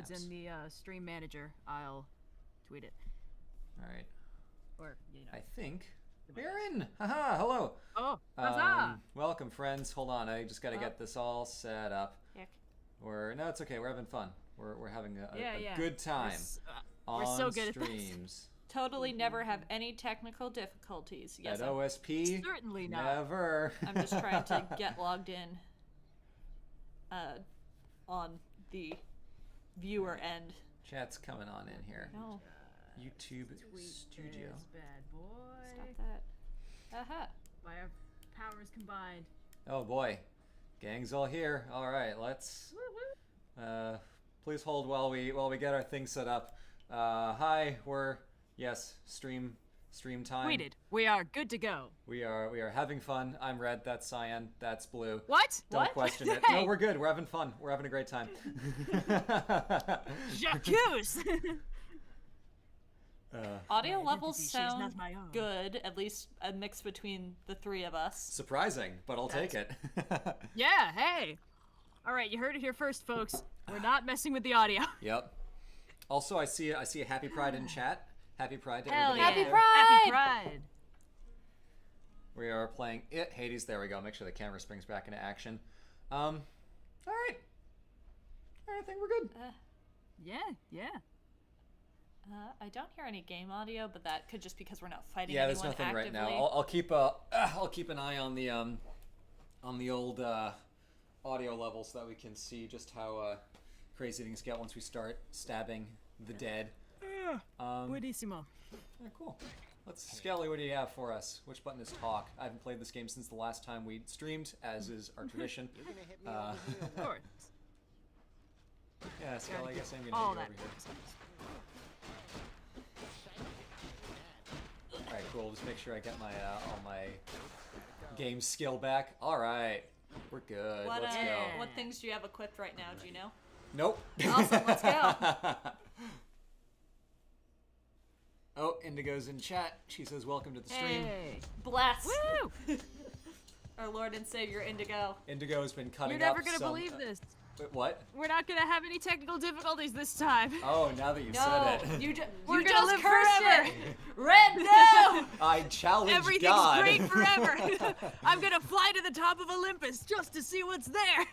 It's in the stream manager. I'll tweet it. All right. Or, you know. I think we're in. Haha, hello. Oh, huzzah! Welcome, friends. Hold on, I just got to get this all set up. Heck. No, it's okay. We're having fun. We're having a Yeah. good time We're on so good at this. streams. Totally never have any technical difficulties. Yes, At OSP, certainly not. never. I'm just trying to get logged in on the viewer end. Chat's coming on in here. No, YouTube Studio. This bad boy. stop that. Aha. By our powers combined. Oh boy, gang's all here. All right, let's. Please hold while we get our thing set up. Hi, stream time. Tweeted. We are good to go. We are having fun. I'm red. That's cyan. That's blue. What? Don't What? question it. Hey. No, we're good. We're having fun. We're having a great time. J'accuse! Audio My levels identity, she's sound not my own. good, at least a mix between the three of us. Surprising, but I'll take it. Yeah, hey! Alright, you heard it here first, folks. We're not messing with the audio. Yep. Also, I see a happy pride in chat. Happy pride to Hell everybody. yeah. Happy Pride! Happy Pride! We are playing it. Hades, there we go. Make sure the camera springs back into action. All right. I think we're good. Yeah. I don't hear any game audio, but that could just because we're not fighting Yeah, there's anyone nothing actively. right now. I'll keep an eye on the old audio levels so that we can see just how crazy things get once we start stabbing the dead. Buenissimo. Yeah, cool. Skelly, what do you have for us? Which button is talk? I haven't played this game since the last time we streamed, as is our tradition. Of course. Yeah, Skelly, I guess I'm All gonna hit you that. over here. Alright, cool. Just make sure I get my all my game skill back. Alright. We're good. What, Let's go. what things do you have equipped right now? Do you know? Nope. Awesome, let's go. Oh, Indigo's in chat. She says, welcome to the stream. Hey! Bless Woo! our Lord and Savior Indigo. Indigo has been cutting You're up never gonna some- believe this. Wait, what? We're not gonna have any technical difficulties this time. Oh, now that you No, said it. We're you gonna just live cursed forever. it. Red, no! I challenge Everything's God. great forever. I'm gonna fly to the top of Olympus just to see what's there.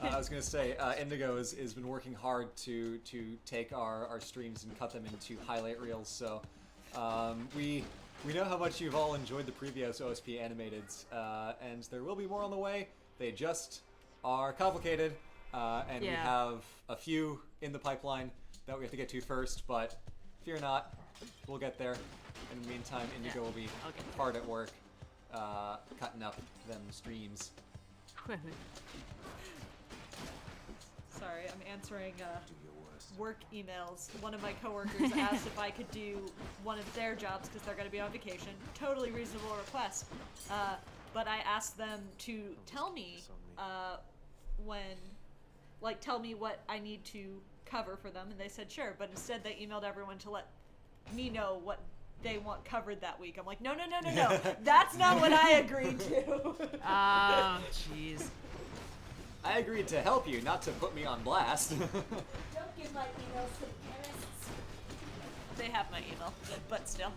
I was gonna say, Indigo has been working hard to take our streams and cut them into highlight reels. So we know how much you've all enjoyed the previous OSP animateds, and there will be more on the way. They just are complicated, and we Yeah. have a few in the pipeline that we have to get to first. But fear not, we'll get there. In the meantime, Indigo will be Okay. hard at work cutting up them streams. Sorry, I'm answering work emails. One of my coworkers asked if I could do one of their jobs because they're going to be on vacation. Totally reasonable request. But I asked them to tell me tell me what I need to cover for them, and they said sure. But instead, they emailed everyone to let me know what they want covered that week. I'm like, no. That's not what I agreed to. Oh, jeez. I agreed to help you, not to put me on blast. Don't give my emails to the chemists. They have my email, but still.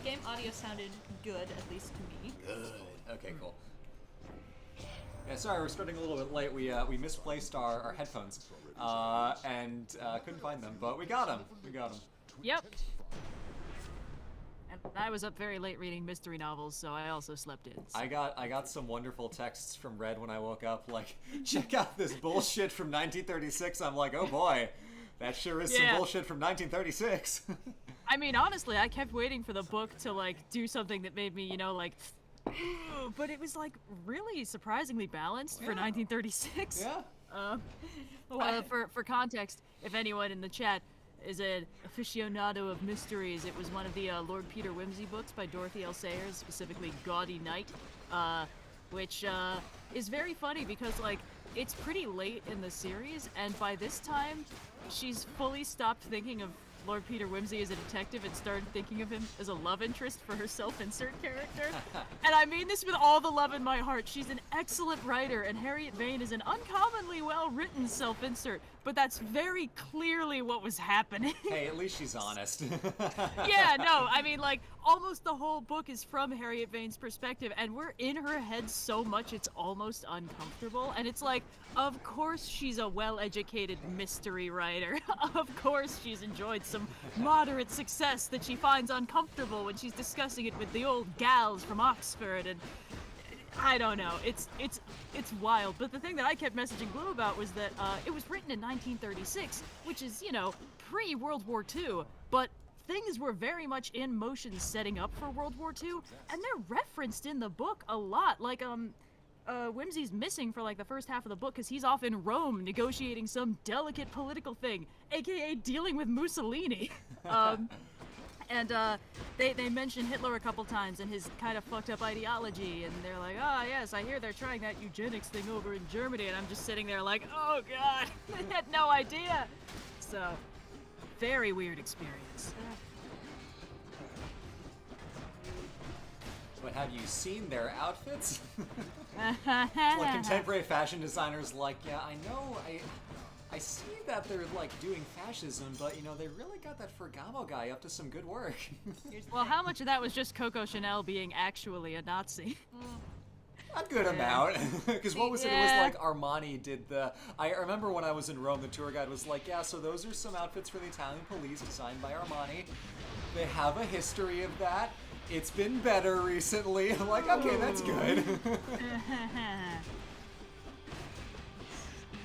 Game audio sounded good, at least to me. Good. Okay, cool. Yeah, sorry, we're starting a little bit late. We misplaced our headphones and couldn't find them, but we got them. Yep. And I was up very late reading mystery novels, so I also slept in. So. I got some wonderful texts from Red when I woke up, like, check out this bullshit from 1936. I'm like, oh boy, that sure is some bullshit from 1936. I mean, honestly, I kept waiting for the book to, like, do something that made me, you know, like, but it was, like, really surprisingly balanced for 1936. Yeah. For context, if anyone in the chat is an aficionado of mysteries, it was one of the Lord Peter Wimsey books by Dorothy L. Sayers, specifically Gaudy Night, which is very funny because, like, it's pretty late in the series, and by this time, she's fully stopped thinking of Lord Peter Wimsey as a detective and started thinking of him as a love interest for her self-insert character. And I mean this with all the love in my heart. She's an excellent writer, and Harriet Vane is an uncommonly well-written self-insert, but that's very clearly what was happening. Hey, at least she's honest. Yeah, no, I mean, like, almost the whole book is from Harriet Vane's perspective, and we're in her head so much it's almost uncomfortable. And it's like, of course she's a well-educated mystery writer. Of course she's enjoyed some moderate success that she finds uncomfortable when she's discussing it with the old gals from Oxford, and I don't know. It's wild. But the thing that I kept messaging Blue about was that it was written in 1936, which is, you know, pre-World War II, but things were very much in motion setting up for World War II, and they're referenced in the book a lot. Like, Wimsey's missing for like the first half of the book because he's off in Rome negotiating some delicate political thing, aka dealing with Mussolini. And they mention Hitler a couple times and his kind of fucked up ideology, and they're like, oh yes, I hear they're trying that eugenics thing over in Germany, and I'm just sitting there like, oh god, I had no idea. So, very weird experience. But have you seen their outfits? Like contemporary fashion designers like, yeah, I know, I see that they're like doing fascism, but you know, they really got that Ferragamo guy up to some good work. Well, how much of that was just Coco Chanel being actually a Nazi? A good amount. Because what was it? It was like Armani did the... I remember when I was in Rome, the tour guide was like, yeah, so those are some outfits for the Italian police designed by Armani. They have a history of that. It's been better recently. I'm like, okay, that's good.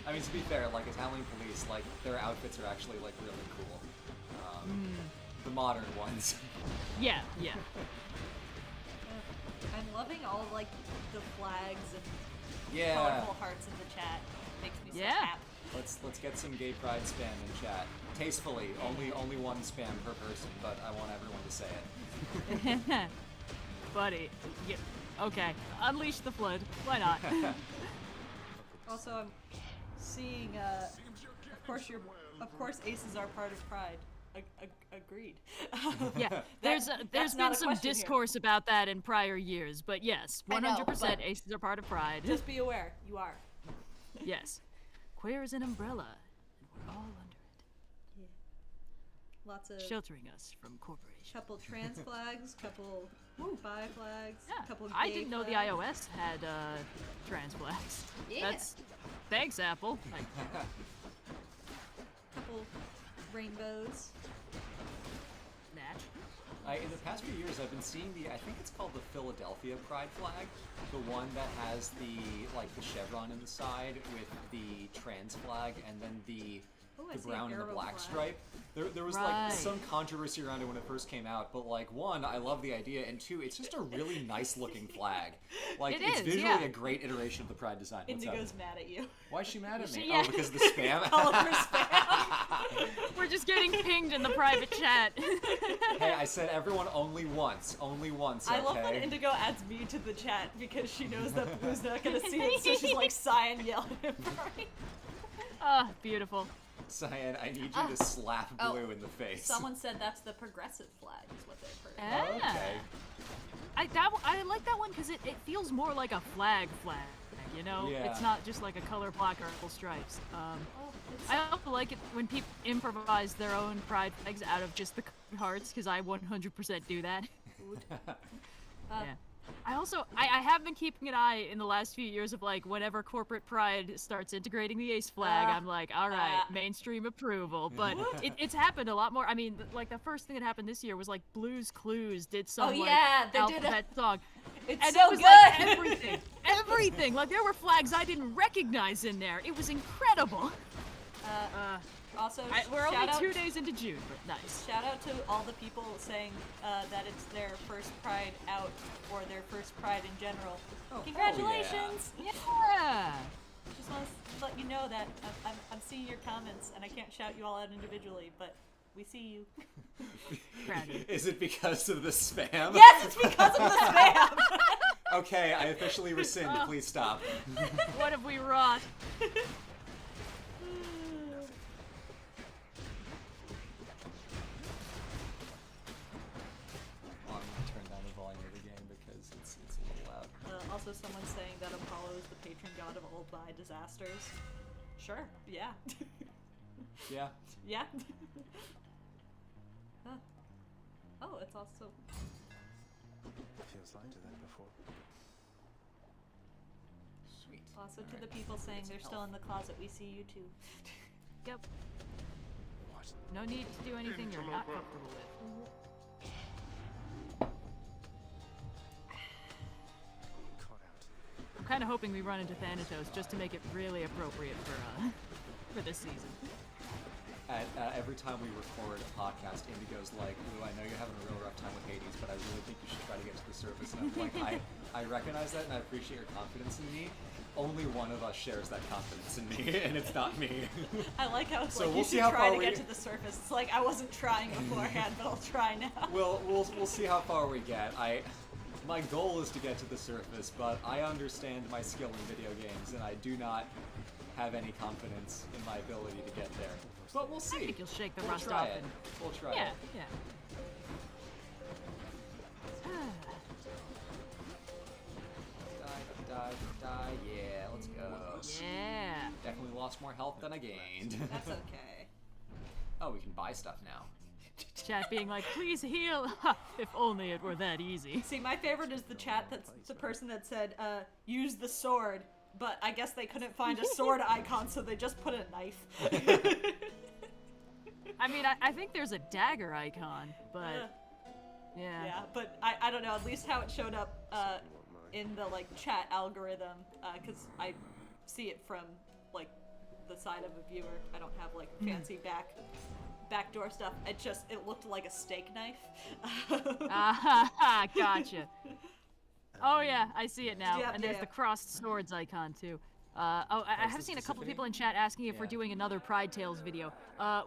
I mean, to be fair, like, Italian police, like, their outfits are actually, like, really cool. The modern ones. Yeah, yeah. I'm loving all, like, the flags and Yeah. colorful hearts in the chat. Makes me so happy. Let's get some gay pride spam in chat. Tastefully, only one spam per person, but I want everyone to say it. Buddy, yeah, okay. Unleash the flood. Why not? Also, I'm seeing, of course aces are part of Pride. Agreed. Yeah, there's been some discourse about that in prior years, but yes, 100% aces are part of Pride. Just be aware, you are. Yes. Queer is an umbrella, and we're all under it. Yeah. Lots of sheltering us from corporations. Couple trans flags, couple bi flags, couple gay I didn't know the flags. iOS had trans flags. Yeah. Thanks, Apple. Couple rainbows. Natch. In the past few years, I've been seeing I think it's called the Philadelphia Pride flag, the one that has the chevron in the side with the trans flag and then the brown and the black stripe. There was like some controversy around it when it first came out, but like one, I love the idea, and two, it's just a really nice looking flag. Like it's visually a great iteration of the Pride design. Indigo's mad at you. Why is she mad at me? Yeah. Oh, because of the spam? All of her spam. We're just getting pinged in the private chat. Hey, I said everyone only once. Only once, okay? I love when Indigo adds me to the chat because she knows that Blue's not gonna see it, so she's like sighing, yelling at him. Ah, beautiful. Cyan, I need you to slap Blue in the face. Someone said that's the progressive flag, is what they've heard. Okay. I like that one because it feels more like a flag, you know? Yeah. It's not just like a color block or full stripes. I also like it when people improvise their own pride flags out of just the hearts, because I 100% do that. Yeah. I have been keeping an eye in the last few years of like whenever corporate pride starts integrating the ace flag, I'm like, all right, mainstream approval. But it's happened a lot more. I mean, like the first thing that happened this year was like Blue's Clues did some they alphabet song. It's and so it was good. like everything. Like there were flags I didn't recognize in there. It was incredible. Also, we're only 2 days into June, but nice. Shout out to all the people saying that it's their first Pride out or their first Pride in general. Congratulations! Yeah. Just want to let you know that I'm seeing your comments, and I can't shout you all out individually, but we see you. Is it because of the spam? Yes, it's because of the spam! Okay, I officially rescind. Please stop. What have we wrought? disasters. Sure. Yeah. Yeah. Yeah. Oh, it's also. Feels lighter than before. Sweet. Also to the people saying they're still in the closet, we see you too. Yep. What? No need to do anything you're not comfortable with. Caught out. I'm kind of hoping we run into Thanatos just to make it really appropriate for this season. Every time we record a podcast, Indigo's like, "Ooh, I know you're having a real rough time with Hades, but I really think you should try to get to the surface." And I'm like, I recognize that, and I appreciate your confidence in me. Only one of us shares that confidence in me, and it's not me. I like how it's So like we'll you see should how try far to we- get to the surface. It's like I wasn't trying beforehand, but I'll try now. We'll see how far we get. My goal is to get to the surface, but I understand my skill in video games, and I do not have any confidence in my ability to get there. But we'll see. I think you'll shake the We'll rust try off. it. We'll try Yeah, it. yeah. Die. Yeah, let's go. Yeah. Definitely lost more health than I gained. That's okay. Oh, we can buy stuff now. Chat being like, please heal. If only it were that easy. See, my favorite is the chat that's the person that said, use the sword, but I guess they couldn't find a sword icon, so they just put a knife. I mean, I think there's a dagger icon, but yeah. Yeah, but I don't know, at least how it showed up in the like chat algorithm, because I see it from like the side of a viewer. I don't have like fancy backdoor stuff. It looked like a steak knife. Ah, gotcha. Oh yeah, I see it now. Yeah, And there's yeah. the crossed swords icon too. I have seen a couple people in chat asking if we're Yeah. doing another Pride Tales video.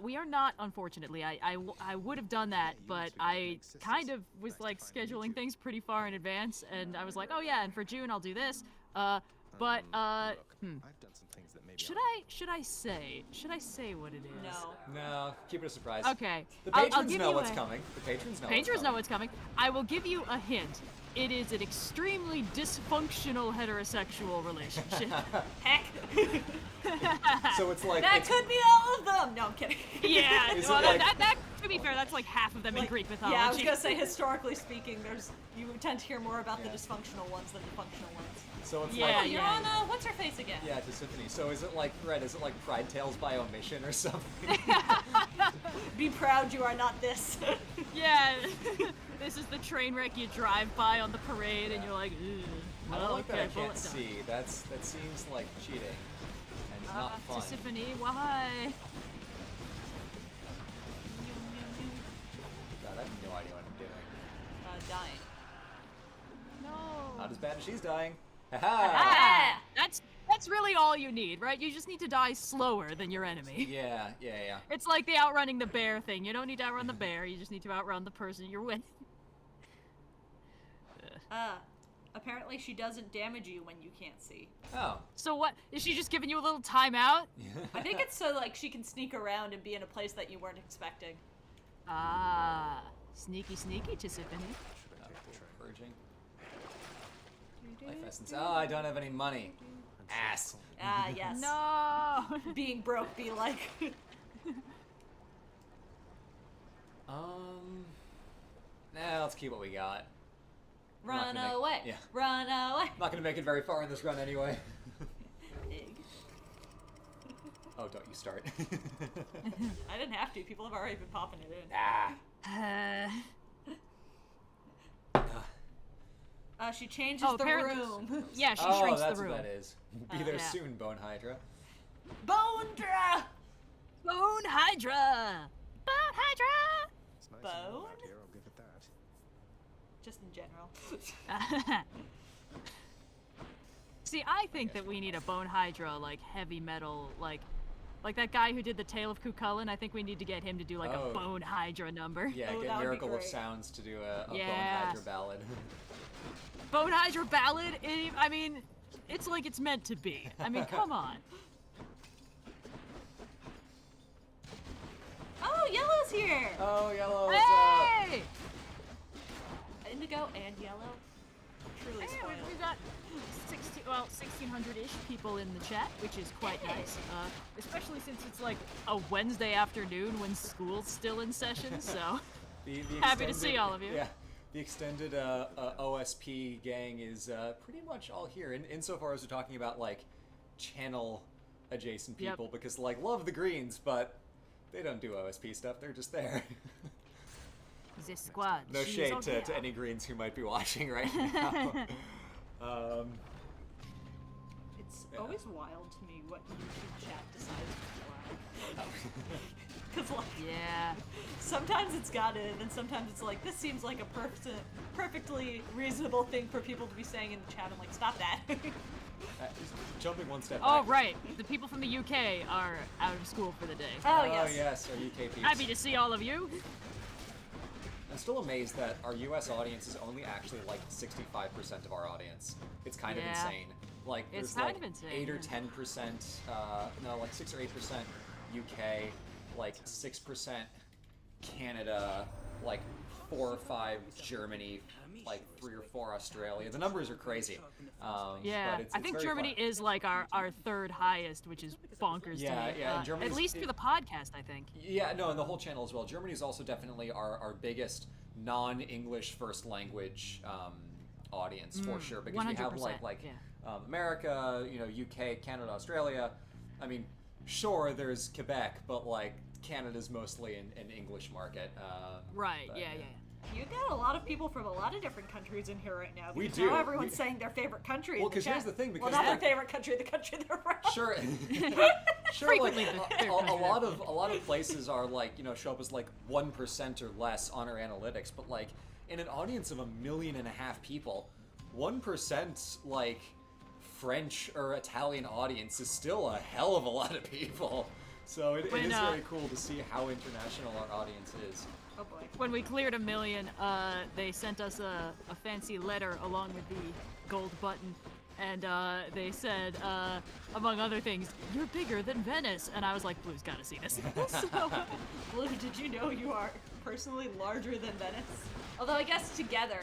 We are not, unfortunately. I would have done that, but I kind of was like scheduling things pretty far in advance, and I was like, oh yeah, and for June I'll do this. I've done some things that maybe Should I say what it is? No. No, keep it a surprise. Okay. The I'll patrons give know you what's a- coming. The patrons know Patrons know what's coming. I will give you a hint. It is an extremely dysfunctional heterosexual relationship. Heck. So it's like That it's, could be all of them. No, I'm kidding. Yeah, Is it well, like- that to be fair, that's like half of them in Greek mythology. Yeah, I was gonna say historically speaking, you tend to hear more about the dysfunctional ones than the functional ones. so it's Yeah, like Oh, you're on what's her face again? yeah, to Symphony. So is it like Pride Tales by omission or something? Be proud you are not this. Yeah, this is the train wreck you drive by on the parade, and you're like, ugh. I Well, don't like that okay, I bullet can't time. see. That seems like cheating and not fun. Tiffany, why? God, I have no idea what I'm doing. Dying. No. Not as bad as she's dying. Haha! Ah, that's really all you need, right? You just need to die slower than your enemy. Yeah. It's like the outrunning the bear thing. You don't need to outrun the bear. You just need to outrun the person you're with. Apparently she doesn't damage you when you can't see. Oh. So what? Is she just giving you a little timeout? I think it's so like she can sneak around and be in a place that you weren't expecting. Ah, sneaky Tiffany. Purging. Life essence. Oh, I don't have any money. Ass. Ah, yes. No. Being broke be like. Nah, let's keep what we got. Run not gonna away. make- yeah. Run away. I'm not gonna make it very far in this run anyway. Pig. Oh, don't you start. I didn't have to. People have already been popping it in. She changes Oh, the apparently- room. Yeah, she Oh, shrinks that's the room. what that is. Be there yeah. soon, Bone Hydra. Bondra! Bone Hydra. Bone Hydra. It's nice and Bone? warm out here, I'll give it that. Just in general. See, I think that we need a Bone Hydra, like, heavy metal, like that guy who did the Tale of Cucullin. I think we need to get him to do, like, Oh. a Bone Hydra number. Yeah, Oh, get that would be Miracle of great. Sounds to do a Bone Yes. Hydra ballad. Bone Hydra ballad, I mean, it's like it's meant to be. I mean, come on. Oh, Yellow's here! Oh, Yellow, Hey! Indigo and Yellow. truly Yeah, spoiled. we've got 1,600-ish people in the chat, which is quite nice. Especially since it's like a Wednesday afternoon when school's still in session, so The happy to see all of you. Yeah, the extended OSP gang is pretty much all here. Insofar as we're talking about like channel adjacent people, because like love the Greens, but they don't do OSP stuff. They're just there. The squad. No she's shade on to here. any Greens who might be watching right now. It's always wild to me what YouTube chat decides to flag. Because like, Yeah. sometimes it's got it, and sometimes it's like, this seems like a perfectly reasonable thing for people to be saying in the chat. I'm like, stop that. Jumping one step Oh, back. right. The people from the UK are out of school for the day. Oh, Oh yes. yes, our UK peeps. Happy to see all of you. I'm still amazed that our US audience is only actually like 65% of our audience. It's kind of Yeah. insane. Like It's there's kind like of insane, 8 or yeah. 10%, no, like 6 or 8% UK, like 6% Canada, like 4 or 5 Germany, like 3 or 4 Australia. The numbers are crazy. Yeah, but it's I think very Germany fun. is like our third highest, which is bonkers Yeah, to me. yeah, and At Germany's- least for the podcast, I think. Yeah, no, and the whole channel as well. Germany is also definitely our biggest non-English first language audience for sure, because we have 100%, like yeah. America, you know, UK, Canada, Australia. I mean, sure, there's Quebec, but like Canada's mostly an English market. Right, but, yeah. You got a lot of people from a lot of different countries in here right now. We because do. Now everyone's We- saying their favorite country. Well, in the 'cause here's chat. the thing, well, because, not like- their favorite country, the country they're from. Sure. Sure, Frequently like the third country. a lot of places are like, you know, show up as like 1% or less on our analytics, but like in an audience of 1.5 million people, 1% like French or Italian audience is still a hell of a lot of people. So it When, is very cool to see how international our audience is. Oh boy. When we cleared 1 million, they sent us a fancy letter along with the gold button. And they said, among other things, "You're bigger than Venice." And I was like, Blue's gotta see this. So, Blue, did you know you are personally larger than Venice? Although I guess together,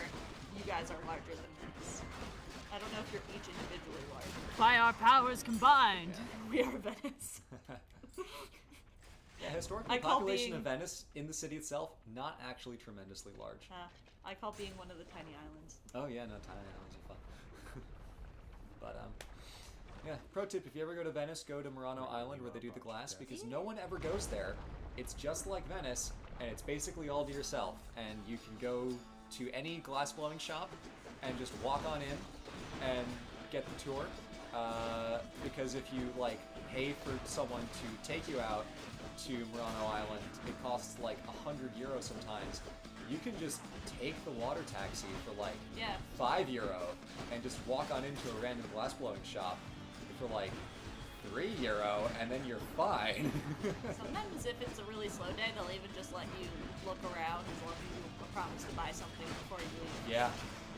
you guys are larger than Venice. I don't know if you're each individually large. by our powers combined. We are Venice. Yeah, historically, I the call population being- of Venice in the city itself, not actually tremendously large. I call being one of the tiny islands. Oh yeah, no, tiny islands are fun. But yeah. Pro tip: if you ever go to Venice, go to Murano Island where they do the glass, because no one ever goes there. It's just like Venice, and it's basically all to yourself. And you can go to any glass blowing shop and just walk on in and get the tour. Because if you like pay for someone to take you out to Murano Island, it costs like €100 sometimes. You can just take the water taxi for like Yeah. €5 and just walk on into a random glassblowing shop for like €3, and then you're fine. Sometimes if it's a really slow day, they'll even just let you look around as long as you promise to buy something before you leave. Yeah,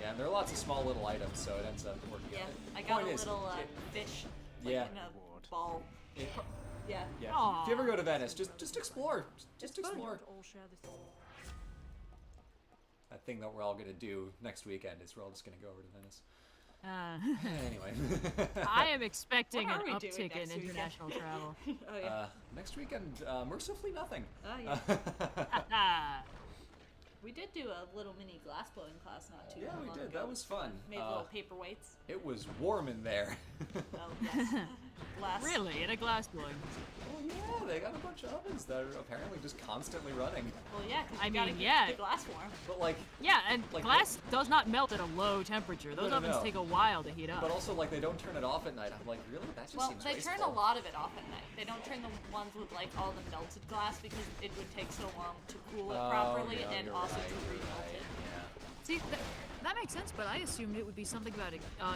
and there are lots of small little items, so it ends up working Yeah, out. I got Point a is, little fish like, yeah. in a ball. it- Yeah. yeah. Aw. If you ever go to Venice, just explore. Just It's fun. explore. That thing that we're all gonna do next weekend is we're all just gonna go over to Venice. Anyway. I am expecting What an are we doing uptick in next weekend? international travel. Oh yeah. Next weekend, mercifully nothing. Oh yeah. Ah, We did do a little mini glass blowing class not too Yeah, long we ago. did. That was fun. Made little paperweights. It was warm in there. Oh yes. Glass. really? In a glass blowing? Oh yeah, they got a bunch of ovens that are apparently just constantly running. Well, yeah, because I you gotta mean, keep yeah. the glass warm. But like, Yeah, and Like glass does not melt at a low temperature. Those No, ovens no. take a while to heat up. but also like they don't turn it off at night. I'm like, really? That just Well, seems they wasteful. turn a lot of it off at night. They don't turn the ones with like all the melted glass because it would take so long to cool it Oh, properly yeah, and you're also right, to you're remelt right, it. See, that makes sense, but I assumed it would be something about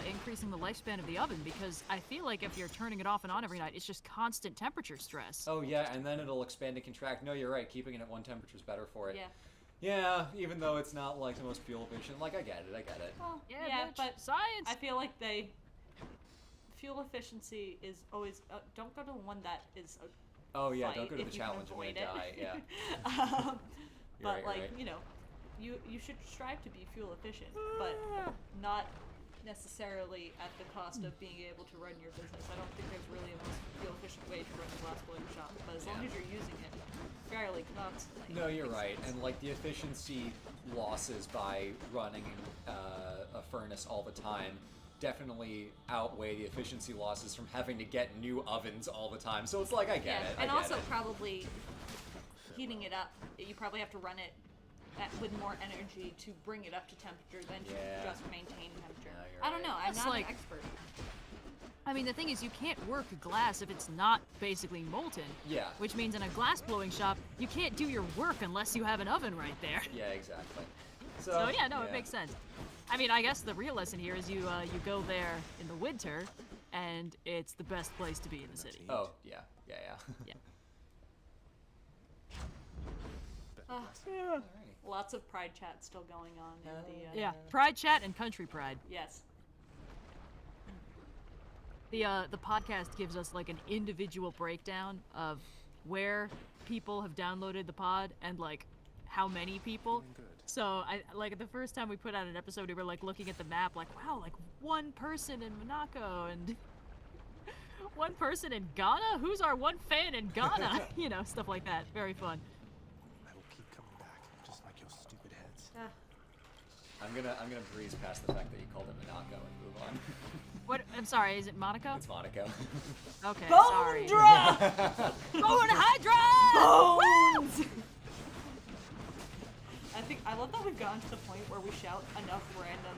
increasing the lifespan of the oven, because I feel like if you're turning it off and on every night, it's just constant temperature stress. Oh yeah, and then it'll expand and contract. No, you're right. Keeping it at one temperature is better for it. Yeah. Yeah, even though it's not like the most fuel efficient. Like I get it. Well, Yeah, bitch. but Science! I feel like fuel efficiency is always don't go to the one that is Oh yeah, fight don't go to the if you can challenge. You're gonna avoid it. die. Yeah. um, You're but right, like right. you know, you should strive to be fuel efficient, but not necessarily at the cost of being able to run your business. I don't think there's really a most fuel-efficient way to run a glassblowing shop, but as long as you're using it fairly constantly. No, you're it makes right, sense. and like the efficiency losses by running a furnace all the time definitely outweigh the efficiency losses from having to get new ovens all the time. So it's like I get it. And I get also it. probably heating it up. You probably have to run it with more energy to bring it up to temperature than to Yeah. just maintain temperature. No, you're I don't right. know. I'm That's not like- an expert. I mean, the thing is, you can't work glass if it's not basically molten. Yeah. Which means in a glass blowing shop, you can't do your work unless you have an oven right there. Yeah, exactly. So yeah, no, it makes sense. I mean, I guess the real lesson here is you go there in the winter, and it's the best place to be in the city. Oh, yeah. Yeah. Alrighty. Lots of pride chat still going on in the. Yeah, Pride Chat and Country Pride. Yes. The podcast gives us like an individual breakdown of where people have downloaded the pod and like how many people. So I like the first time we put out an episode, we were like looking at the map, like wow, like one person in Monaco and one person in Ghana. Who's our one fan in Ghana? You know, stuff like that. Very fun. I will keep coming back, just like your stupid heads. I'm gonna breeze past the fact that you called it Monaco and move on. What? I'm sorry. Is it Monaco? It's Monaco. Okay, Bone sorry. drop! Bone Hydra! Bones! I love that we've gotten to the point where we shout enough random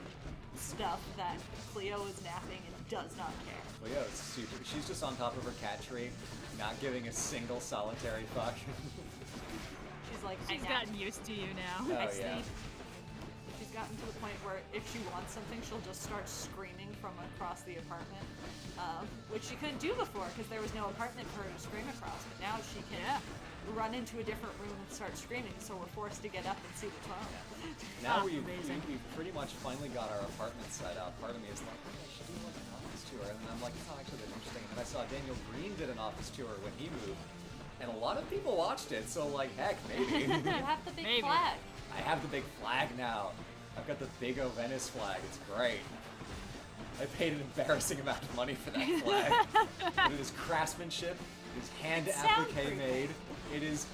stuff that Cleo is napping and does not care. Leo is super. She's just on top of her cat tree, not giving a single solitary fuck. She's like, She's I nap. gotten used to you now. Oh, I yeah. sleep. She's gotten to the point where if she wants something, she'll just start screaming from across the apartment, which she couldn't do before because there was no apartment for her to scream across. But now she can run into a different room and start screaming, so we're forced to get up and see what's wrong. Now we've amazing. pretty much finally got our apartment set up. Part of me is like, oh, I should do like an office tour, and then I'm like, it's not actually that interesting. And then I saw Daniel Green did an office tour when he moved, and a lot of people watched it. So like, heck, maybe. You have the big Maybe. flag. I have the big flag now. I've got the Big O Venice flag. It's great. I paid an embarrassing amount of money for that flag. But it is craftsmanship. It is hand It's applique soundproof. made. It is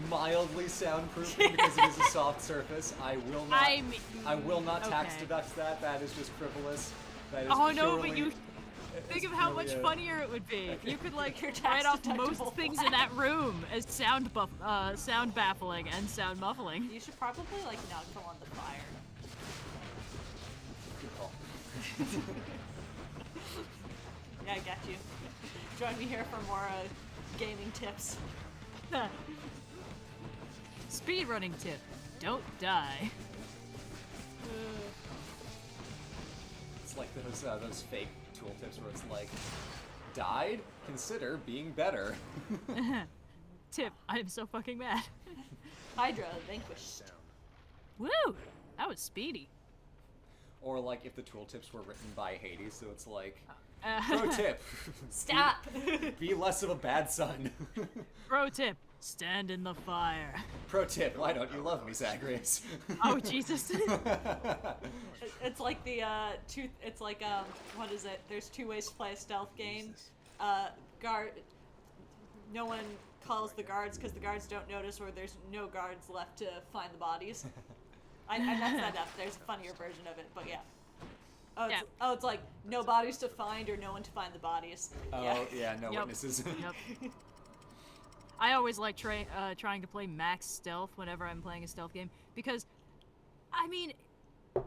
mildly soundproofing because it is a soft surface. I will not tax okay. deduct that. That is just frivolous. That is Oh no, but purely- you it's think of how purely much a- funnier it would be. You could like Your write off tax-deductible most things in that room as sound baffling and sound muffling. You should probably like not go on the fire. Good call. Yeah, I got you. Join me here for more gaming tips. Speedrunning tip: don't die. It's like those fake tooltips where it's like, died? Consider being better. Tip: I'm so fucking mad. Hydra vanquished. Woo! That was speedy. Or like if the tooltips were written by Hades, so it's like, Uh, pro tip, Stop! be less of a bad son. Pro tip: stand in the fire. Pro tip, why don't you love me, Zagreus? Oh Jesus! It's like the it's like what is it? There's two ways to play a stealth game. Guard. No one calls the guards because the guards don't notice, or there's no guards left to find the bodies. I messed that up. There's a funnier version of it, but yeah. Oh, it's like no bodies to find or no one to find the bodies. Oh, yeah, no Yep. witnesses. Yep. I always like trying to play max stealth whenever I'm playing a stealth game because, I mean,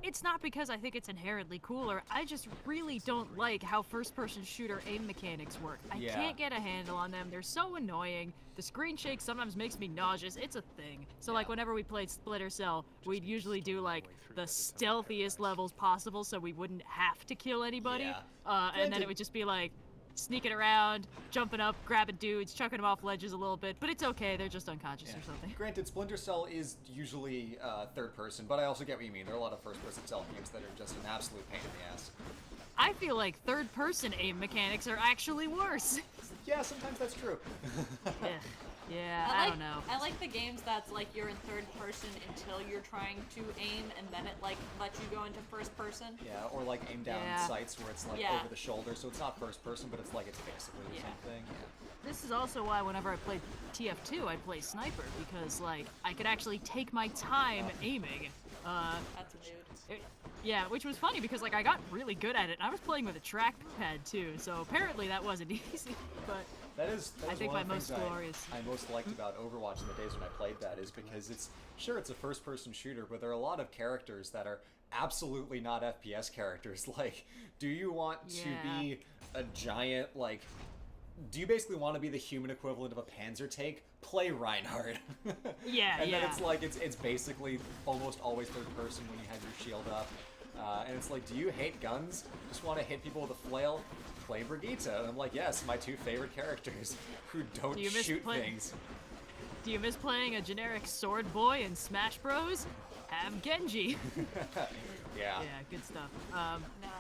it's not because I think it's inherently cooler. I just really don't like how first-person shooter aim mechanics work. I Yeah. can't get a handle on them. They're so annoying. The screen shake sometimes makes me nauseous. It's a thing. So like Yeah. whenever we played Splinter Cell, we'd usually do like the stealthiest levels possible so we wouldn't have to kill anybody. Yeah. And then Granted- it would just be like sneaking around, jumping up, grabbing dudes, chucking them off ledges a little bit. But it's okay. They're just unconscious or something. Granted, Splinter Cell is usually third person, but I also get what you mean. There are a lot of first person stealth games that are just an absolute pain in the ass. I feel like third-person aim mechanics are actually worse. Yeah, sometimes that's true. Yeah. Yeah, I don't know. I like the games that's like you're in third person until you're trying to aim, and then it like lets you go into first person. Yeah, or like aim down Yeah. sights where it's like Yeah. over the shoulder, so it's not first person, but it's like it's basically the Yeah. same thing. This is also why whenever I played TF2, I'd play sniper, because like I could actually take my time aiming. That's a mood. Yeah, which was funny because like I got really good at it. And I was playing with a trackpad too, so apparently that wasn't easy. But That is I think one of my the most things glorious. I most liked about Overwatch in the days when I played that is because it's a first-person shooter, but there are a lot of characters that are absolutely not FPS characters. Like, do you want to Yeah. be a giant like? Do you basically want to be the human equivalent of a Panzer tank? Play Reinhardt. Yeah, and then yeah. it's like it's basically almost always third person when you have your shield up. And it's like, do you hate guns? Just want to hit people with a flail? Play Brigitte. And I'm like, yes, my two favorite characters who don't Do you miss shoot play- things. Do you miss playing a generic sword boy in Smash Bros? Have Genji. Yeah. Yeah, good stuff.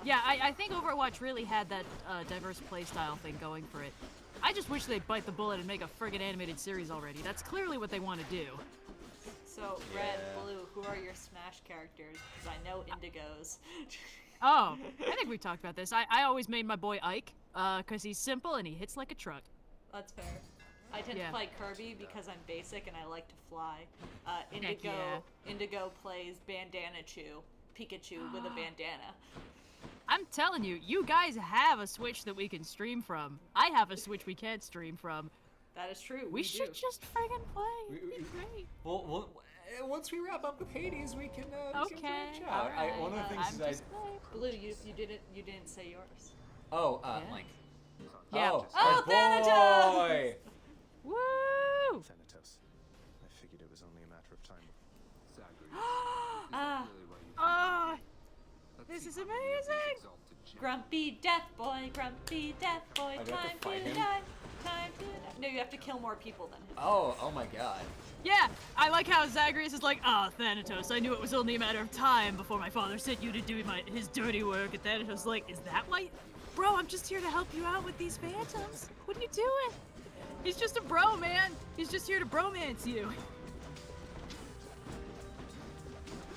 Yeah, I think Overwatch really had that diverse playstyle thing going for it. I just wish they'd bite the bullet and make a friggin' animated series already. That's clearly what they want to do. So red, Yeah. blue. Who are your Smash characters? Because I know Indigos. Oh, I think we talked about this. I always made my boy Ike, because he's simple and he hits like a truck. That's fair. I tend Yeah. to play Kirby because I'm basic and I like to fly. Indigo yeah. Indigo plays Bandana Chew, Pikachu with a bandana. I'm telling you, you guys have a Switch that we can stream from. I have a Switch we can't stream from. That is true. We do. should just friggin' play. It'd be great. Well, once we wrap up with Hades, we can Okay, branch out. alright. One of the things I'm is just playing. Blue, you didn't say yours. yeah. Yeah. Oh, Oh, our Thanatos! boy! Woo! Thanatos. I figured it was only a matter of time. Ah, Oh, this is amazing. grumpy death boy, grumpy death boy, I do have to time fight to him? die, time to die. No, you have to kill more people than him. Oh my god. Yeah, I like how Zagreus is like, ah, Thanatos, I knew it was only a matter of time before my father sent you to do his dirty work. And Thanatos is like, is that why? Bro, I'm just here to help you out with these phantoms. What are you doing? He's just a bro, man. He's just here to bromance you.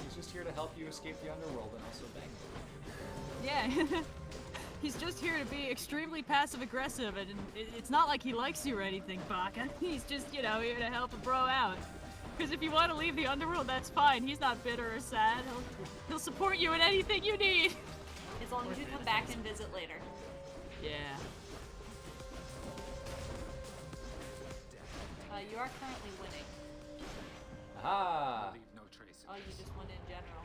He's just here to help you escape the underworld and also bang. Yeah. He's just here to be extremely passive-aggressive, and it's not like he likes you or anything, Baka. He's just, here to help a bro out. Because if you want to leave the underworld, that's fine. He's not bitter or sad. He'll support you in anything you need. As long as you come back and visit later. Yeah. You are currently winning. Aha! Leave no trace. Oh, you just won in general.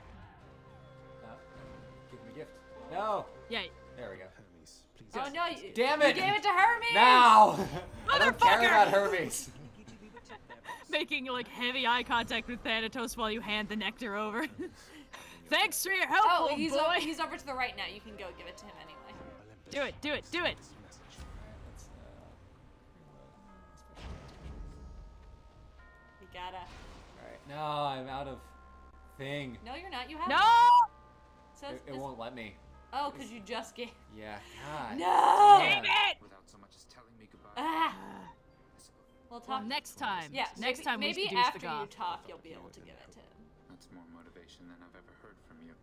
Give him a gift. No! Yeah. There we go. Hermes, please. Oh no, you, Damn you it! gave it to Hermes! Now! I don't care Motherfucker! about Hermes! Making, like, heavy eye contact with Thanatos while you hand the nectar over. Thanks for your help, Oh, old he's boy! he's over to the right now. You can go give it to him anyway. Do it, do it, do it! You gotta. Alright, no, I'm out of thing. No, you're not. You have. No! one. So It won't let me. Oh, because you just gave. Yeah, God. No! Dang it! Without so much as telling me goodbye. Ah. We'll Well, talk. next time. Yeah. Next time we maybe introduce after the you goth. talk, you'll be able to give it to him. That's more motivation than I've ever heard from you.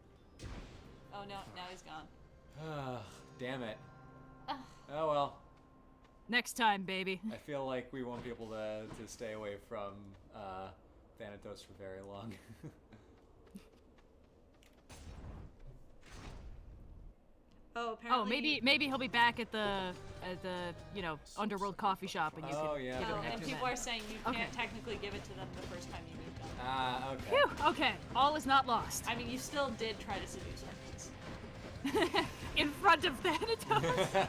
Oh no, now he's gone. Damn it. Ugh. Oh well. Next time, baby. I feel like we won't be able to stay away from Thanatos for very long. Oh, apparently. Oh, maybe he'll be back at the underworld coffee shop, and you Oh, can yeah, give No, it okay. back and to people them. are saying you Okay. can't technically give it to them the first time you meet them. Okay. Phew, okay, all is not lost. I mean, you still did try to seduce Hermes. In front of Thanatos.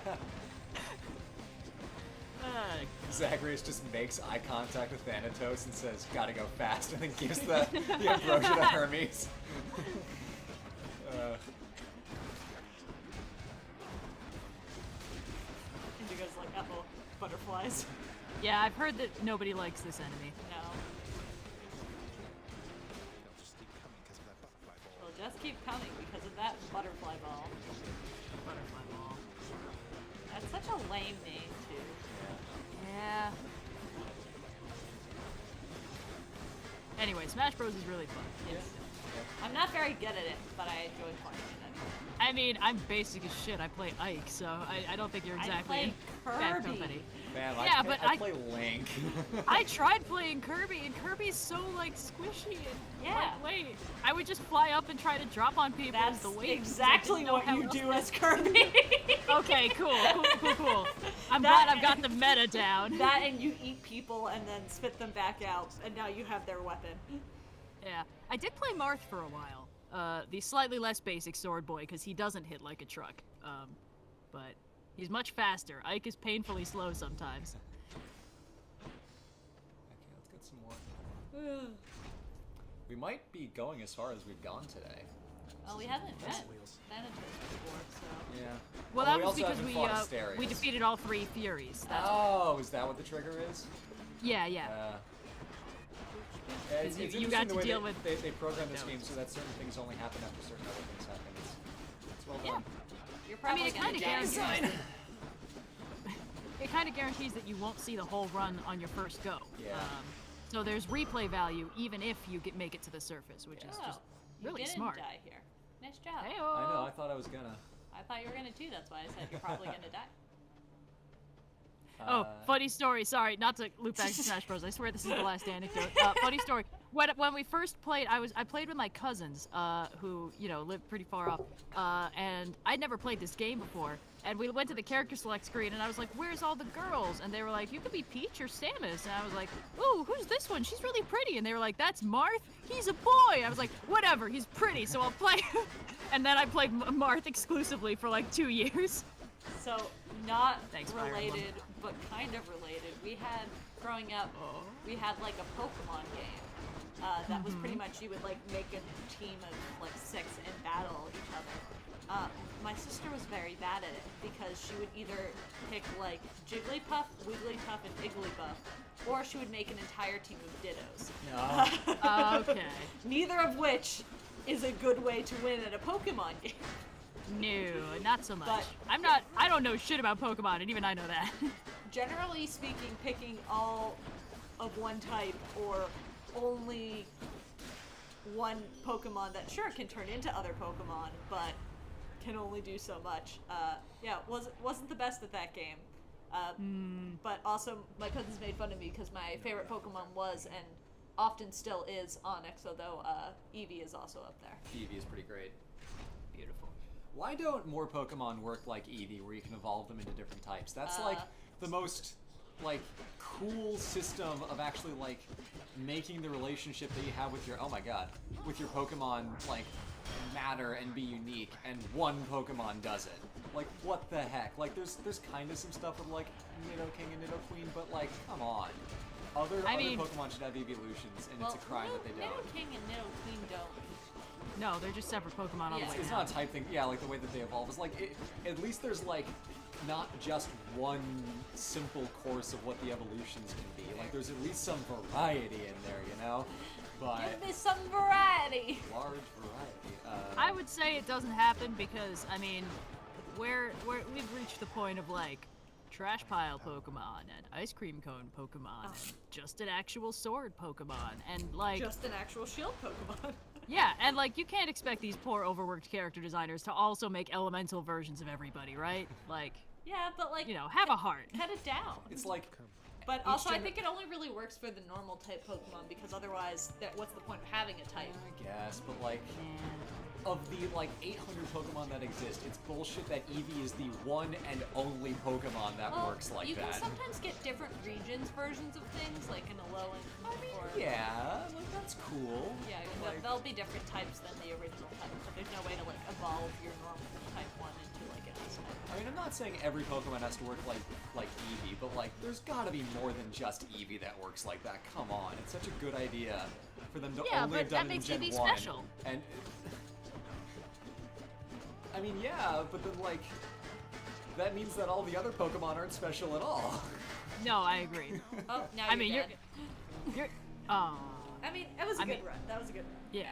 Zagreus just makes eye contact with Thanatos and says, "Gotta go fast," and then gives the ambrosia to Hermes. Indigo's like, uh-oh, butterflies. Yeah, I've heard that nobody likes this enemy. No. They'll just keep coming because of that butterfly It'll just keep coming because of that butterfly ball. ball. Butterfly ball. That's such a lame name, too. Yeah. Anyway, Smash Bros is really fun. Yeah. I'm not very good at it, but I enjoy playing it. I mean, I'm basic as shit. I play Ike, so I don't think you're exactly I in play bad Kirby. company. Man, Yeah, but I play Link. I tried playing Kirby, and Kirby's so, like, squishy and Yeah. lightweight. I would just fly up and try to drop on people That's as the weight. exactly what you do as Kirby. Okay, cool. I'm glad I've got the meta down. That and you eat people and then spit them back out, and now you have their weapon. Yeah, I did play Marth for a while. The slightly less basic sword boy, because he doesn't hit like a truck. But he's much faster. Ike is painfully slow sometimes. Okay, let's get some more. We might be going as far as we've gone today. Oh, we haven't met Thanatos before, so... Yeah. Well, Although that was we also because haven't fought Asterius. we defeated all 3 Furies. That's Oh, is that what the trigger is? yeah. It's You interesting got the to way deal they, with they program this those. game so that certain things only happen after certain other things happen. It's well Yeah. done. You're I mean, probably it kind of gonna die. guarantees. It kind of guarantees that you won't see the whole run on your first go. Yeah. So there's replay value even if you make it to the surface, which is Oh, just you really didn't smart. die here. Nice job. Hey, I know, I thought I was gonna. I thought you were gonna too, that's why I said you're probably gonna die. Oh, funny story. Sorry, not to loop back to Smash Bros. I swear this is the last anecdote. Funny story. When we first played, I played with my cousins, who lived pretty far off, and I'd never played this game before. And we went to the character select screen, and I was like, "Where's all the girls?" And they were like, "You could be Peach or Samus." And I was like, "Ooh, who's this one? She's really pretty." And they were like, "That's Marth. He's a boy." I was like, "Whatever. He's pretty, so I'll play." And then I played Marth exclusively for like 2 years. So, not Thanks, Fire Emblem. related, but kind of related. We had, growing up, we had like a Pokemon game. That was pretty much, you would like make a team of like 6 and battle each other. My sister was very bad at it because she would either pick like Jigglypuff, Wigglytuff, and Igglybuff, or she would make an entire team of Dittos. No. Okay. Neither of which is a good way to win at a Pokemon game. No, not so much. But- I don't know shit about Pokemon, and even I know that. Generally speaking, picking all of one type or only one Pokemon that sure can turn into other Pokemon, but can only do so much. Yeah, wasn't the best at that game. But also, my cousins made fun of me because my favorite Pokemon was and often still is Onyx, although Eevee is also up there. Eevee is pretty great. Beautiful. Why don't more Pokemon work like Eevee, where you can evolve them into different types? That's like the most cool system of actually making the relationship that you have with your with your Pokemon matter and be unique, and one Pokemon does it. Like, what the heck? Like, there's kind of some stuff with Nidoking and Nidoqueen, but come on. Other Pokemon should have evolutions, and it's a crime that they don't. Nidoking and Nidoqueen don't. No, they're just separate Pokemon all the way It's down. not a type thing. Yeah, the way that they evolve is at least there's not just one simple course of what the evolutions can be. There's at least some variety in there, you know? But Give me some variety! large variety. I would say it doesn't happen because, I mean, we've reached the point of trash pile Pokemon and ice cream cone Pokemon and just an actual sword Pokemon and Just an actual shield Pokemon. yeah, and you can't expect these poor overworked character designers to also make elemental versions of everybody, right? Yeah, but have a heart. cut it down. it's But also, I gener- think it only really works for the normal type Pokemon because otherwise, what's the point of having a type? I guess, but of the 800 Pokemon that exist, it's bullshit that Eevee is the one and only Pokemon that works like you that. can sometimes get different regions versions of things, like in Alolan. Or, Yeah, that's cool. Yeah, there'll be different types than the original type, but there's no way to evolve your normal type one into an ice type. I mean, I'm not saying every Pokemon has to work like Eevee, but there's gotta be more than just Eevee that works like that. Come on, it's such a good idea for them to Yeah, only but have done that it in makes Gen Eevee 1. special. And I mean, yeah, but then that means that all the other Pokemon aren't special at all. No, I agree. Oh, now I mean, you're you're oh. I mean, it was a good run. That was a good run. Yeah.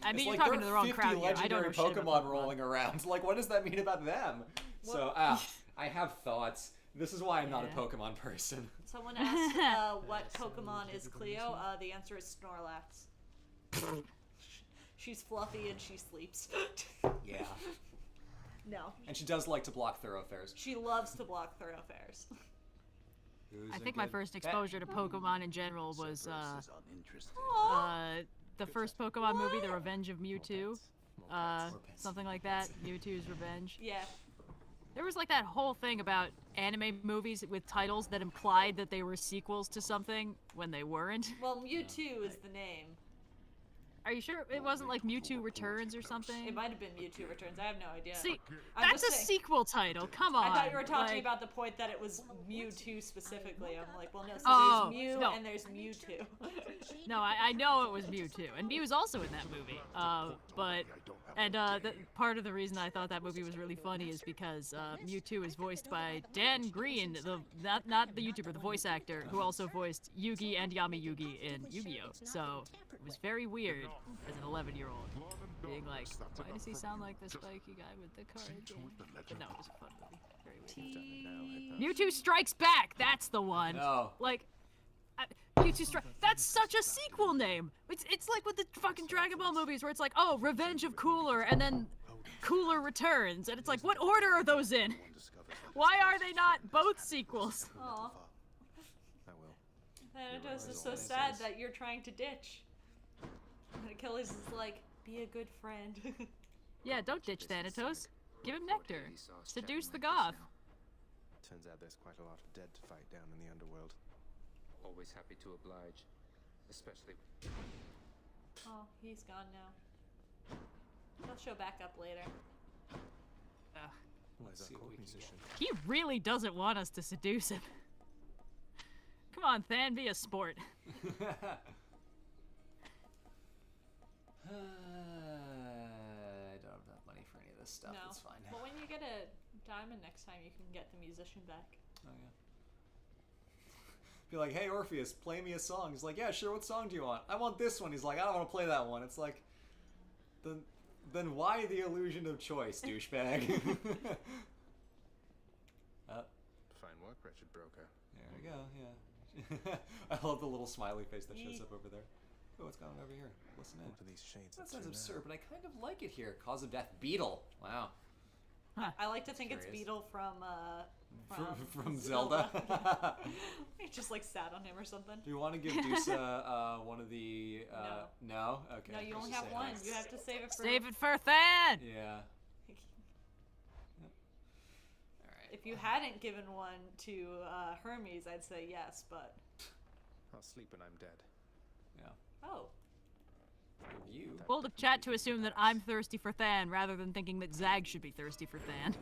I mean, It's you're there talking to the wrong are 50 crowd here. I don't know legendary shit about Pokemon Pokemon. rolling around. What does that mean about them? So, I have thoughts. This is why I'm not a Yeah. Pokemon person. Someone asked what Pokemon is Cleo. The answer is Snorlax. She's fluffy and she sleeps. Yeah. No. And she does like to block thoroughfares. She loves to block thoroughfares. Who's I a think my good first pet? exposure to Pokemon in general was Aww. the first Pokemon movie, The Revenge of Mewtwo. Something like that. Mewtwo's Revenge. Yeah. There was like that whole thing about anime movies with titles that implied that they were sequels to something when they weren't. Well, Mewtwo is the name. Are you sure it wasn't like Mewtwo Returns or something? It might have been Mewtwo Returns. I have no idea. See, I'm that's a just saying- sequel title. Come on. I thought you were talking like- about the point that it was Mewtwo specifically. I'm like, well, no. So Oh, there's Mew no. and there's Mewtwo. No, I know it was Mewtwo, and Mew's also in that movie. Part of the reason I thought that movie was really funny is because Mewtwo is voiced by Dan Green, not the YouTuber, the voice actor, who also voiced Yugi and Yami Yugi in Yu-Gi-Oh! So it was very weird as an 11-year-old, being like, why does he sound like the spiky guy with the card game? But no, it was a fun movie. Very weird. Mewtwo Strikes Back, that's the one. Oh. Like, Mewtwo Strike. That's such a sequel name. It's like with the fucking Dragon Ball movies where it's like, oh, Revenge of Cooler, and then Cooler Returns, and it's like, what order are those in? Why are they not both sequels? Aw. I will. Thanatos is so sad that you're trying to ditch. And Achilles is like, be a good friend. Yeah, don't ditch Thanatos. Give him nectar. Seduce the goth. Turns out there's quite a lot of dead to fight down in the underworld. Always happy to oblige, especially. Oh, he's gone now. He'll show back up later. Let's see what we can get. He really doesn't want us to seduce him. Come on, Than, be a sport. I don't have enough money for any of this stuff. No. It's fine. But when you get a diamond next time, you can get the musician back. Oh yeah. Be like, hey Orpheus, play me a song. He's like, yeah, sure. What song do you want? I want this one. He's like, I don't want to play that one. It's like, then why the illusion of choice, douchebag? Fine work, wretched broker. There we go. Yeah. I love the little smiley face that shows up over there. Oh, what's going on over here? Listen in. What are these shades? That up sounds to absurd, now? but I kind of like it here. Cause of death, beetle. Wow. I like to think it's curious. Beetle from From Zelda. It just like sat on him or something. Do you want to give Dusa one of the? No. Okay. No, you I was only just have saying. one. You have to save it for. Save it for Than! Yeah. All right. If you hadn't given one to Hermes, I'd say yes, but I'll sleep when I'm dead. Yeah. oh, For you. Bold of chat to assume that I'm thirsty for Than rather than thinking that Zag should be thirsty for Than.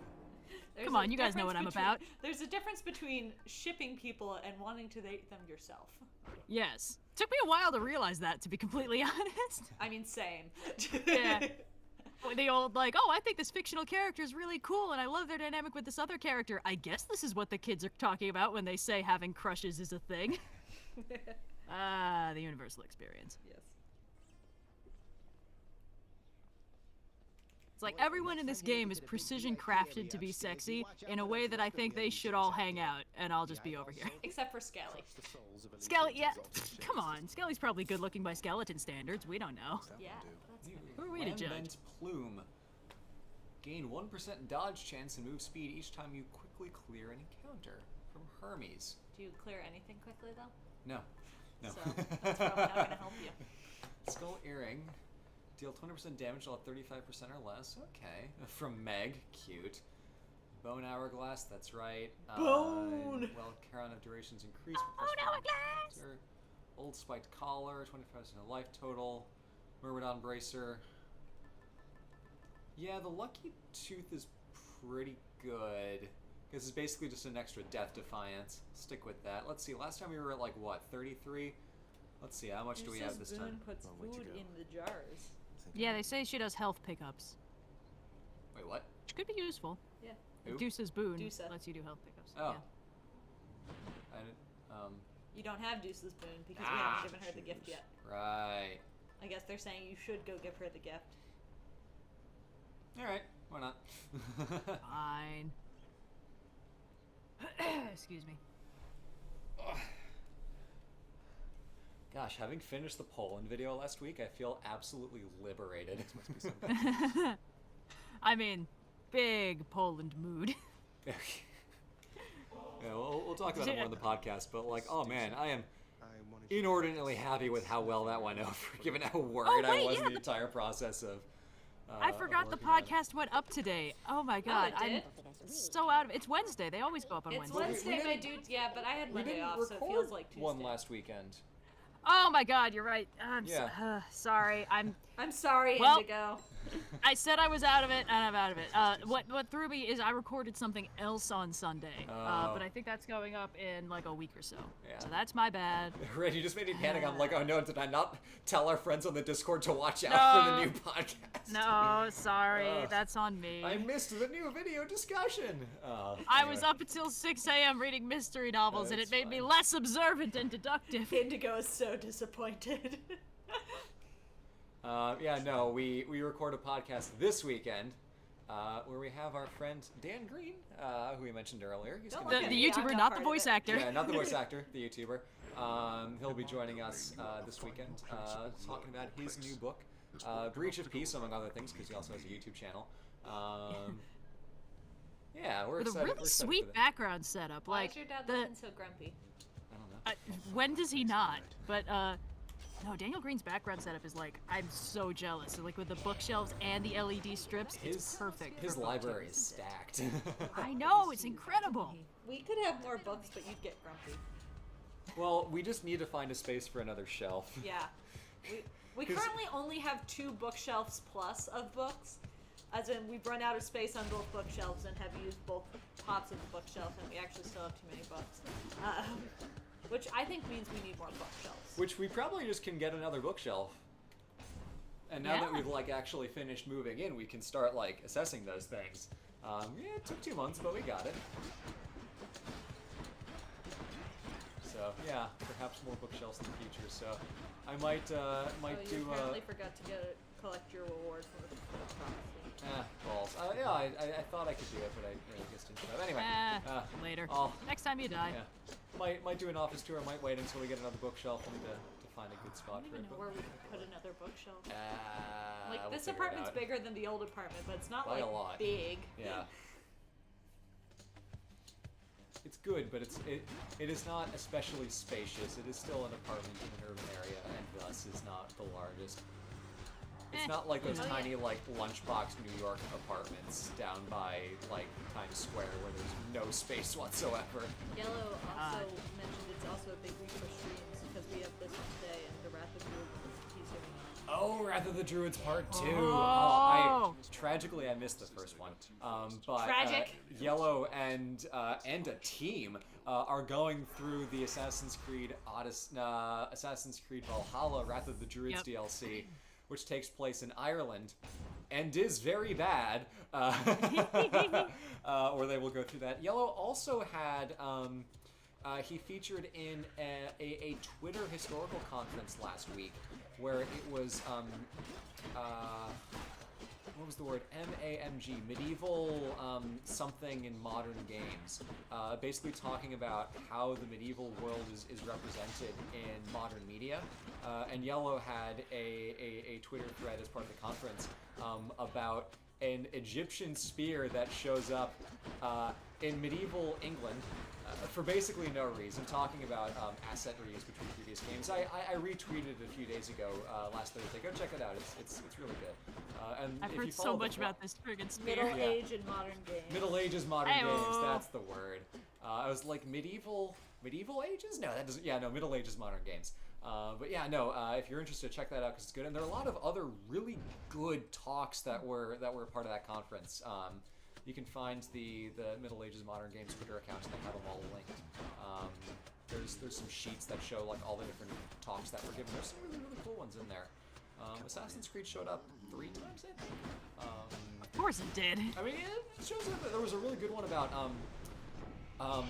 there's Come a on, you guys know what I'm difference about. There's a difference between shipping people and wanting to date them yourself. Yes. Took me a while to realize that, to be completely honest. I mean, same. Yeah. The old, like, oh, I think this fictional character is really cool and I love their dynamic with this other character. I guess this is what the kids are talking about when they say having crushes is a thing. The universal experience. Yes. It's like everyone in this game is precision crafted to be sexy in a way that I think they should all hang out, and I'll just be over here. Except for Skelly. Skelly, yeah, come on. Skelly's probably good looking by skeleton standards. We don't know. Yeah. That's Who are we to judge? Lambent Plume. Gain 1% dodge chance and move speed each time you quickly clear an encounter. From Hermes. Do you clear anything quickly though? No. No. So that's probably not gonna help you. Skull Earring. Deal 20% damage while at 35% or less. Okay. From Meg. Cute. Bone Hourglass. That's right. Bone! Well, Charon of durations increased. Bone Hourglass! Old Spiked Collar. 25% of life total. Myrmidon Bracer. Yeah, the Lucky Tooth is pretty good. Because it's basically just an extra Death Defiance. Stick with that. Let's see. Last time we were at like, what, 33? Let's see. How much do we have this Boone time? puts where'd you food go? in the jars. Yeah, they say she does health pickups, Wait, what? which could be useful. Yeah. Who? Deuce's boon Deuce. lets you do health pickups. Oh. Yeah. I didn't, You don't have Deuce's boon because we haven't given her the gift yet. right. I guess they're saying you should go give her the gift. Alright, why not? Fine. Excuse me. Gosh, having finished the Poland video last week, I feel absolutely liberated. I mean, big Poland mood. Yeah, we'll talk about it more in the podcast, but like, oh man, I am inordinately happy with how well that went over, given how worried I was in the entire process of. I forgot the podcast went up today. Oh my god, it did? I'm so out of it. It's Wednesday. They always go up on It's Wednesday. Wednesday, my dude. Yeah, but I had We Monday didn't off, so it record feels like Tuesday. one last weekend. Oh my god, you're right. I'm Yeah. sorry. I'm sorry, Well- Indigo. I said I was out of it, and I'm out of it. What threw me is I recorded something else on Sunday, but I think that's going up in like a week or so. Yeah. So that's my bad. Red, you just made me panic. I'm like, oh no, did I not tell our friends on the Discord to watch out for the new podcast? No, sorry, that's on me. I missed the new video discussion. I was up until 6 a.m. reading mystery novels, and it That's made me fine. less observant and deductive. Indigo is so disappointed. Yeah, no, we record a podcast this weekend where we have our friend Dan Green, who we mentioned earlier. He's Don't gonna look The, at be- the me, I'm YouTuber, not not part the of voice it. actor. Yeah, not the voice actor, the YouTuber. He'll be joining us this weekend, talking about his new book, Breach of Peace, among other things, because he also has a YouTube channel. Yeah, we're With a excited. really we're excited for sweet that. background setup. Why Like is your dad the looking so grumpy? I don't know. when does he not? But no, Daniel Green's background setup is like I'm so jealous. Like with the bookshelves and the LED strips, it's perfect. His for library booktubers. is stacked. I know, it's incredible. We could have more books, but you'd get grumpy. Well, we just need to find a space for another shelf. Yeah. We 'Cause- currently only have 2 bookshelves plus of books. As in, we've run out of space on both bookshelves and have used both tops of the bookshelf, and we actually still have too many books. Which I think means we need more bookshelves. Which we probably just can get another bookshelf. And now that Yeah. we've like actually finished moving in, we can start like assessing those things. Yeah, it took 2 months, but we got it. So yeah, perhaps more bookshelves in the future. So I might Oh, do. you apparently forgot to collect your reward from the prophecy. Balls. Yeah, I thought I could do it, but I guess didn't show up. Anyway. Later. I'll- Next time you die. Yeah. Might do an office tour. Might wait until we get another bookshelf and to find a good I spot don't for even it. know where we could put another bookshelf. We'll Like, this figure it apartment's out. bigger than the old apartment, but it's not By like a lot. big. Yeah. It's good, but it is not especially spacious. It is still an apartment in an urban area, and thus is not the largest. It's not like those Oh, yeah. tiny, like, lunchbox New York apartments down by, like, Times Square where there's no space whatsoever. Yellow also mentioned it's also a big week for streams because we have this one today and the Wrath of Druids he's doing. Oh, Wrath of the Druids Part 2! Oh. Tragically, I missed the first one. But Tragic. Yellow and a team are going through the Assassin's Creed Assassin's Creed Valhalla Wrath of the Druids Yep. DLC, which takes place in Ireland and is very bad. Or they will go through that. Yellow also had he featured in a Twitter historical conference last week where it was what was the word? MAMG, medieval something in modern games. Basically talking about how the medieval world is represented in modern media. And Yellow had a Twitter thread as part of the conference about an Egyptian spear that shows up in medieval England for basically no reason, talking about asset reuse between previous games. I retweeted it a few days ago, last Thursday. Go check it out. It's really good. And I've if you heard so follow much the about this friggin' spear. Middle Yeah. age in modern games. Middle Ages modern Ayo. games. That's the word. I was like medieval ages? No, that doesn't. Yeah, no, Middle Ages modern games. But yeah, no. If you're interested, check that out because it's good. And there are a lot of other really good talks that were part of that conference. You can find the Middle Ages Modern Games Twitter accounts and they have them all linked. There's some sheets that show like all the different talks that were given. There's some really, really cool ones in there. Assassin's Creed showed up 3 times, I think. Of course it did. I mean, it shows up. There was a really good one about oh god,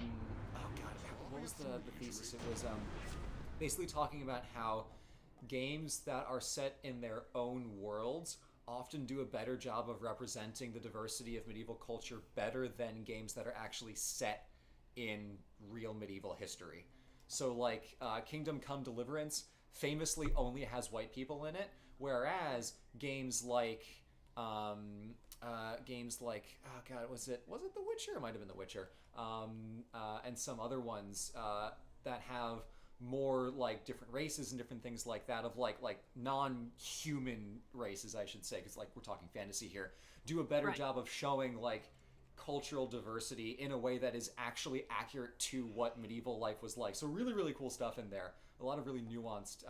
what was the thesis? It was basically talking about how games that are set in their own worlds often do a better job of representing the diversity of medieval culture better than games that are actually set in real medieval history. So like Kingdom Come Deliverance famously only has white people in it, whereas games like oh god, was it The Witcher? It might have been The Witcher, and some other ones that have more like different races and different things like that, of like non-human races, I should say, because like we're talking fantasy here, do a better job of showing like cultural diversity in a way that is actually accurate to what medieval life was like. So really, really cool stuff in there. A lot of really nuanced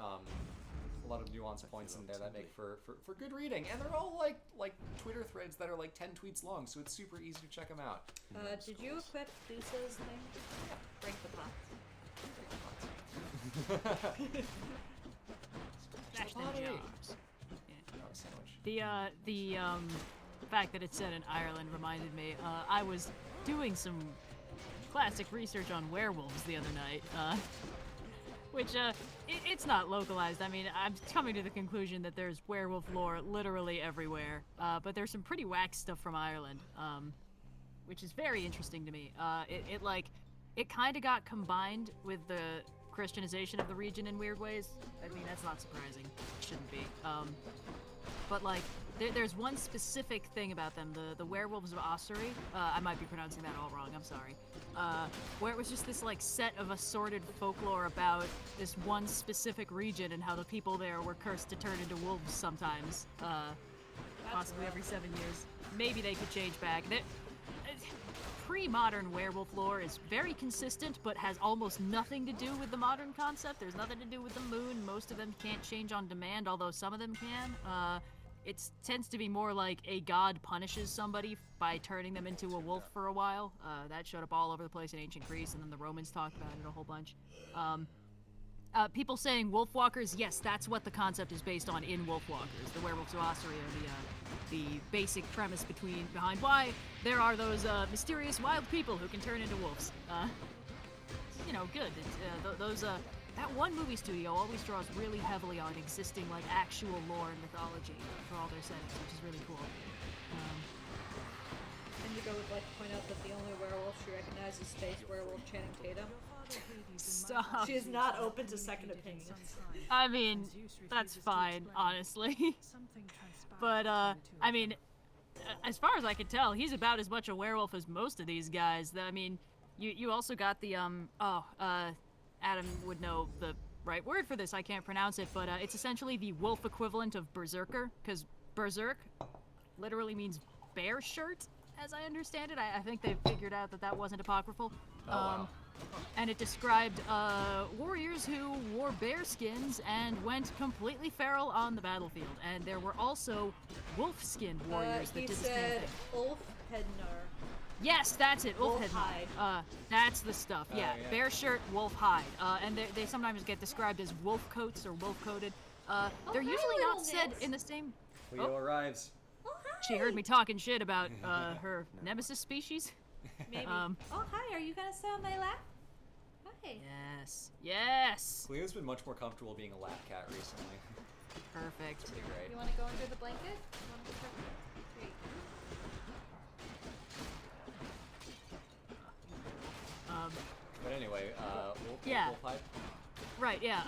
points in there that make for good reading, and they're all like Twitter threads that are like 10 tweets long, so it's super easy to check them out. Did you equip Dusa's thing? Break the pot. Smash them Pottery. jobs. Oh, sandwich. The fact that it's set in Ireland reminded me. I was doing some classic research on werewolves the other night, which it's not localized. I mean, I'm coming to the conclusion that there's werewolf lore literally everywhere, but there's some pretty whack stuff from Ireland, which is very interesting to me. It kind of got combined with the Christianization of the region in weird ways. I mean, that's not surprising. It shouldn't be. But like, there's one specific thing about them, the werewolves of Ossory. I might be pronouncing that all wrong, I'm sorry. Where it was just this like set of assorted folklore about this one specific region and how the people there were cursed to turn into wolves sometimes. Possibly every 7 years. Maybe they could change back. Pre-modern werewolf lore is very consistent, but has almost nothing to do with the modern concept. There's nothing to do with the moon. Most of them can't change on demand, although some of them can. It tends to be more like a god punishes somebody by turning them into a wolf for a while. That showed up all over the place in ancient Greece, and then the Romans talked about it a whole bunch. People saying wolf walkers, yes, that's what the concept is based on in Wolf Walkers. The werewolves of Ossory are the basic premise behind why there are those mysterious wild people who can turn into wolves. Good. That one movie studio always draws really heavily on existing like actual lore and mythology for all their settings, which is really cool. Indigo would like to point out that the only werewolf she recognizes is Space Werewolf Channing Tatum. Stop. She is not open to second opinions. I mean, that's fine, honestly. But, I mean, as far as I can tell, he's about as much a werewolf as most of these guys. I mean, you also got the, Adam would know the right word for this, I can't pronounce it, but it's essentially the wolf equivalent of berserker, because berserk literally means bear shirt, as I understand it. I think they figured out that wasn't apocryphal. Wow. And it described warriors who wore bear skins and went completely feral on the battlefield. And there were also wolf-skinned warriors that did the same thing. Ulf Hednar. Yes, that's it. Wolf Wolf hide. That's the stuff. Yeah, yeah. bear shirt, wolf hide. And they sometimes get described as wolf coats or wolf coated. They're hi, usually not little said Nix. in the same. Leo arrives. Oh, hi. She heard me talking shit about her nemesis species. Maybe. Oh, hi. Are you gonna sit on my lap? Hi. Yes. Yes. Cleo's been much more comfortable being a lap cat recently. Perfect. Pretty great. You want to go under the blanket? You want to go Great. But anyway, Yeah. wolf hide? Right, yeah,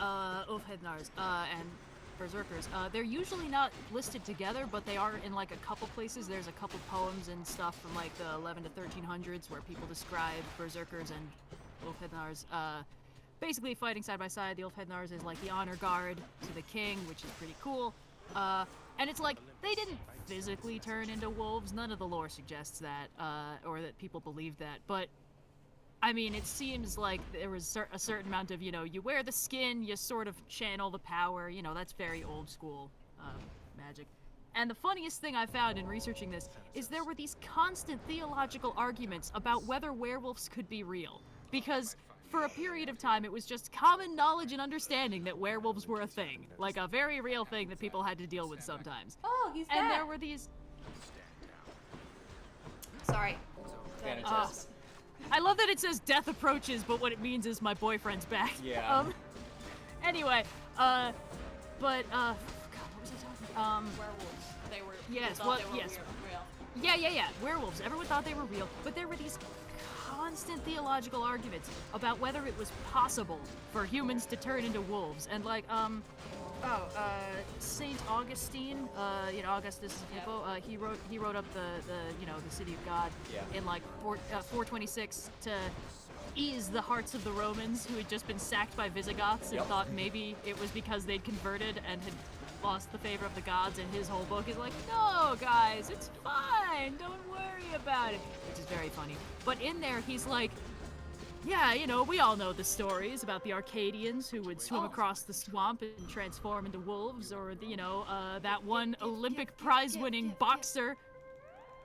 Ulfhednars, and Berserkers. They're usually not listed together, but they are in like a couple places. There's a couple poems and stuff from like the 11 to 1300s where people describe Berserkers and Ulfhednars, basically fighting side by side. The Ulfhednars is like the honor guard to the king, which is pretty cool. And it's like, they didn't physically turn into wolves. None of the lore suggests that, or that people believe that, but I mean, it seems like there was a certain amount of, you wear the skin, you sort of channel the power, that's very old school magic. And the funniest thing I found in researching this is there were these constant theological arguments about whether werewolves could be real. Because for a period of time, it was just common knowledge and understanding that werewolves were a thing. Like a very real thing that people had to deal with sometimes. Oh, he's And back. there were these... Sorry. Thanatos. I love that it says death approaches, but what it means is my boyfriend's back. Yeah. Anyway, God, what was I talking? Werewolves. They were. Yes, thought what- they were yes. Real. Yeah, werewolves. Everyone thought they were real, but there were these constant theological arguments about whether it was possible for humans to turn into wolves. And like, Saint Augustine, Augustus is Hippo, he wrote up the City of God in like 426 to ease the hearts of the Romans who had just been sacked by Visigoths and thought maybe it was because they'd converted and had lost the favor of the gods, and his whole book is like, no, guys, it's fine, don't worry about it, which is very funny. But in there, he's like, yeah, we all know the stories about the Arcadians who would swim across the swamp and transform into wolves, or, that one Olympic prize-winning boxer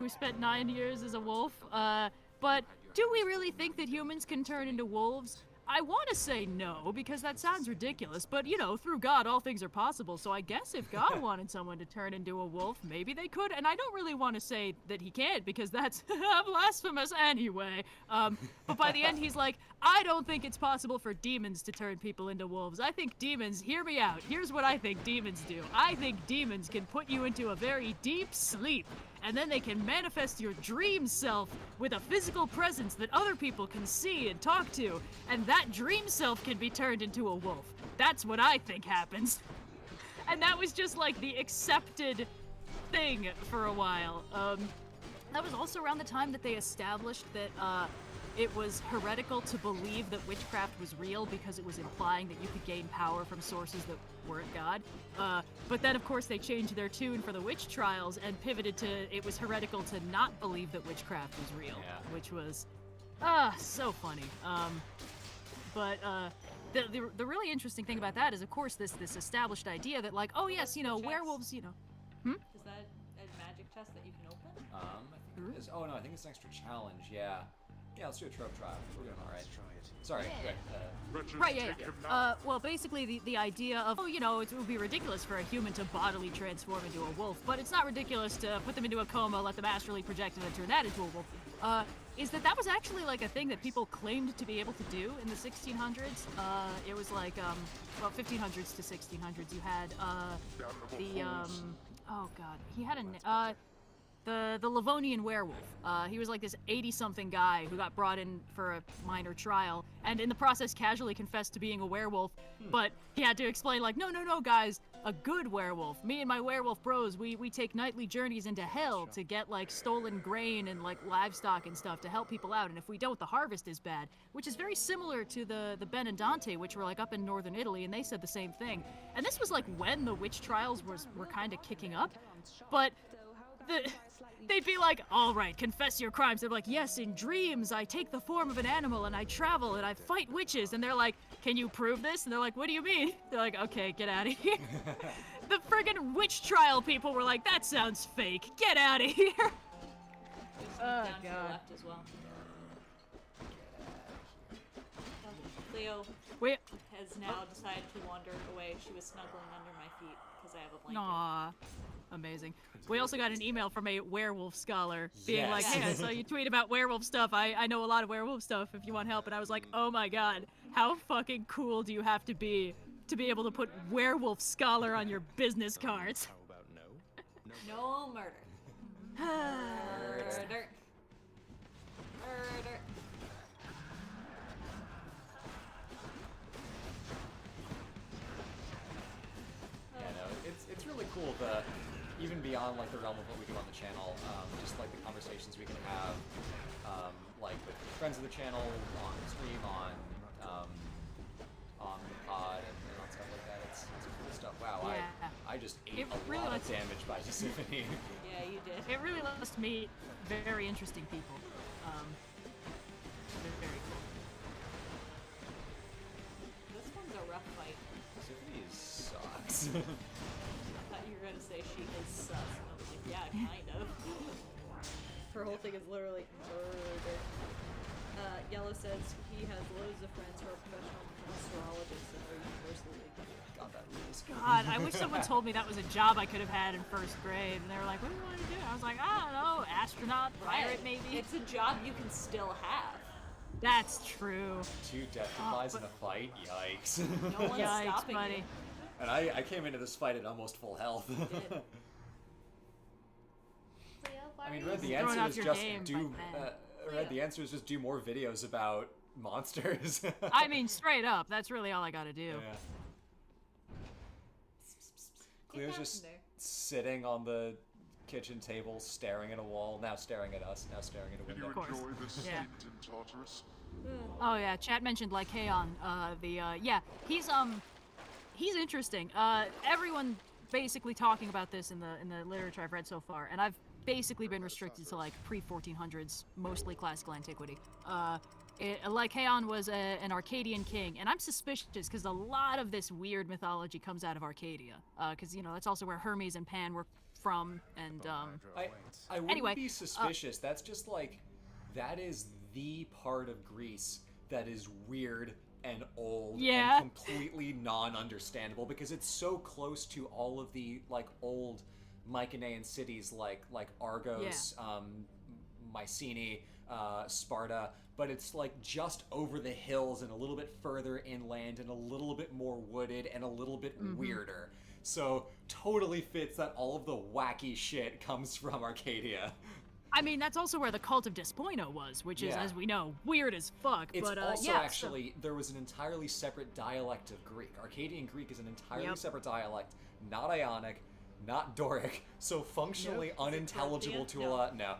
who spent 9 years as a wolf. But do we really think that humans can turn into wolves? I want to say no, because that sounds ridiculous, but, through God, all things are possible, so I guess if God wanted someone to turn into a wolf, maybe they could, and I don't really want to say that he can't, because that's blasphemous anyway. But by the end, he's like, I don't think it's possible for demons to turn people into wolves. I think demons, hear me out, here's what I think demons do. I think demons can put you into a very deep sleep, and then they can manifest your dream self with a physical presence that other people can see and talk to, and that dream self can be turned into a wolf. That's what I think happens. And that was just like the accepted thing for a while. That was also around the time that they established that it was heretical to believe that witchcraft was real because it was implying that you could gain power from sources that weren't God. But then, of course, they changed their tune for the witch trials and pivoted to it was heretical to not believe that witchcraft was real, which was so funny. But the really interesting thing about that is, of course, this established idea that, like, oh yes, werewolves, Is that a magic chest that you can open? I think it is. Oh no, I think it's an extra challenge. Yeah, let's do a trope trial. We're doing all right. Sorry. Right, yeah. Well, basically, the idea of, it would be ridiculous for a human to bodily transform into a wolf, but it's not ridiculous to put them into a coma, let them astrally project, and then turn that into a wolf. Is that was actually like a thing that people claimed to be able to do in the 1600s. It was like, 1500s to 1600s. You had he had the Livonian werewolf. He was like this 80-something guy who got brought in for a minor trial, and in the process casually confessed to being a werewolf, but he had to explain, like, no, guys, a good werewolf. Me and my werewolf bros, we take nightly journeys into hell to get, like, stolen grain and, like, livestock and stuff to help people out, and if we don't, the harvest is bad, which is very similar to the Benedante, which were, like, up in northern Italy, and they said the same thing. And this was, like, when the witch trials were kind of kicking up, but they'd be like, all right, confess your crimes. They're like, yes, in dreams, I take the form of an animal and I travel and I fight witches. And they're like, can you prove this? And they're like, what do you mean? They're like, okay, get out of here. The friggin' witch trial people were like, that sounds fake. Get out of here. Down to the left as well. Cleo has now decided to wander away. She was snuggling under my feet because I have a blanket. Aw. Amazing. We also got an email from a werewolf scholar being like, hey, I saw you tweet about werewolf stuff. I know a lot of werewolf stuff if you want help. And I was like, oh my god, how fucking cool do you have to be able to put werewolf scholar on your business cards? How about no? No murder. Murder. Murder. It's really cool, even beyond like the realm of what we do on the channel, just like the conversations we can have, like with friends of the channel, on stream, on the pod, and on stuff like that. It's cool stuff. Wow, Yeah. I just ate a lot of damage by Giuseppe. Yeah, you did. It really lets us meet very interesting people. They're very cool. This one's a rough fight. Giuseppe sucks. I thought you were gonna say she is sus, and I was like, yeah, kind of. Her whole thing is literally murder. Yellow says he has loads of friends who are professional astrologists and are universally ignored. God, that rules. God, I wish someone told me that was a job I could have had in first grade. And they were like, what do you want to do? I was like, I don't know, astronaut, pirate maybe? It's a job you can still have. That's true. 2 death replies in a fight? Yikes. No one's Yikes, stopping buddy. you. And I came into this fight at almost full health. You did. I mean, really, the Throwing answer off is your just game, do my Right, the answer is just do more videos about monsters. I mean, straight up, that's really all I gotta do. Yeah. Cleo's down just from there. sitting on the kitchen table, staring at a wall, now staring at us, now staring at a Did you window. course. enjoy the Yeah. stint in Tartarus? Oh yeah, chat mentioned Lycaon. Yeah, he's interesting. Everyone basically talking about this in the literature I've read so far, and I've basically been restricted to like pre-1400s, mostly classical antiquity. Lycaon was an Arcadian king, and I'm suspicious because a lot of this weird mythology comes out of Arcadia, because that's also where Hermes and Pan were from, and I wouldn't Anyway, be suspicious. That's just like, that is the part of Greece that is weird and old Yeah. and completely non-understandable because it's so close to all of the like old Mycenaean cities like Argos, Mycenae, Sparta, but it's like just over the hills and a little bit further inland and a little bit more wooded and a little bit weirder. So totally fits that all of the wacky shit comes from Arcadia. I mean that's also where the cult of Despoino was, which is, Yeah. as we know, weird as fuck. It's but also yeah, actually, there was an entirely separate dialect of Greek. Arcadian Greek is an entirely Yep. separate dialect, not Ionic, not Doric, so functionally unintelligible to a lot. No,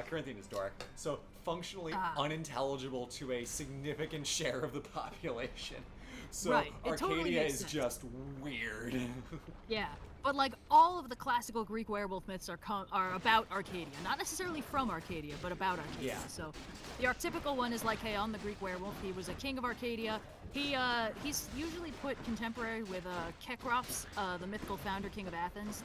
Corinthian is Doric. So functionally unintelligible to a significant share of the population. So Right, it Arcadia totally makes is sense. just weird. Yeah, but like all of the classical Greek werewolf myths are about Arcadia, not necessarily from Arcadia, but about Arcadia. Yeah. So the archetypical one is Lycaon, the Greek werewolf. He was a king of Arcadia. He's usually put contemporary with Kekrops, the mythical founder king of Athens.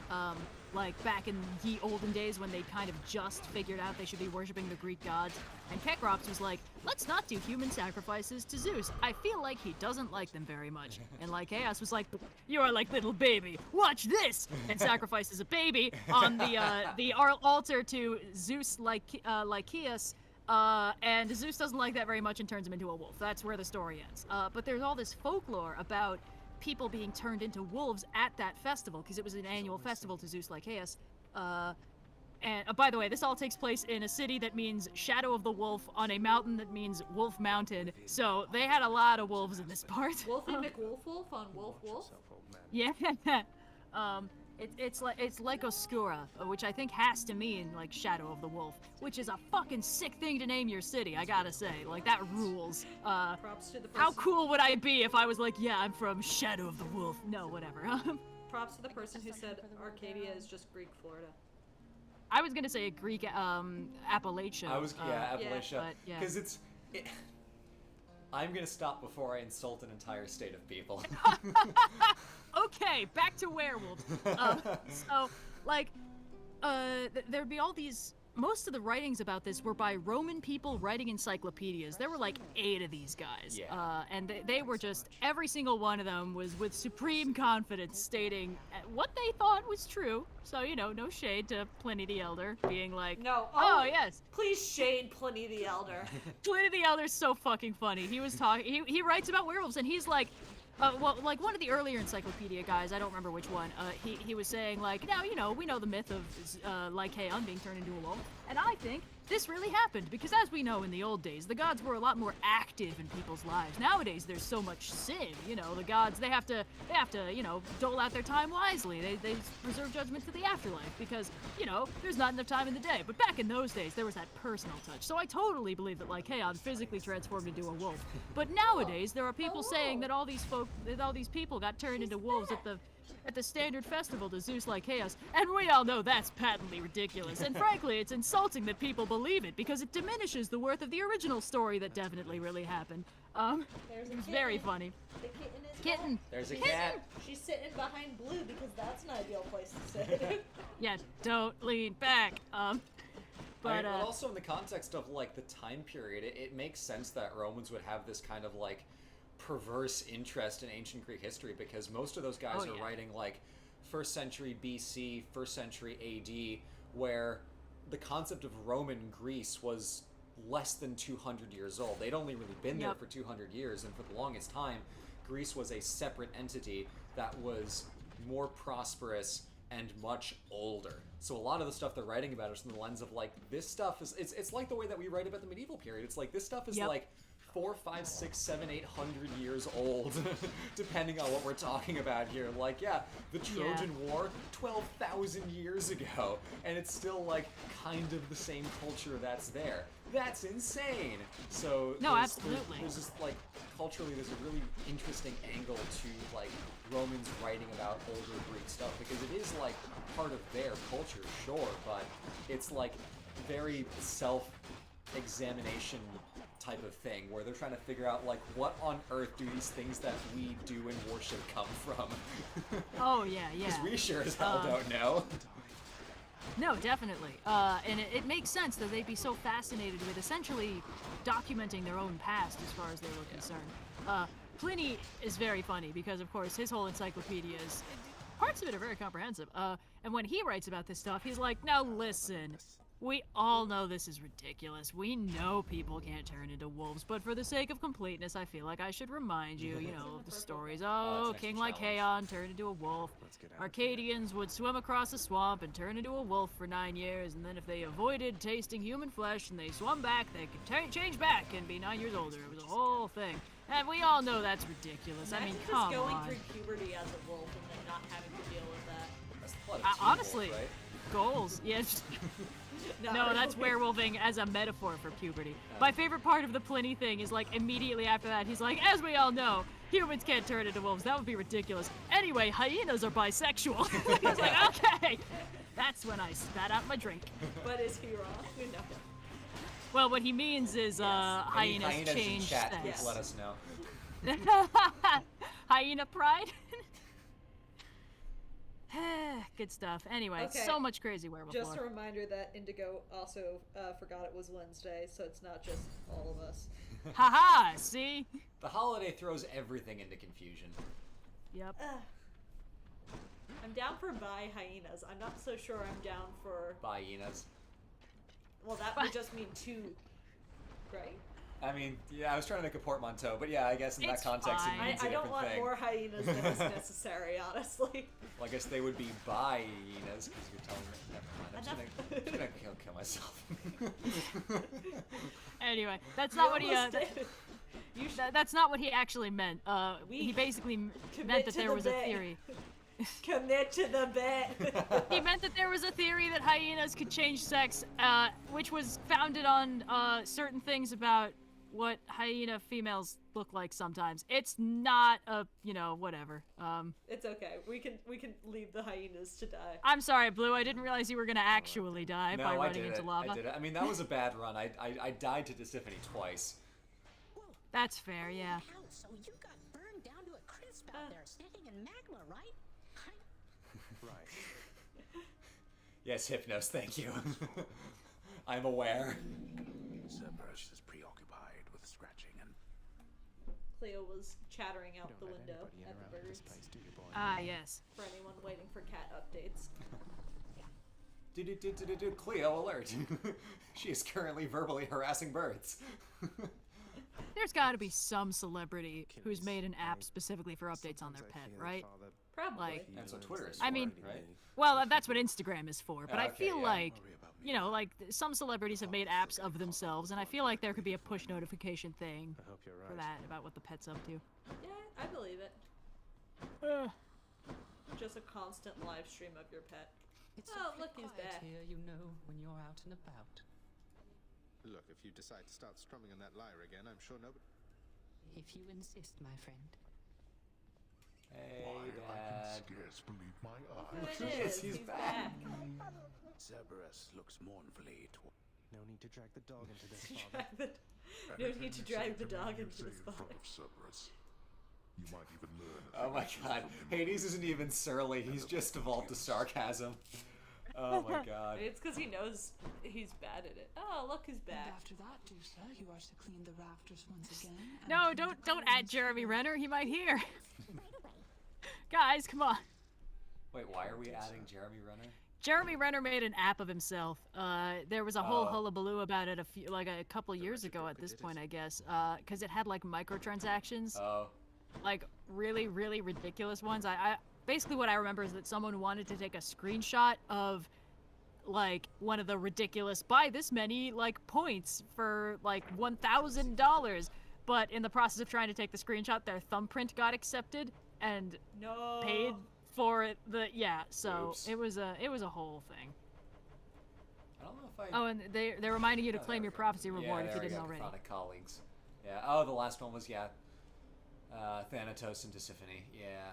Like back in the olden days when they kind of just figured out they should be worshiping the Greek gods. And Kekrops was like, let's not do human sacrifices to Zeus. I feel like he doesn't like them very much. And Lycaeus was like, you are like little baby, watch this! And sacrifices a baby on the altar to Zeus Lycaeus. And Zeus doesn't like that very much and turns him into a wolf. That's where the story ends. But there's all this folklore about people being turned into wolves at that festival, because it was an annual festival to Zeus Lycaeus. And by the way, this all takes place in a city that means Shadow of the Wolf on a mountain that means Wolf Mountain. So they had a lot of wolves in this part. Wolfie McWolf on Wolf Wolf. Yeah. It's like Oscura, which I think has to mean like Shadow of the Wolf, which is a fucking sick thing to name your city, I gotta say. Like that rules. Props to the person. How cool would I be if I was like, yeah, I'm from Shadow of the Wolf? No, whatever. Props to the person who said Arcadia is just Greek Florida. I was gonna say Greek Appalachia. Appalachia, but, yeah. because I'm gonna stop before I insult an entire state of people. Okay, back to werewolves. So, like, there'd be all these. Most of the writings about this were by Roman people writing encyclopedias. There were like 8 of these guys. Yeah. And they were just, every single one of them was with supreme confidence stating what they thought was true. So, no shade to Pliny the Elder being like, No. oh yes. Please shade Pliny the Elder. Pliny the Elder's so fucking funny. He was talking, he writes about werewolves and he's like, like one of the earlier encyclopedia guys, I don't remember which one, he was saying like, now, we know the myth of Lycaon being turned into a wolf, and I think this really happened, because as we know in the old days, the gods were a lot more active in people's lives. Nowadays, there's so much sin, the gods, they have to, dole out their time wisely. They reserve judgment to the afterlife, because, there's not enough time in the day. But back in those days, there was that personal touch. So I totally believe that Lycaon physically transformed into a wolf. But nowadays, there are people saying that all these people got turned into wolves at the standard festival to Zeus Lycaeus, and we all know that's patently ridiculous. And frankly, it's insulting that people believe it, because it diminishes the worth of the original story that definitely really happened. It's very funny. The kitten is Kitten. back. There's a cat. She's sitting behind Blue because that's an ideal place to sit. Yeah, don't lean back. But also in the context of like the time period, it makes sense that Romans would have this kind of like perverse interest in ancient Greek history, because most of those guys are writing like 1st century BC, 1st century AD, where the concept of Roman Greece was less than 200 years old. They'd only really been there for 200 years, and for the longest time, Greece was a separate entity that was more prosperous and much older. So a lot of the stuff they're writing about is from the lens of like, this stuff is, it's like the way that we write about the medieval period. It's like, this stuff is like 4, 5, 6, 7, 800 years old, depending on what we're talking about here. Like, yeah, the Trojan War, 12,000 years ago, and it's still like kind of the same culture that's there. That's insane. So absolutely. There's just like culturally, there's a really interesting angle to like Romans writing about older Greek stuff, because it is like part of their culture, sure, but it's like very self-examination type of thing, where they're trying to figure out like, what on earth do these things that we do in worship come from? Oh yeah. Because we sure as hell don't know. No, definitely. And it makes sense that they'd be so fascinated with essentially documenting their own past as far as they were concerned. Pliny is very funny because, of course, his whole encyclopedia is... Parts of it are very comprehensive. And when he writes about this stuff, he's like, now listen, we all know this is ridiculous. We know people can't turn into wolves, but for the sake of completeness, I feel like I should remind you, of the stories. Oh, king Lycaon turned into a wolf. Arcadians would swim across a swamp and turn into a wolf for 9 years, and then if they avoided tasting human flesh and they swum back, they could change back and be 9 years older. It was a whole thing. And we all know that's ridiculous. I mean, come on. Just going through puberty as a wolf and then not having to deal with that. That's the plot of honestly, Teen Wolf, right? goals. Yeah. No, that's werewolfing as a metaphor for puberty. My favorite part of the Pliny thing is like immediately after that, he's like, as we all know, humans can't turn into wolves. That would be ridiculous. Anyway, hyenas are bisexual. I was like, okay. That's when I spat out my drink. But is he wrong? No. Well, what he means is hyenas change sex. Yes. Let us know. Hyena pride? Good stuff. Anyway, so much crazy werewolf Just lore. a reminder that Indigo also forgot it was Wednesday, so it's not just all of us. Haha, see? The holiday throws everything into confusion. Yep. I'm down for bi hyenas. I'm not so sure I'm down for... Hyenas. Well, that would just mean two, right? I mean, yeah, I was trying to make a portmanteau, but yeah, I guess in that context it means a I don't different want thing. more hyenas than is necessary, honestly. Well, I guess they would be hyenas, because you're telling me. Never mind, I'm just gonna kill myself. Anyway, that's not what he... that's not what he actually meant. He basically meant that there was a theory. Commit to the bit. He meant that there was a theory that hyenas could change sex, which was founded on certain things about what hyena females look like sometimes. It's not a, whatever. It's okay. We can leave the hyenas to die. I'm sorry, Blue. I didn't realize you were gonna actually die by running into lava. I did it. I mean, that was a bad run. I died to Tisiphone twice. That's fair, yeah. So you got burned down to a crisp out there, standing in magma, right? Right. Yes, Hypnos, thank you. I'm aware. Cerberus is preoccupied with scratching and... Cleo was chattering out the window at the birds. Ah, yes. For anyone waiting for cat updates. Cleo alert. She is currently verbally harassing birds. There's got to be some celebrity who's made an app specifically for updates on their pet, right? Probably. That's what Twitter is for, I mean, right? well, that's what Instagram is for, but I feel yeah. like, some celebrities have made apps of themselves, and I feel like there could be a push notification thing for that, about what the pet's up to. Yeah, I believe it. Just a constant live stream of your pet. Oh, look, he's back. Here, when you're out and about. Look, if you decide to start strumming on that lyre again, I'm sure nobody... If you insist, my friend. Hey, I Dad. can scarce believe my There eyes. it is. He's back. Cerberus looks mournfully toward... No need to drag the dog into this, father. No need to drag the dog into say this in bother. front of Cerberus. You might even learn... Oh my god. Hades isn't even surly, he's just evolved to sarcasm. Oh my god. It's because he knows he's bad at it. Oh, look, he's And back. after that, dear sir, you are to clean the rafters once again. and No, clean the don't add columns Jeremy for- Renner. He might hear. Guys, come on. Wait, why are we adding Jeremy Renner? Jeremy Renner made an app of himself. There was a whole hullabaloo about it a couple years ago at this point, I guess, because it had like microtransactions, Oh. like really, really ridiculous ones. basically what I remember is that someone wanted to take a screenshot of like one of the ridiculous buy this many like points for like $1,000, but in the process of trying to take the screenshot, their thumbprint got accepted and No. paid for it. So Oops. it was a whole thing. I don't know if I. Oh, and they're reminding you to claim your prophecy reward if you there we didn't go, already. Chronic colleagues. Yeah. Oh, the last one was Thanatos and Tisiphone. Yeah.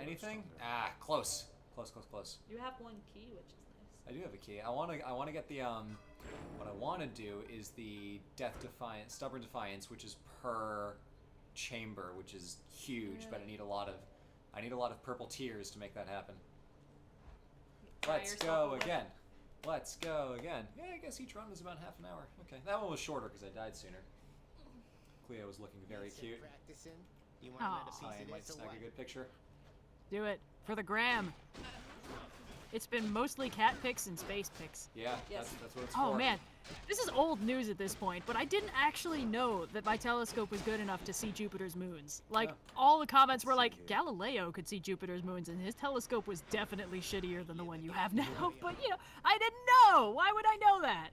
Anything? Ah, close. Close. You have one key, which is nice. I do have a key. I want to get the what I want to do is the Stubborn Defiance, which is per chamber, which is huge, but I need a lot of purple tears to make that happen. Try Let's yourself go a look. again. Let's go again. Yeah, I guess each run was about half an hour. Okay, that one was shorter because I died sooner. Cleo was looking very cute. Practicing. You Aw. want another I piece of might this or snag what? a good picture. Do it for the gram. It's been mostly cat pics and space pics. Yeah, Yes. that's what it's Oh for. man, this is old news at this point, but I didn't actually know that my telescope was good enough to see Jupiter's moons. Like, Yeah. all the comments were like, Galileo could see Jupiter's moons, and his telescope was definitely shittier than the one you have now. But, you know, I didn't know! Why would I know that?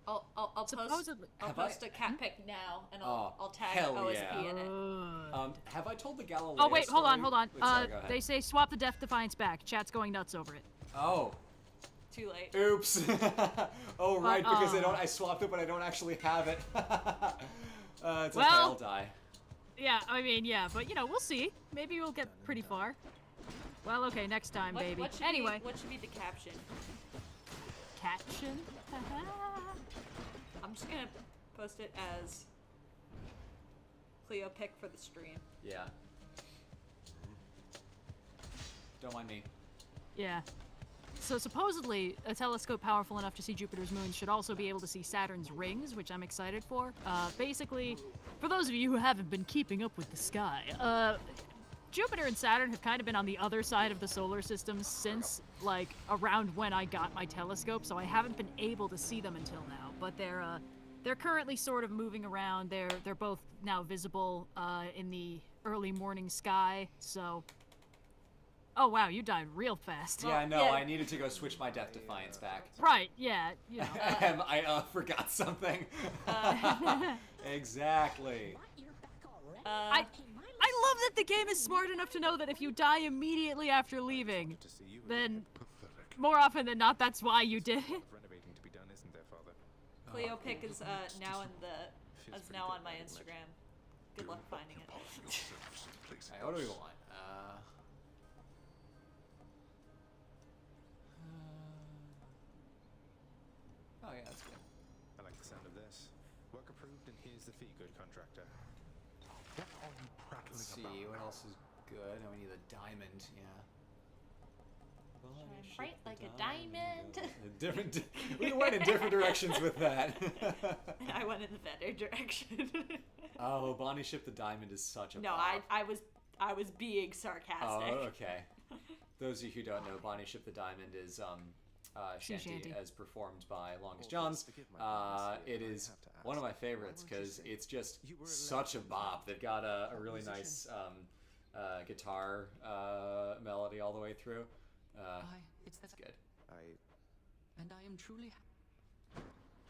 I'll Supposedly. post a cat pic now, and I'll tag hell OSP yeah. in it. Have I told the Galileo Oh, wait, hold on. story? Wait, sorry, go ahead. They say swap the Death Defiance back. Chat's going nuts over it. Oh. Too late. Oops. Oh, right, But, because I swapped it, but I don't actually have it. It's okay, Well- I'll die. Yeah, I mean, yeah, but, you know, we'll see. Maybe we'll get pretty far. Well, okay, next time, baby. What should Anyway. what should be the caption? Caption? I'm just gonna post it as Cleo pick for the stream. Yeah. Don't mind me. Yeah. So supposedly, a telescope powerful enough to see Jupiter's moons should also be able to see Saturn's rings, which I'm excited for. Basically, for those of you who haven't been keeping up with the sky, Jupiter and Saturn have kind of been on the other side of the solar system since, like, around when I got my telescope, so I haven't been able to see them until now. But they're currently sort of moving around. They're both now visible in the early morning sky, so... Oh wow, you died real fast. Yeah, no, yeah. I needed to go switch my Death Defiance back. Right, yeah, you know. I forgot something. Exactly. What? You're back already? I Hey, mine I love that the game is smart enough to know that if you die immediately after leaving, To see you then Pathetic. more often than not, that's why you did it. of renovating to be done, isn't there, Father? Cleo pic is now in the Feels is pretty now good, on my I imagine. Instagram. Good luck finding it. Impossible surface and place. Alright, what do we want? Oh yeah, that's good. I like the sound of this. Work approved, and here's the fee, good contractor. What are you prattling Let's see, about? what else is good? Oh, we need a diamond, yeah. bright like a diamond. Different. We went in different directions with that. I went in the better direction. Oh, Bonnie Ship the Diamond is such a No, bop. I was being sarcastic. Oh, okay. Those of you who don't know, Bonnie Ship the Diamond is shanty, shanty. as performed by Longest Oh, Johns. forgive my ignorance here, It but I is have to one of ask. my favorites Why won't you because say it's just you were such a allowed to bop. They've got a really musician? nice guitar melody all the way through. It's It's good. and I am truly.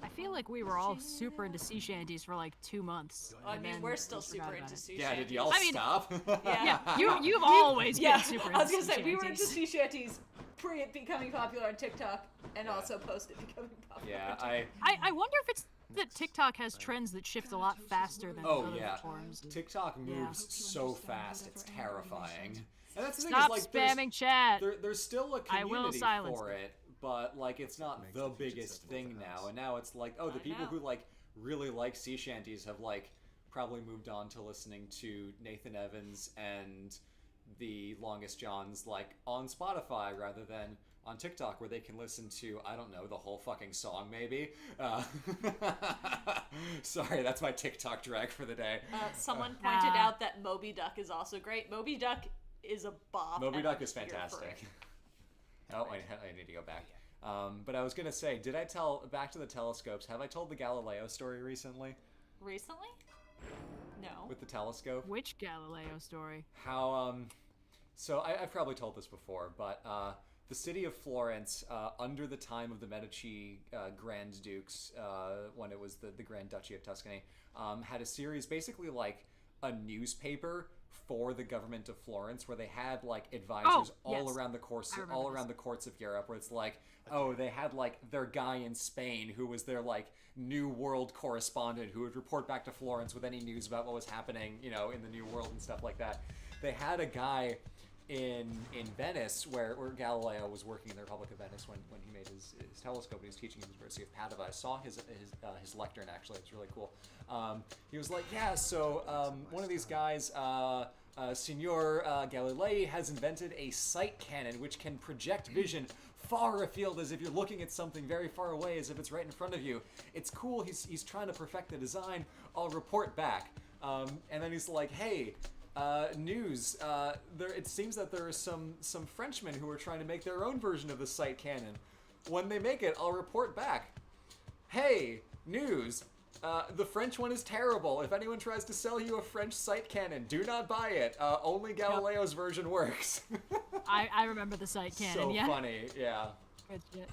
I feel like we were all super into sea shanties for like 2 months. I and mean, then we're still we forgot super about into it. sea Yeah, did shanties. y'all I mean- stop? Yeah, you've always Yeah, been super I was into gonna say sea we were into shanties. sea shanties pre it becoming popular on TikTok, and Yeah. also post it becoming popular. Yeah, on TikTok. I wonder if it's that TikTok has trends that shift a lot faster than Oh other yeah, forms. TikTok moves Yeah. so fast, it's terrifying. And that's the thing Stop is, like, there's- spamming chat. there's still a I will community silence for it. it, but like it's not Makes the the future biggest simple thing for now. us. And now it's like, oh, the I people know. who like really like sea shanties have like probably moved on to listening to Nathan Evans and the Longest Johns like on Spotify rather than on TikTok where they can listen to, I don't know, the whole fucking song maybe. Sorry, that's my TikTok drag for the day. Someone pointed out that Moby Duck is also great. Moby Duck is a bop. Moby and Duck I'm is here for fantastic. it. Oh, I need to go back. But I was gonna say, did I tell back to the telescopes? Have I told the Galileo story recently? Recently? No. With the telescope. Which Galileo story? How so I've probably told this before, but the city of Florence, under the time of the Medici Grand Dukes, when it was the Grand Duchy of Tuscany, had a series, basically like a newspaper for the government of Florence, where they had like advisors all around the courts of Europe, where it's like, oh, they had like their guy in Spain who was their like New World correspondent who would report back to Florence with any news about what was happening, you know, in the New World and stuff like that. They had a guy in Venice where Galileo was working in the Republic of Venice when he made his telescope, and he was teaching at the University of Padua. I saw his lectern, actually. It's really cool. He was like, yeah, so one of these guys, Signor Galilei, has invented a sight cannon which can project vision far afield, as if you're looking at something very far away, as if it's right in front of you. It's cool. He's trying to perfect the design. I'll report back. And then he's like, hey, news. It seems that there are some Frenchmen who are trying to make their own version of the sight cannon. When they make it, I'll report back. Hey, news. The French one is terrible. If anyone tries to sell you a French sight cannon, do not buy it. Only Galileo's version works. I remember the sight cannon, so funny, yeah. Good shit.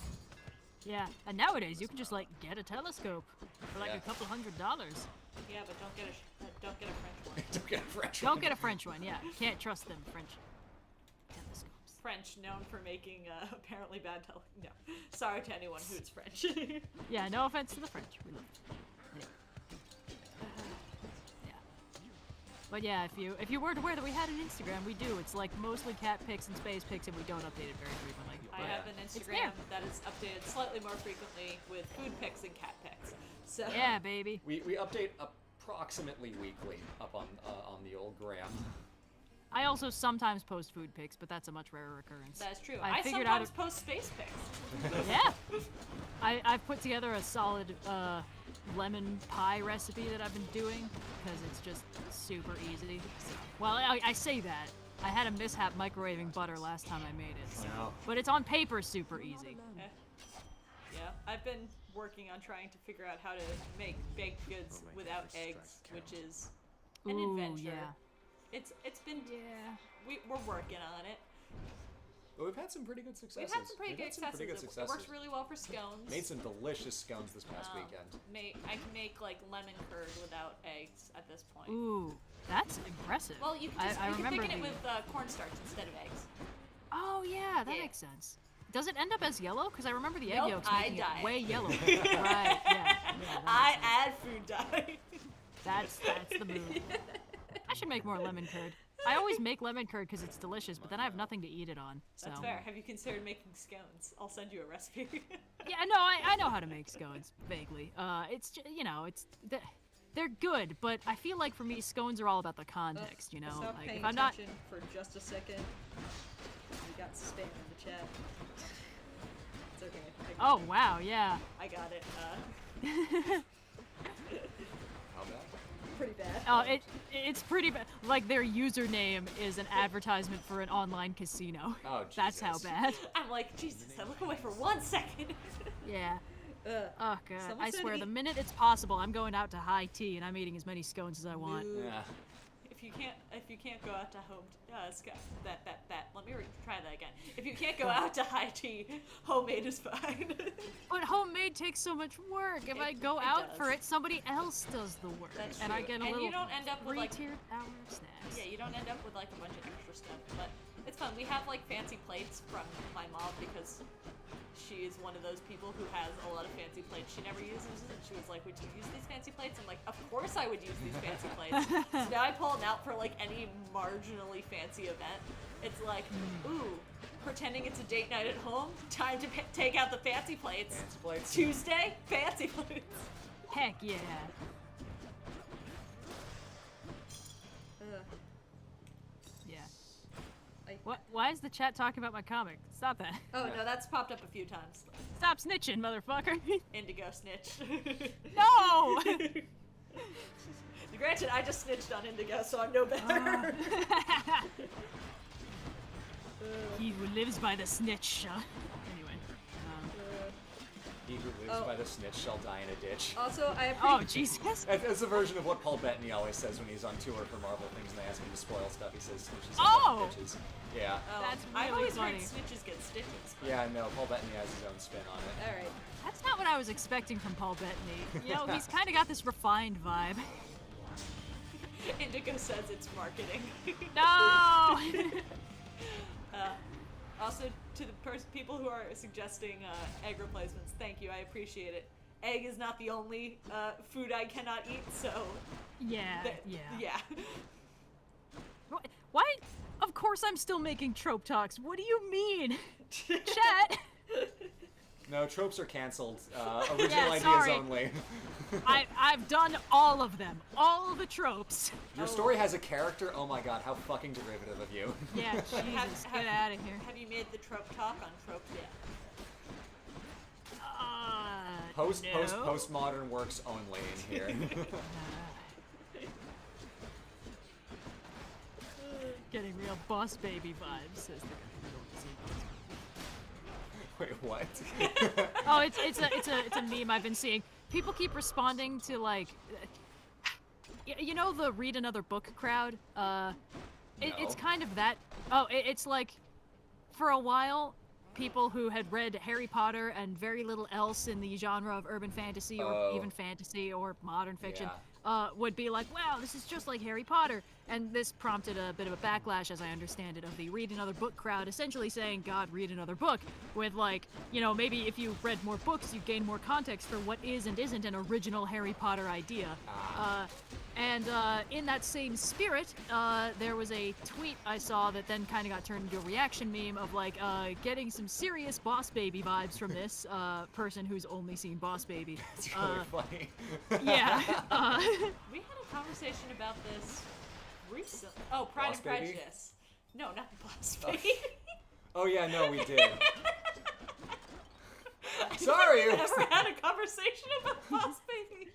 Yeah, and nowadays you can just like get a telescope for like Yeah. a couple $100. Yeah, but don't get a French one. Don't get a French Don't one. get a French one, yeah. Can't trust them French telescopes. French, known for making apparently bad No, sorry to anyone who's French. Yeah, no offense to the French. We love them. Yeah. But yeah, if you weren't aware that we had an Instagram, we do. It's like mostly cat pics and space pics, and we don't update it very frequently. I But have an it's Instagram there. that is updated slightly more frequently with food pics and cat pics. So Yeah, baby. We update approximately weekly up on the old gram. I also sometimes post food pics, but that's a much rarer occurrence. that's true. I I figured out sometimes post space pics. Yeah. I've put together a solid lemon pie recipe that I've been doing because it's just super easy. So, well, I say that. I had a mishap microwaving butter last time I made it. So. Wow. But it's on paper super easy. Yeah, I've been working on trying to figure out how to make baked goods without eggs, which is an Ooh, adventure. yeah. It's been we're working on it. But we've had some pretty good successes. We've had some pretty good Pretty successes. good It works really well for scones. Made some delicious scones this past weekend. I can make like lemon curd without eggs at this point. Ooh, that's impressive. Well, you can, I you can remember thicken it the- with cornstarch instead of eggs. Oh yeah, that Yeah. makes sense. Does it end up as yellow? Because I remember the egg Nope, yolks I making dye it it. way yellow. Right? Yeah. I add food dye. That's the move. I should make more lemon curd. I always make lemon curd because it's delicious, but then I have nothing to eat it on. So. That's fair. Have you considered making scones? I'll send you a recipe. Yeah, no, I know how to make scones vaguely. It's they're good, but I feel like for me scones are all about the context. You know, Stop like paying if I'm not. attention for just a second. We got spam in the chat. It's okay. Oh wow, yeah. I got it. How bad? Pretty bad. Oh, it's pretty bad. Like their username is an advertisement for an online casino. Oh, That's how Jesus. bad. I'm like, Jesus, I look away for 1 second. Yeah. Ugh. Oh god. Someone I said swear, eat- the minute it's possible, I'm going out to high tea and I'm eating as many scones as I want. Ooh. Yeah. If you can't go out to home, let me try that again. If you can't go out to high tea, homemade is fine. But homemade takes so much work. If I go it out does. for it, somebody else does the work. That's and I true. get a And little you don't end up with, like- three-tiered hour snacks. Yeah, you don't end up with like a bunch of extra stuff, but it's fun. We have like fancy plates from my mom because she is one of those people who has a lot of fancy plates she never uses, and she was like, would you use these fancy plates? I'm like, of course I would use these fancy plates. So now I pull them out for like any marginally fancy event. It's like, ooh, pretending it's a date night at home, time to take out the fancy plates. Fancy plates. Tuesday, fancy plates. Heck yeah. Yeah. What? Why is the chat talking about my comic? Stop that. Oh no, that's popped up a few times. Stop snitching, motherfucker. Indigo snitch. No! Granted, I just snitched on Indigo, so I'm no better. He who lives by the snitch. Anyway. He who lives Oh. by the snitch shall die in a ditch. Also, I Oh, appreciate. Jesus. It's a version of what Paul Bettany always says when he's on tour for Marvel things and they ask him to spoil stuff. He says snitches Oh! and bitches. Yeah. That's I've really always funny. heard snitches get stitches. But... Yeah, no, Paul Bettany has his own spin on it. All right. That's not what I was expecting from Paul Bettany. You know, he's kind of got this refined vibe. Indigo says it's marketing. No! Also, to the people who are suggesting egg replacements, thank you. I appreciate it. Egg is not the only food I cannot eat, so Yeah, yeah. yeah. Why? Of course I'm still making trope talks. What do you mean? Chat! No, tropes are canceled. Original Yeah, ideas sorry. only. I've done all of them. All the tropes. Your story has a character? Oh my god, how fucking derivative of you. Yeah, Jesus, get out of here. Have you made the trope talk on trope yet? No. Postmodern works only in here. Getting real boss baby vibes, says the guy. Wait, what? Oh, it's a meme I've been seeing. People keep responding to like, you know, the read another book crowd. It's No. kind of that. Oh, it's like, for a while, people who had read Harry Potter and very little else in the genre of urban fantasy or Oh. even fantasy or modern fiction. Yeah. Would be like, wow, this is just like Harry Potter. And this prompted a bit of a backlash, as I understand it, of the read another book crowd, essentially saying, God, read another book. With like, you know, maybe if you read more books, you gain more context for what is and isn't an original Harry Potter idea. And in that same spirit, there was a tweet I saw that then kind of got turned into a reaction meme of like, getting some serious Boss Baby vibes from this person who's only seen Boss Baby. It's really funny. Yeah. We had a conversation about this recently. Oh, Pride Boss and Baby? Prejudice. No, not Boss Baby. Oh yeah, no, we did. Sorry. I never had a conversation about Boss Baby.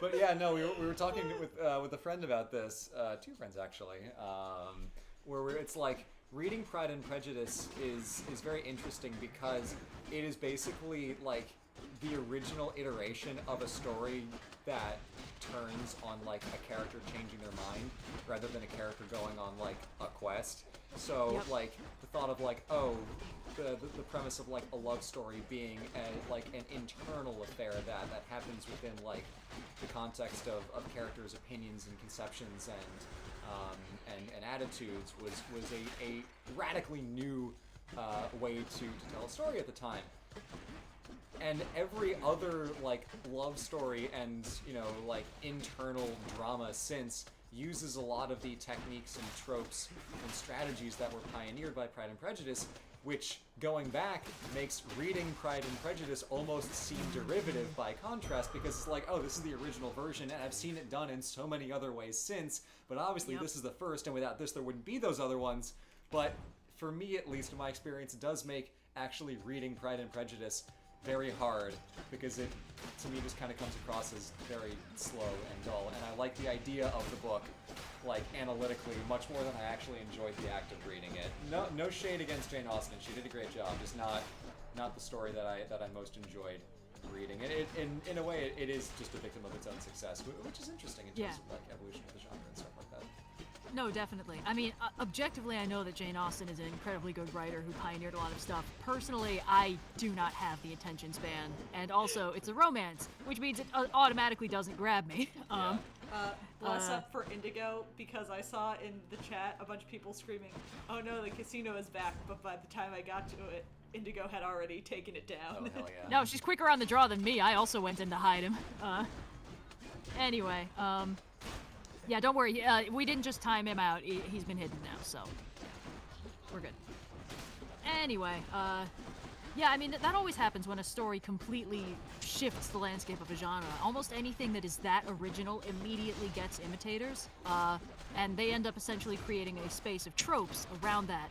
But yeah, no, we were talking with a friend about this, two friends actually, where it's like reading Pride and Prejudice is very interesting because it is basically like the original iteration of a story that turns on like a character changing their mind rather than a character going on like a quest. So Yep. like the thought of like, oh, the premise of like a love story being like an internal affair that happens within like the context of characters' opinions and conceptions and attitudes was a radically new way to tell a story at the time. And every other like love story and like internal drama since uses a lot of the techniques and tropes and strategies that were pioneered by Pride and Prejudice, which going back makes reading Pride and Prejudice almost seem derivative by contrast, because it's like, oh, this is the original version and I've seen it done in so many other ways since, but obviously Yep. this is the first, and without this there wouldn't be those other ones. But for me, at least in my experience, it does make actually reading Pride and Prejudice very hard, because it, to me, just kind of comes across as very slow and dull, and I like the idea of the book, like, analytically, much more than I actually enjoyed the act of reading it. No shade against Jane Austen, she did a great job, just not the story that I most enjoyed reading. It in a way, it is just a victim of its own success, which is interesting in terms of, like, evolution of the genre and stuff like that. No, definitely. I mean, objectively, I know that Jane Austen is an incredibly good writer who pioneered a lot of stuff. Personally, I do not have the attention span, and also, it's a romance, which means it automatically doesn't grab me. Bless up for Indigo, because I saw in the chat a bunch of people screaming, "Oh no, the casino is back!" But by the time I got to it, Indigo had already taken it down. Oh, hell yeah. No, she's quicker on the draw than me. I also went in to hide him. Anyway, yeah, don't worry. We didn't just time him out. He's been hidden now, so we're good. Anyway, yeah, I mean, that always happens when a story completely shifts the landscape of a genre. Almost anything that is that original immediately gets imitators, and they end up essentially creating a space of tropes around that,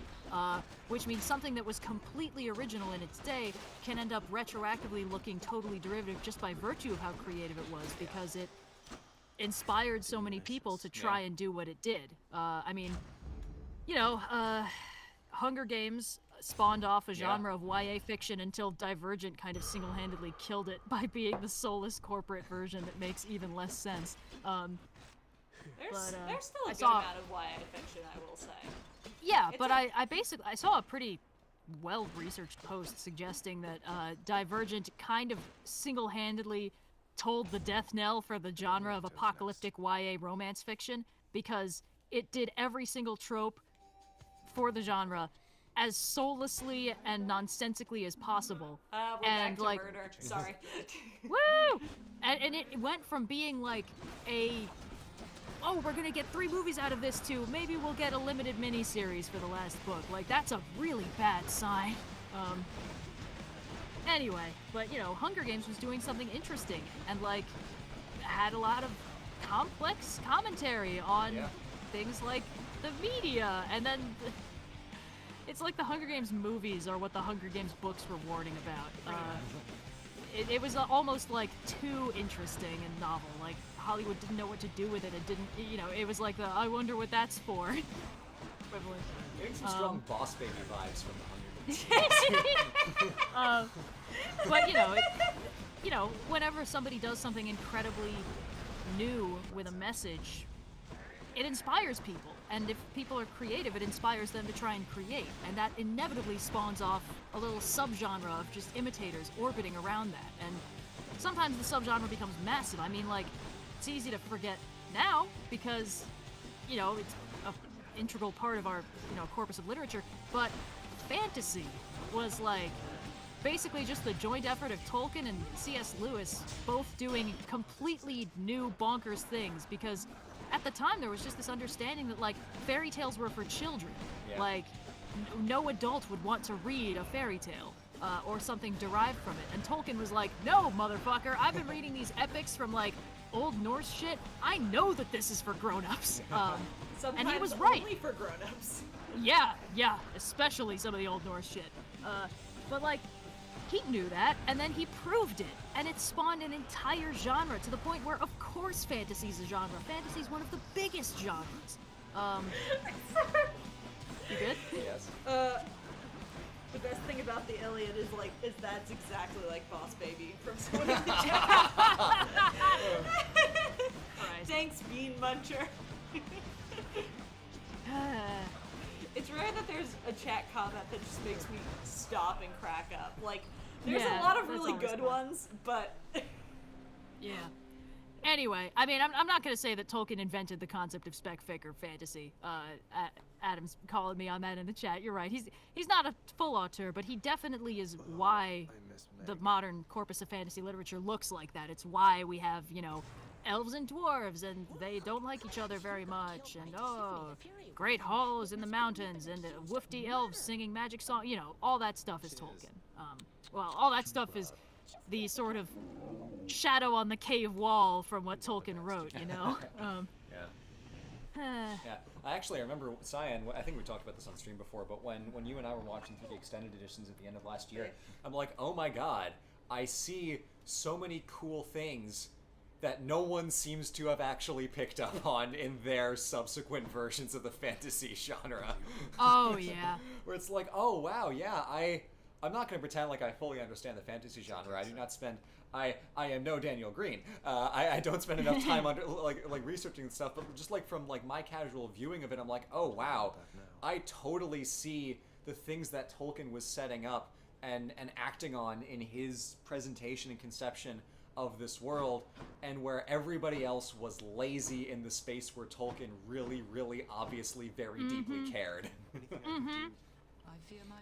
which means something that was completely original in its day can end up retroactively looking totally derivative just by virtue of how creative it was, because it inspired so many people to try and do what it did. I mean, Hunger Games spawned off a genre of YA fiction until Divergent kind of single-handedly killed it by being the soulless corporate version that makes even less sense. There's still a good amount of YA fiction, I will say. Yeah, but I saw a pretty well-researched post suggesting that Divergent kind of single-handedly told the death knell for the genre of apocalyptic YA romance fiction, because it did every single trope for the genre as soullessly and nonsensically as possible. We're and back to like murder. Sorry. woo! And it went from being like oh, we're gonna get 3 movies out of this too. Maybe we'll get a limited miniseries for the last book. Like, that's a really bad sign. Anyway, but, you know, Hunger Games was doing something interesting and, like, had a lot of complex commentary on things like the media. And then it's like the Hunger Games movies are what the Hunger Games books were warning about. It was almost, like, too interesting and novel. Like, Hollywood didn't know what to do with it. It didn't, you know, it was like the I wonder what that's for equivalent. Getting some strong Boss Baby vibes from the Hunger Games. But you know, whenever somebody does something incredibly new with a message, it inspires people. And if people are creative, it inspires them to try and create. And that inevitably spawns off a little subgenre of just imitators orbiting around that. And sometimes the subgenre becomes massive. I mean, like, it's easy to forget now because, you know, it's an integral part of our, you know, corpus of literature. But fantasy was, like, basically just the joint effort of Tolkien and C.S. Lewis both doing completely new bonkers things, because at the time there was just this understanding that, like, fairy tales were for children. Like, no adult would want to read a fairy tale or something derived from it. And Tolkien was like, no, motherfucker, I've been reading these epics from, like, Old Norse shit. I know that this is for grown-ups. And he was right. Only for grown-ups. Yeah, especially some of the Old Norse shit. But, like, he knew that, and then he proved it, and it spawned an entire genre to the point where, of course, fantasy's a genre. Fantasy's one of the biggest genres. You good? Yes. The best thing about the Iliad is that's exactly like Boss Baby from Squid and the Chat. Thanks, Bean Muncher. It's rare that there's a chat comment that just makes me stop and crack up. Like, there's a lot of really good ones, but... Yeah. Anyway, I mean, I'm not going to say that Tolkien invented the concept of spec fic or fantasy. Adam's calling me on that in the chat. You're right. He's not a full auteur, but he definitely is why the modern corpus of fantasy literature looks like that. It's why we have, you know, elves and dwarves, and they don't like each other very much, and great halls in the mountains, and woofty elves singing magic songs. You know, all that stuff is Tolkien. Well, all that stuff is the sort of shadow on the cave wall from what Tolkien wrote, you know? Yeah, I actually remember, Cyan, I think we talked about this on stream before, but when you and I were watching through the extended editions at the end of last year, I'm like, oh my god, I see so many cool things that no one seems to have actually picked up on in their subsequent versions of the fantasy genre. Oh, yeah. Where it's like, oh wow, yeah, I'm not going to pretend like I fully understand the fantasy genre. I do not spend... I am no Daniel Green. I don't spend enough time on like researching stuff, but just like from like my casual viewing of it, I'm like, oh wow, I totally see the things that Tolkien was setting up and acting on in his presentation and conception of this world, and where everybody else was lazy in the space where Tolkien really, really obviously very deeply cared.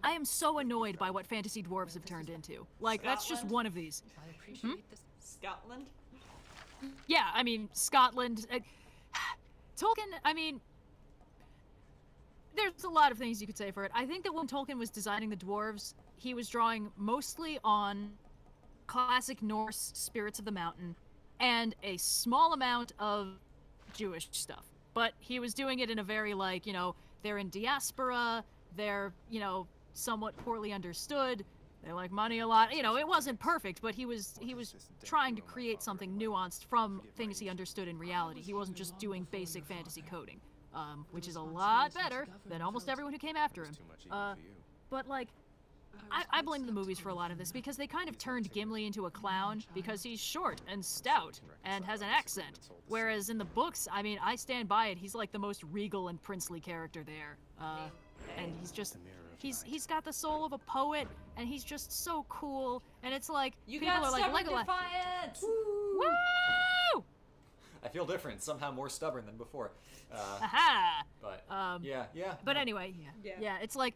I am so annoyed by what fantasy dwarves have turned into. Like, that's just one of these. I appreciate this. Scotland? Yeah, I mean, Scotland. Tolkien, I mean, there's a lot of things you could say for it. I think that when Tolkien was designing the dwarves, he was drawing mostly on classic Norse spirits of the mountain and a small amount of Jewish stuff. But he was doing it in a very, like, you know, they're in diaspora, they're, you know, somewhat poorly understood, they like money a lot. You know, it wasn't perfect, but he was trying to create something nuanced from things he understood in reality. He wasn't just doing basic fantasy coding, which is a lot better than almost everyone who came after him. but like, I blame the movies for a lot of this because they kind of turned Gimli into a clown because he's short and stout and has an accent. Whereas in the books, I mean, I stand by it. He's like the most regal and princely character there. And he's just, he's got the soul of a poet, and he's just so cool. And it's like, You people got are like, stubborn Legolas. defiance! Woo! I feel different, somehow more stubborn than before. Aha! But Yeah. yeah. But no. anyway, yeah, it's like,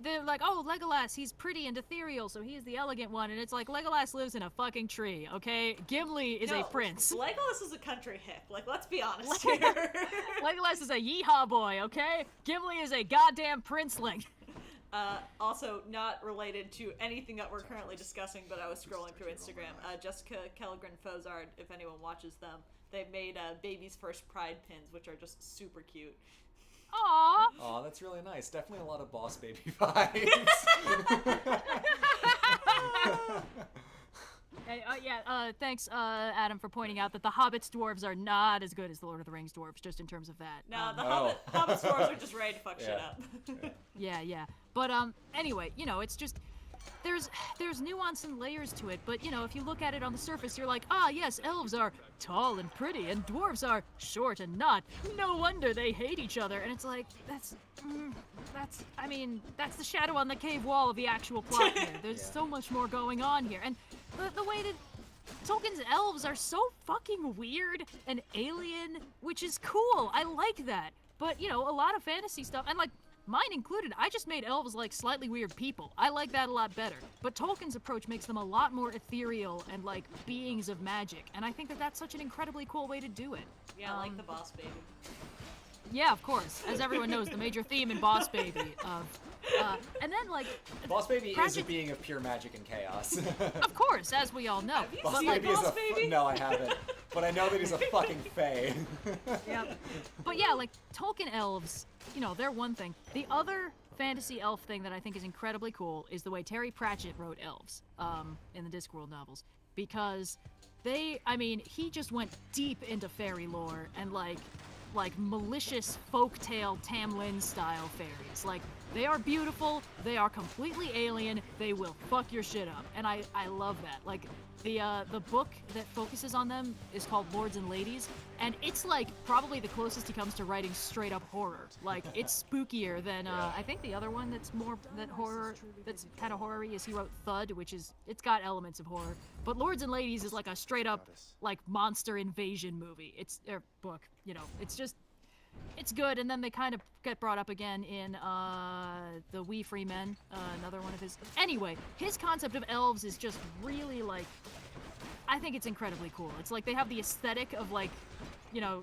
they're like, oh, Legolas, he's pretty and ethereal, so he's the elegant one. And it's like, Legolas lives in a fucking tree, okay? Gimli is a prince. Legolas is a country hick. Like, let's be honest here. Legolas is a yeehaw boy, okay? Gimli is a goddamn princeling. Also, not related to anything that we're currently discussing, but I was scrolling through Instagram. Jessica Kellegren-Fozard, if anyone watches them, they've made Baby's First Pride pins, which are just super cute. Aww. Aw, that's really nice. Definitely a lot of Boss Baby vibes. Thanks, Adam, for pointing out that the Hobbit's dwarves are not as good as the Lord of the Rings dwarves, just in terms of that. No, the Hobbit stores are just ready to fuck shit up. Yeah. But, anyway, you know, it's just, there's nuance and layers to it, but, you know, if you look at it on the surface, you're like, ah, yes, elves are tall and pretty, and dwarves are short and not. No wonder they hate each other. And it's like, that's the shadow on the cave wall of the actual plot here. There's so much more going on here. And the way that Tolkien's elves are so fucking weird and alien, which is cool. I like that. But, you know, a lot of fantasy stuff, and like, mine included, I just made elves like slightly weird people. I like that a lot better. But Tolkien's approach makes them a lot more ethereal and like beings of magic. And I think that that's such an incredibly cool way to do it. Yeah, like the Boss Baby. Yeah, of course. As everyone knows, the major theme in Boss Baby and then like Boss Baby is a being of pure magic and chaos. Of course, as we all know. Have you Boss seen Baby is Boss Baby? No, I haven't. But I know that he's a fucking fae. Yep. But yeah, like Tolkien elves, you know, they're one thing. The other fantasy elf thing that I think is incredibly cool is the way Terry Pratchett wrote elves in the Discworld novels, because he just went deep into fairy lore and like malicious folktale Tamlin style fairies. Like, they are beautiful, they are completely alien, they will fuck your shit up. And I love that. Like, the book that focuses on them is called Lords and Ladies, and it's like probably the closest he comes to writing straight up horror. Like, it's spookier than I think the other one that's kind of horror-y is he wrote Thud, which is, it's got elements of horror. But Lords and Ladies is like a straight up like monster invasion movie. It's their book, you know. It's just, it's good. And then they kind of get brought up again in the We Free Men, another one of his. Anyway, his concept of elves is just really like, I think it's incredibly cool. It's like they have the aesthetic of like, you know,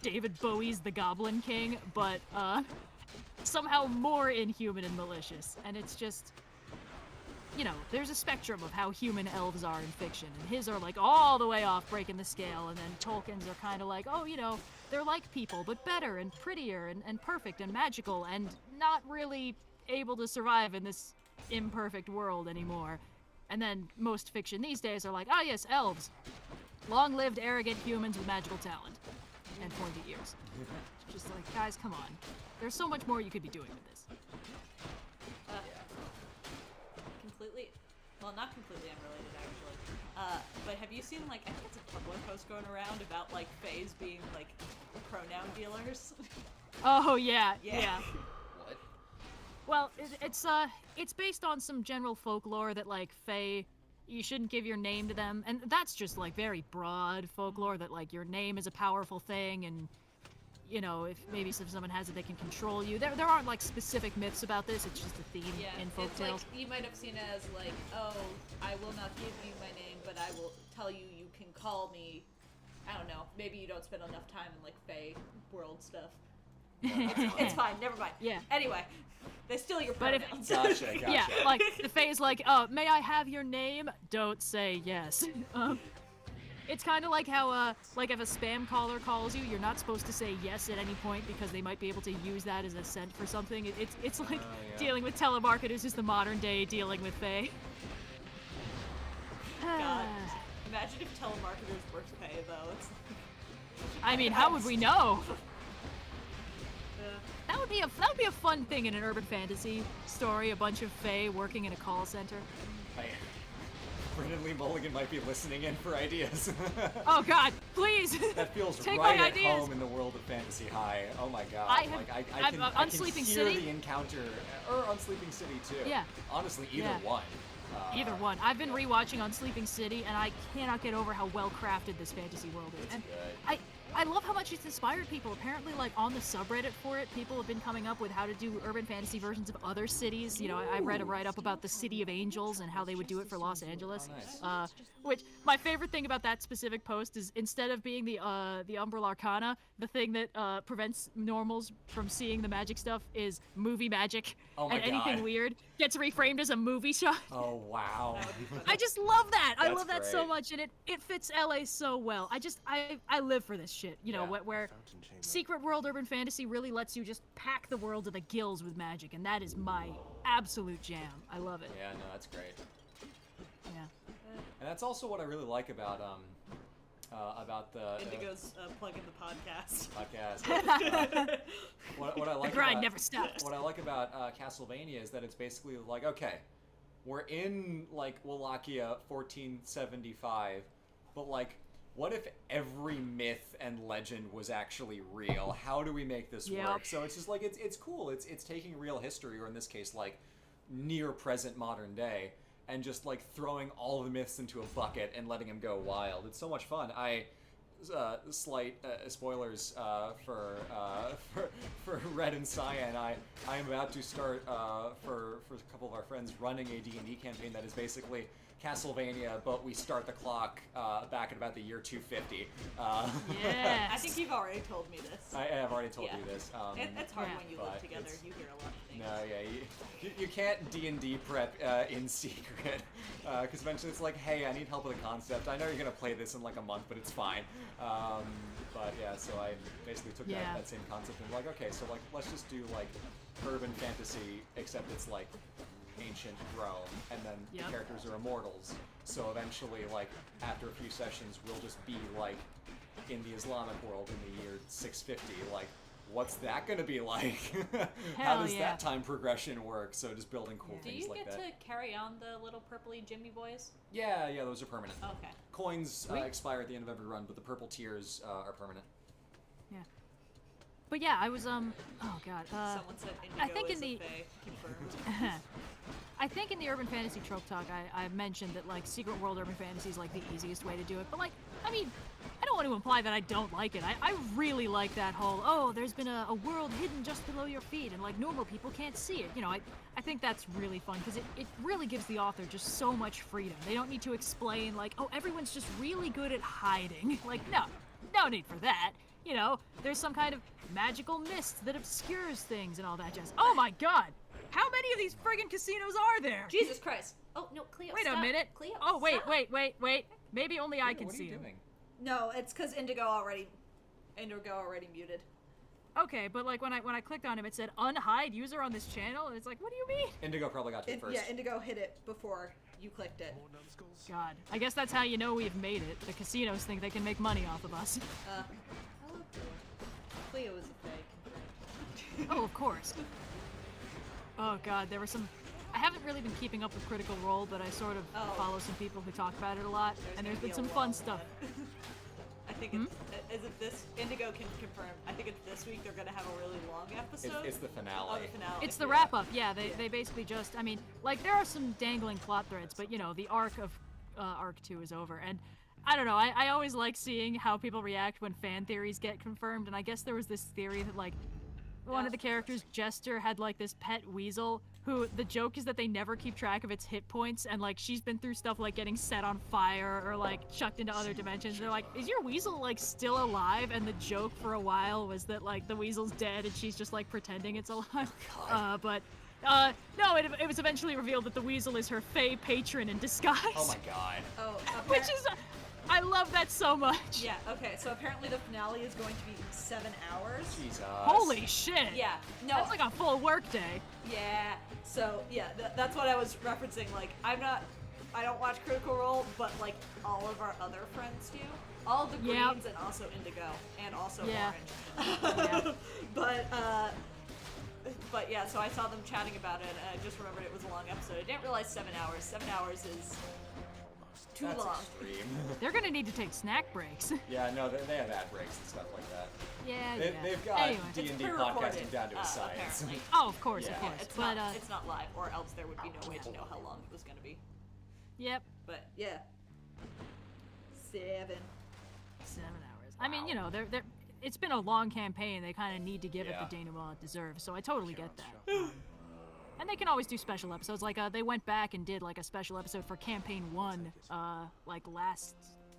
David Bowie's The Goblin King, but somehow more inhuman and malicious. And it's just, you know, there's a spectrum of how human elves are in fiction, and his are like all the way off breaking the scale, and then Tolkien's are kind of like, oh, you know, they're like people, but better and prettier and perfect and magical and not really able to survive in this imperfect world anymore. And then most fiction these days are like, oh yes, elves. Long-lived, arrogant humans with magical talent. And pointy ears. It's just like, guys, come on. There's so much more you could be doing with this. Completely, well, not completely unrelated actually, but have you seen, like, I think it's a Tumblr post going around about, like, fays being, like, pronoun dealers? Oh, yeah. What? Well, it's based on some general folklore that, like, fae, you shouldn't give your name to them, and that's just, like, very broad folklore that, like, your name is a powerful thing, and, you know, if someone has it, they can control you. There aren't, like, specific myths about this, it's just a theme in folktales. It's like, you might have seen it as, like, oh, I will not give you my name, but I will tell you you can call me, I don't know, maybe you don't spend enough time in, like, fae world stuff. It's fine, never mind. Yeah. Anyway, they steal your But pronouns. Gotcha. Yeah, like, the fae is like, may I have your name? Don't say yes. It's kind of like how, like, if a spam caller calls you, you're not supposed to say yes at any point because they might be able to use that as a scent for something. It's like dealing with telemarketers is the modern day dealing with fae. God. Imagine if telemarketers worked fae, though. It's I mean, how would we know? Yeah. That would be a fun thing in an urban fantasy story. A bunch of fae working in a call center. Brendan Lee Mulligan might be listening in for ideas. Oh God, please! That feels Take right my at ideas. home in the world of Fantasy High. Oh my God! I have- I can, on I can Sleeping hear City? the encounter, or on Sleeping City too. Yeah. Honestly, either Yeah. one. Either one. I've been rewatching on Sleeping City, and I cannot get over how well crafted this fantasy world is. And good. I love how much it's inspired people. Apparently, like on the subreddit for it, people have been coming up with how to do urban fantasy versions of other cities. You know, I read a write-up about the City of Angels and how they would do it for Los Angeles. Nice. Which my favorite thing about that specific post is instead of being the Umbral Arcana, the thing that prevents normals from seeing the magic stuff is movie magic. Oh my and anything God. weird gets reframed as a movie shot. Oh wow. I just love that. I That's love that so great. much, and it fits LA so well. I live for this shit. You know, Yeah. where Secret World urban fantasy really lets you just pack the world to the gills with magic, and that is my absolute jam. I love it. Yeah, no, that's great. Yeah. And that's also what I really like about the Indigo's plugging the podcast. podcast. What I like The grind about, never stops. What I like about Castlevania is that it's basically like, okay, we're in like Wallachia 1475, but like, what if every myth and legend was actually real? How do we make this Yep. work? So it's just like it's cool. It's taking real history, or in this case, like near present modern day, and just like throwing all the myths into a bucket and letting them go wild. It's so much fun. Slight spoilers for Red and Cyan. I am about to start for a couple of our friends running a D&D campaign that is basically Castlevania, but we start the clock back at about the year 250. Yes. I think you've already told me this. I have already told Yeah. you this. It's hard Yeah. when you live But together. it's- You hear a lot of things. No, yeah, you can't D&D prep in secret, because eventually it's like, hey, I need help with a concept. I know you're gonna play this in like a month, but it's fine. But yeah, so I basically took Yeah. that same concept and like, okay, so like let's just do like urban fantasy, except it's like ancient Rome, and then Yep. the characters are immortals. So eventually, like after a few sessions, we'll just be like in the Islamic world in the year 650, like. What's that gonna be like? How Hell does yeah. that time progression work? So just building cool Do things you like get that. to carry on the little purpley Jimmy boys? Yeah, those are permanent. Okay. Coins Sweet. expire at the end of every run, but the purple tiers are permanent. Yeah. But yeah, I was oh God. Someone said Indigo I think is in the a fae. Confirmed. I think in the Urban Fantasy Trope Talk, I mentioned that, like, Secret World Urban Fantasy is, like, the easiest way to do it. But, like, I mean, I don't want to imply that I don't like it. I really like that whole, oh, there's been a world hidden just below your feet, and, like, normal people can't see it. You know, I think that's really fun, because it really gives the author just so much freedom. They don't need to explain, like, oh, everyone's just really good at hiding. Like, no need for that. You know, there's some kind of magical mist that obscures things and all that jazz. Oh my God! How many of these friggin' casinos are there? Jesus Christ. Oh, no, Cleo, Wait stop. a minute. Cleo, Oh, wait, stop. wait. Maybe only I can What are see you them. doing? No, it's because Indigo already muted. Okay, but like when I clicked on him, it said unhide user on this channel, and it's like, what do you mean? Indigo probably got to it first. Yeah, Indigo hit it before you clicked it. More numbskulls? God, I guess that's how you know we've made it. The casinos think they can make money off of us. I love Cleo. Cleo is a fake. Oh, of course. Oh God, there were some. I haven't really been keeping up with Critical Role, but I sort of Oh. follow some people who talk about it a lot, and there's gonna been be some a fun lull stuff. then. I think it's, is it this? Indigo can confirm. I think it's this week they're gonna have a really long episode. It's the finale. Oh, the finale. It's the wrap up, yeah. They basically just, I mean, like there are some dangling plot threads, but you know, the arc of arc 2 is over, and I don't know. I always like seeing how people react when fan theories get confirmed, and I guess there was this theory that like one of the characters, Jester, had like this pet weasel who the joke is that they never keep track of its hit points, and like she's been through stuff like getting set on fire or like chucked into other dimensions. They're like, is your weasel like still alive? And the joke for a while was that like the weasel's dead and she's just like pretending it's alive. No, it was eventually revealed that the weasel is her fae patron in disguise. Oh my God. Oh, Which is, I love that so much. yeah. Okay, so apparently the finale is going to be 7 hours. Jesus. Holy shit. Yeah. No. That's like a full work day. Yeah. So yeah, that's what I was referencing. Like, I don't watch Critical Role, but like all of our other friends do. All the greens Yep. and also Indigo and also Yeah. Orange. Yeah. But But yeah, so I saw them chatting about it, and I just remembered it was a long episode. I didn't realize 7 hours. 7 hours is too That's long. extreme. They're gonna need to take snack breaks. Yeah, no, they have ad breaks and stuff like that. Yeah, They've got Anyway. D&D It's pre-recorded, podcasting down to a science. apparently. Oh, of course, Yeah. of Yeah, course. it's, But not, it's not live, or else there would be no way to know how long it was going to be. yep, But yeah. 7. 7 hours. I mean, you know, they're. It's been a long campaign. They kind of need to give it Yeah. the denouement it deserves. So I totally get that. And they can always do special episodes. Like they went back and did like a special episode for campaign 1, like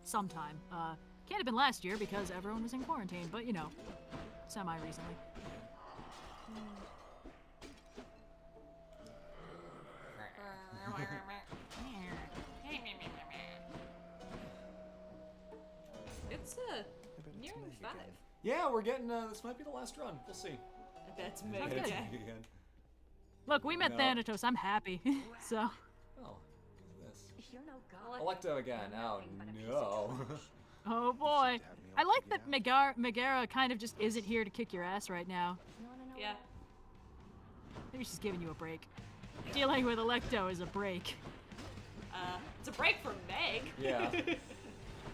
sometime. Can't have been last year because everyone was in quarantine, but you know, semi-recently. It's nearing 5. Yeah, we're getting, this might be the last run. We'll see. That's Sounds Meg good. again. Again. Look, we met No. Thanatos. I'm happy. So, Oh, look at this. You're no go. Electo again. Oh, no. oh boy. I like that Megara kind of just isn't here to kick your ass right now. Yeah. Maybe she's giving you a break. Dealing with Electo is a break. It's a break from Meg. Yeah.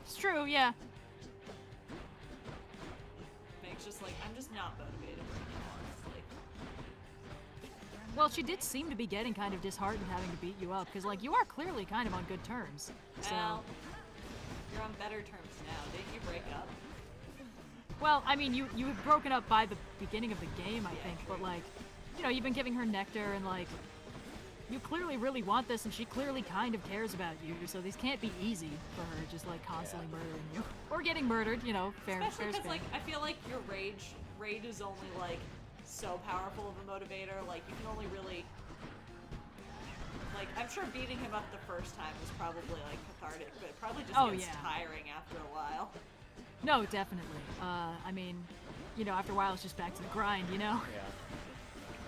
It's true, yeah. Meg's just like, I'm just not motivated right now, honestly. Well, she did seem to be getting kind of disheartened having to beat you up, because, like, you are clearly kind of on good terms. So, Well, you're on better terms now. Didn't you break up? well, I mean, you had broken up by the beginning of the game, I think, but, like, you know, you've been giving her nectar, and, like, you clearly really want this, and she clearly kind of cares about you, so these can't be easy for her, just, like, constantly murdering you. Or getting murdered, you know, Especially fair's because, fair. like, I feel like your rage is only, like, so powerful of a motivator. Like, you can only really... Like, I'm sure beating him up the first time was probably, like, cathartic, but it probably just Oh, gets yeah. tiring after a while. No, definitely. I mean, you know, after a while, it's just back to the grind, you know? Yeah.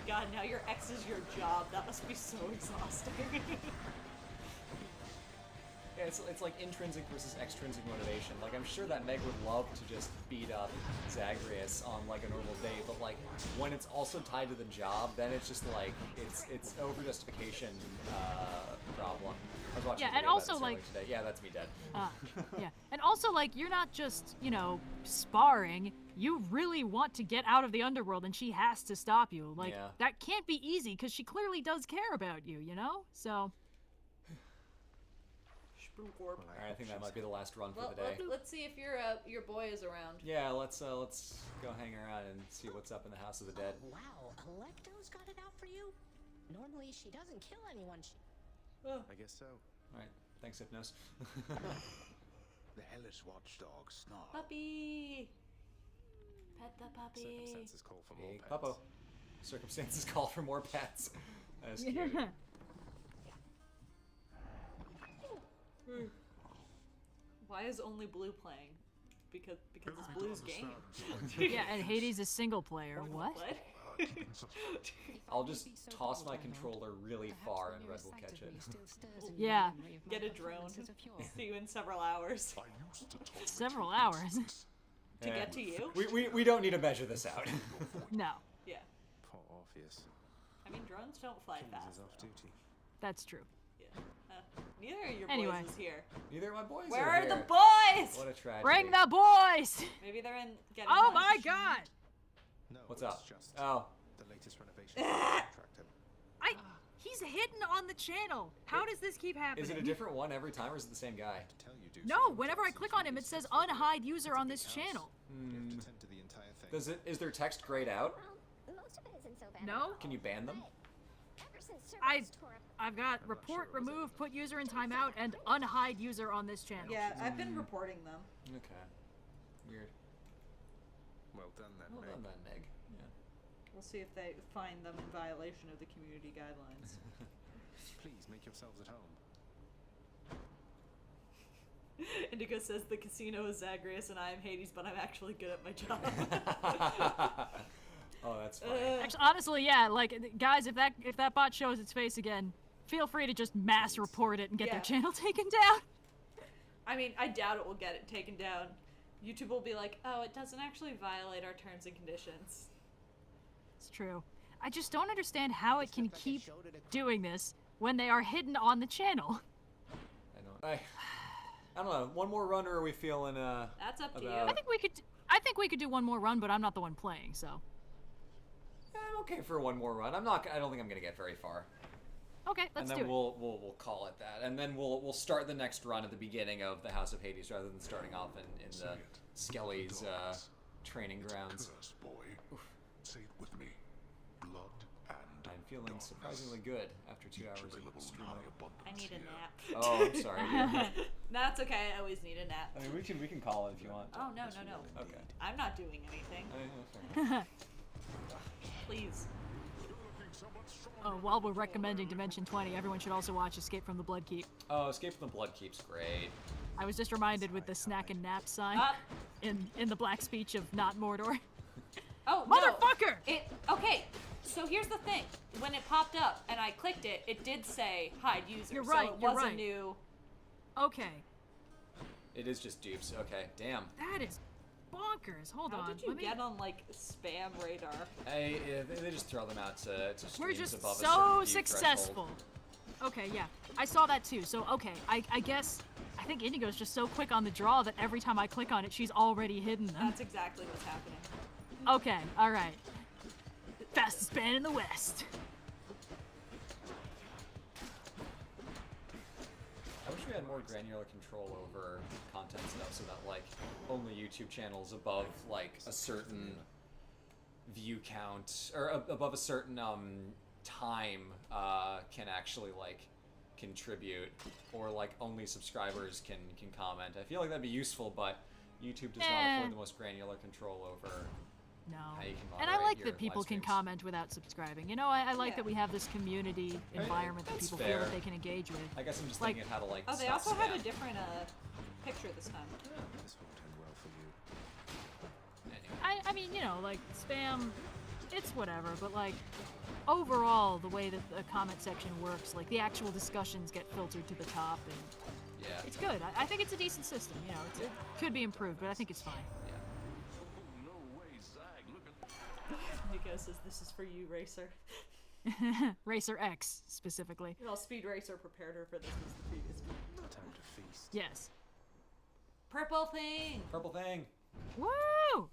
God, now your ex is your job. That must be so exhausting. Yeah, it's like intrinsic versus extrinsic motivation. Like, I'm sure that Meg would love to just beat up Zagreus on, like, a normal day, but, like, when it's also tied to the job, then it's just, like, it's over-justification problem. I was watching Yeah, a and video about also, this like- earlier today. Yeah, that's me dead. Yeah. And also, like, you're not just, you know, sparring. You really want to get out of the underworld, and she has to stop you. Like, Yeah. that can't be easy, because she clearly does care about you, you know? So, Alright, I think that might be the last run for Well, the day. let's see if your boy is around. Yeah, let's go hang around and see what's up in the House of the Dead. Wow, Electo's got it out for you? Normally she doesn't kill anyone. I guess so. Alright, thanks, Hypnos. The hellish watchdog snarl. Puppy! Pet the puppy. Circumstances call for more Big pets. puppo. Circumstances call for more pets. That is cute. Why is only Blue playing? Because it's Blue's game. yeah, and Hades is single player. What? What? I'll just toss my controller really far and Red will catch it. Yeah. Get a drone. See you in several hours. Several hours. To get to you? We don't need to measure this out. No, Yeah. Poor Orpheus. I mean, drones don't fly Kings fast. is off duty. that's true. Yeah. Neither of your Anyway. boys is here. Neither of my boys Where are are here. the boys? What a tragedy. Bring the boys! Maybe they're in getting Oh lunch. my god! No, What's it's up? just Oh. the latest renovation to attract him. He's hidden on the channel. How does this keep happening? Is it a different one every time, or is it the same guy? To tell you, do No, so, whenever I Johnson click on him, it says unhide user on this channel. You have to tend to the entire thing. Does it? Is their text grayed out? Well, most of it isn't so bad. No? Can you ban them? Ever since I- servers tore up I've got report, remove, put user in timeout, and unhide user on this channel. Yeah, I've been reporting them. Okay. Weird. Well done then, Well Meg. done then, Meg. Yeah. We'll see if they find them in violation of the community guidelines. Please make yourselves at home. Indigo says the casino is Zagreus and I am Hades, but I'm actually good at my job. Oh, that's funny. Actually, honestly, yeah. Like, guys, if that bot shows its face again, feel free to just mass report it and get Yeah. their channel taken down. I mean, I doubt it will get it taken down. YouTube will be like, oh, it doesn't actually violate our terms and conditions. It's true. I just don't understand how it can keep doing this when they are hidden on the channel. I don't know. One more run, or are we feeling That's up to you. I think we could do one more run, but I'm not the one playing, so. Yeah, I'm okay for one more run. I don't think I'm gonna get very far. Okay, let's do it. And then we'll call it that. And then we'll start the next run at the beginning of the House of Hades rather than starting off in the Skelly's training grounds. Curse, boy. Say it with me. Blood and I'm feeling surprisingly good after 2 hours of available stream. I abundance need a here. nap. Oh, I'm sorry. That's okay. I always need a nap. I mean, we can call it if you want. Oh, no. Okay. I'm not doing anything. Fair enough. Please. While we're recommending Dimension 20, everyone should also watch Escape from the Blood Keep. Oh, Escape from the Blood Keep's great. I was just reminded with the snack and nap sign Ah. in the black speech of not Mordor. Oh, Motherfucker! No. Okay, so here's the thing. When it popped up and I clicked it, it did say hide user. You're right, So it you're was a right. new. Okay, It is just dupes. Okay, damn. that is bonkers. Hold How on. did you let me... get on like spam radar? They just throw them out to We're streams just above a so certain view successful. threshold. Okay, yeah. I saw that too. So, okay, I guess I think Indigo's just so quick on the draw that every time I click on it, she's already hidden them. That's exactly what's happening. Okay, alright. Fastest band in the West. I wish we had more granular control over content stuff so that, like, only YouTube channels above, like, a certain view count, or above a certain, time, can actually, like, contribute, or, like, only subscribers can comment. I feel like that'd be useful, but YouTube does not afford the most granular control over No. how you can And I moderate like your that people live can streams. comment without subscribing. You know, I like Yeah. that we have this community environment that that's people feel that fair. they can engage with. I guess I'm just like- thinking of how to, like, Oh, they stop also had a spam. different picture this time. This won't end well for you. Anyway. I mean, you know, like, spam, it's whatever, but, like, overall, the way that the comment section works, like, the actual discussions get filtered to the top, and Yeah. it's good. I think it's a decent system, you know. It could be improved, but I think it's fine. Yeah. Nico says this is for you, Racer. Racer X, specifically. Well, Speed Racer prepared her for this was the previous one. Time to feast. Yes. Purple thing! Purple thing. Woo!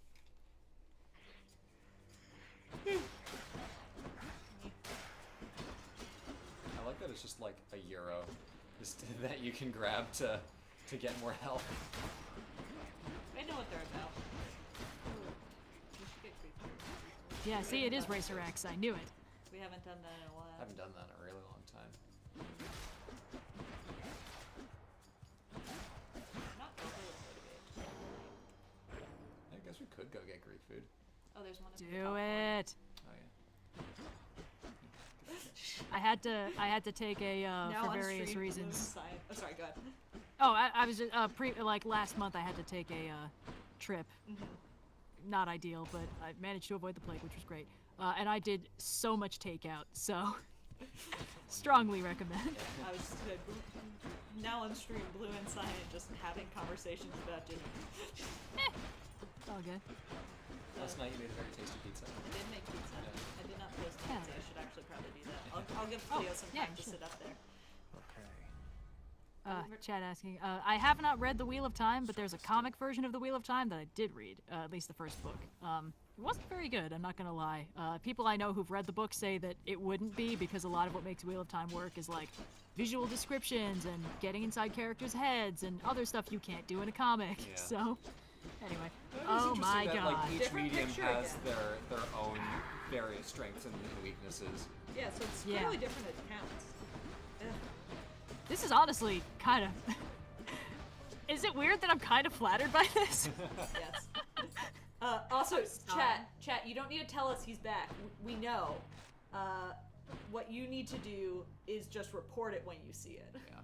I like that it's just like a euro, just that you can grab to get more health. I know what they're about. Ooh, we should get creatures. Yeah, see, it is Racer X. I knew it. We haven't done that in a while. I haven't done that in a really long time. Not overly motivated. I guess we could go get Greek food. Oh, there's one. Do it. Oh yeah. I had to take a Now for on various stream, reasons. Bloom Science. Oh, sorry, go ahead. Oh, I was just, like last month I had to take a trip. Not ideal, but I managed to avoid the plague, which was great. And I did so much takeout, so strongly recommend. I was now on stream, Blue and Cyan just having conversations about dinner. It's all good. Last night you made a very tasty pizza. I did make pizza. Yeah. I did not post Yeah. pizza. I should actually probably do that. I'll give Oh, Cleo some yeah, time to sure. sit up there. Okay. Chad asking, I have not read The Wheel of Time, but there's a comic version of The Wheel of Time that I did read, at least the first book. It wasn't very good, I'm not gonna lie. People I know who've read the book say that it wouldn't be, because a lot of what makes Wheel of Time work is like visual descriptions and getting inside characters' heads and other stuff you can't do in a comic. Yeah. So, anyway. It's Oh interesting my that, god. like, each Different medium picture has again. their own various strengths and weaknesses. Yeah, so it's Yeah. clearly different accounts. Ugh. This is honestly kind of... Is it weird that I'm kind of flattered by this? Yes. Also, chat, you don't need to tell us he's back. We know. What you need to do is just report it when you see it. Yeah.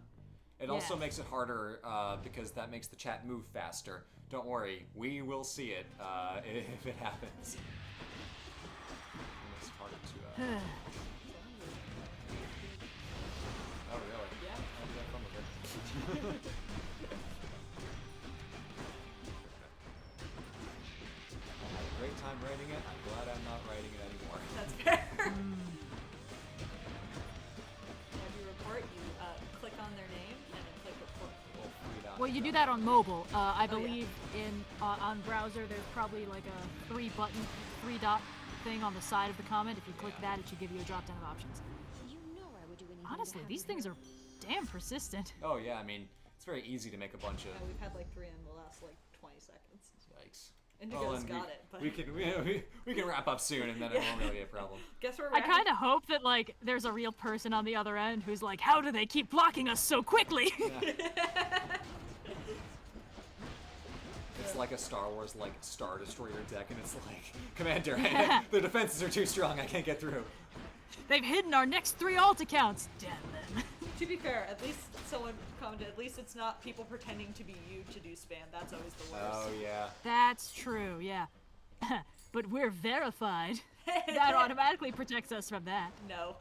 It also Yeah. makes it harder because that makes the chat move faster. Don't worry, we will see it if it happens. It's harder to. Oh really? Yeah. How did that come with it? I had a great time writing it. I'm glad I'm not writing it anymore. That's fair. can do that on mobile. I believe on browser there's probably like a three dot thing on the side of the comment. If you click that, it should give you a drop down of options. You know I would do anything. Honestly, these things are damn persistent. Oh yeah, I mean, it's very easy to make a bunch of. Yeah, we've had like 3 in the last like 20 seconds. Yikes. Indigo's got it, but we can wrap up soon, and then it won't really be a problem. guess where we're I at? kind of hope that like there's a real person on the other end who's like, how do they keep blocking us so quickly? It's like a Star Wars like Star Destroyer deck, and it's like, Commander, the defenses are too strong. I can't get through. They've hidden our next 3 alt accounts. Damn them. To be fair, at least someone commented, at least it's not people pretending to be you to do spam. That's always the worst. Oh yeah. That's true, yeah. But we're verified. That automatically protects us from that. No.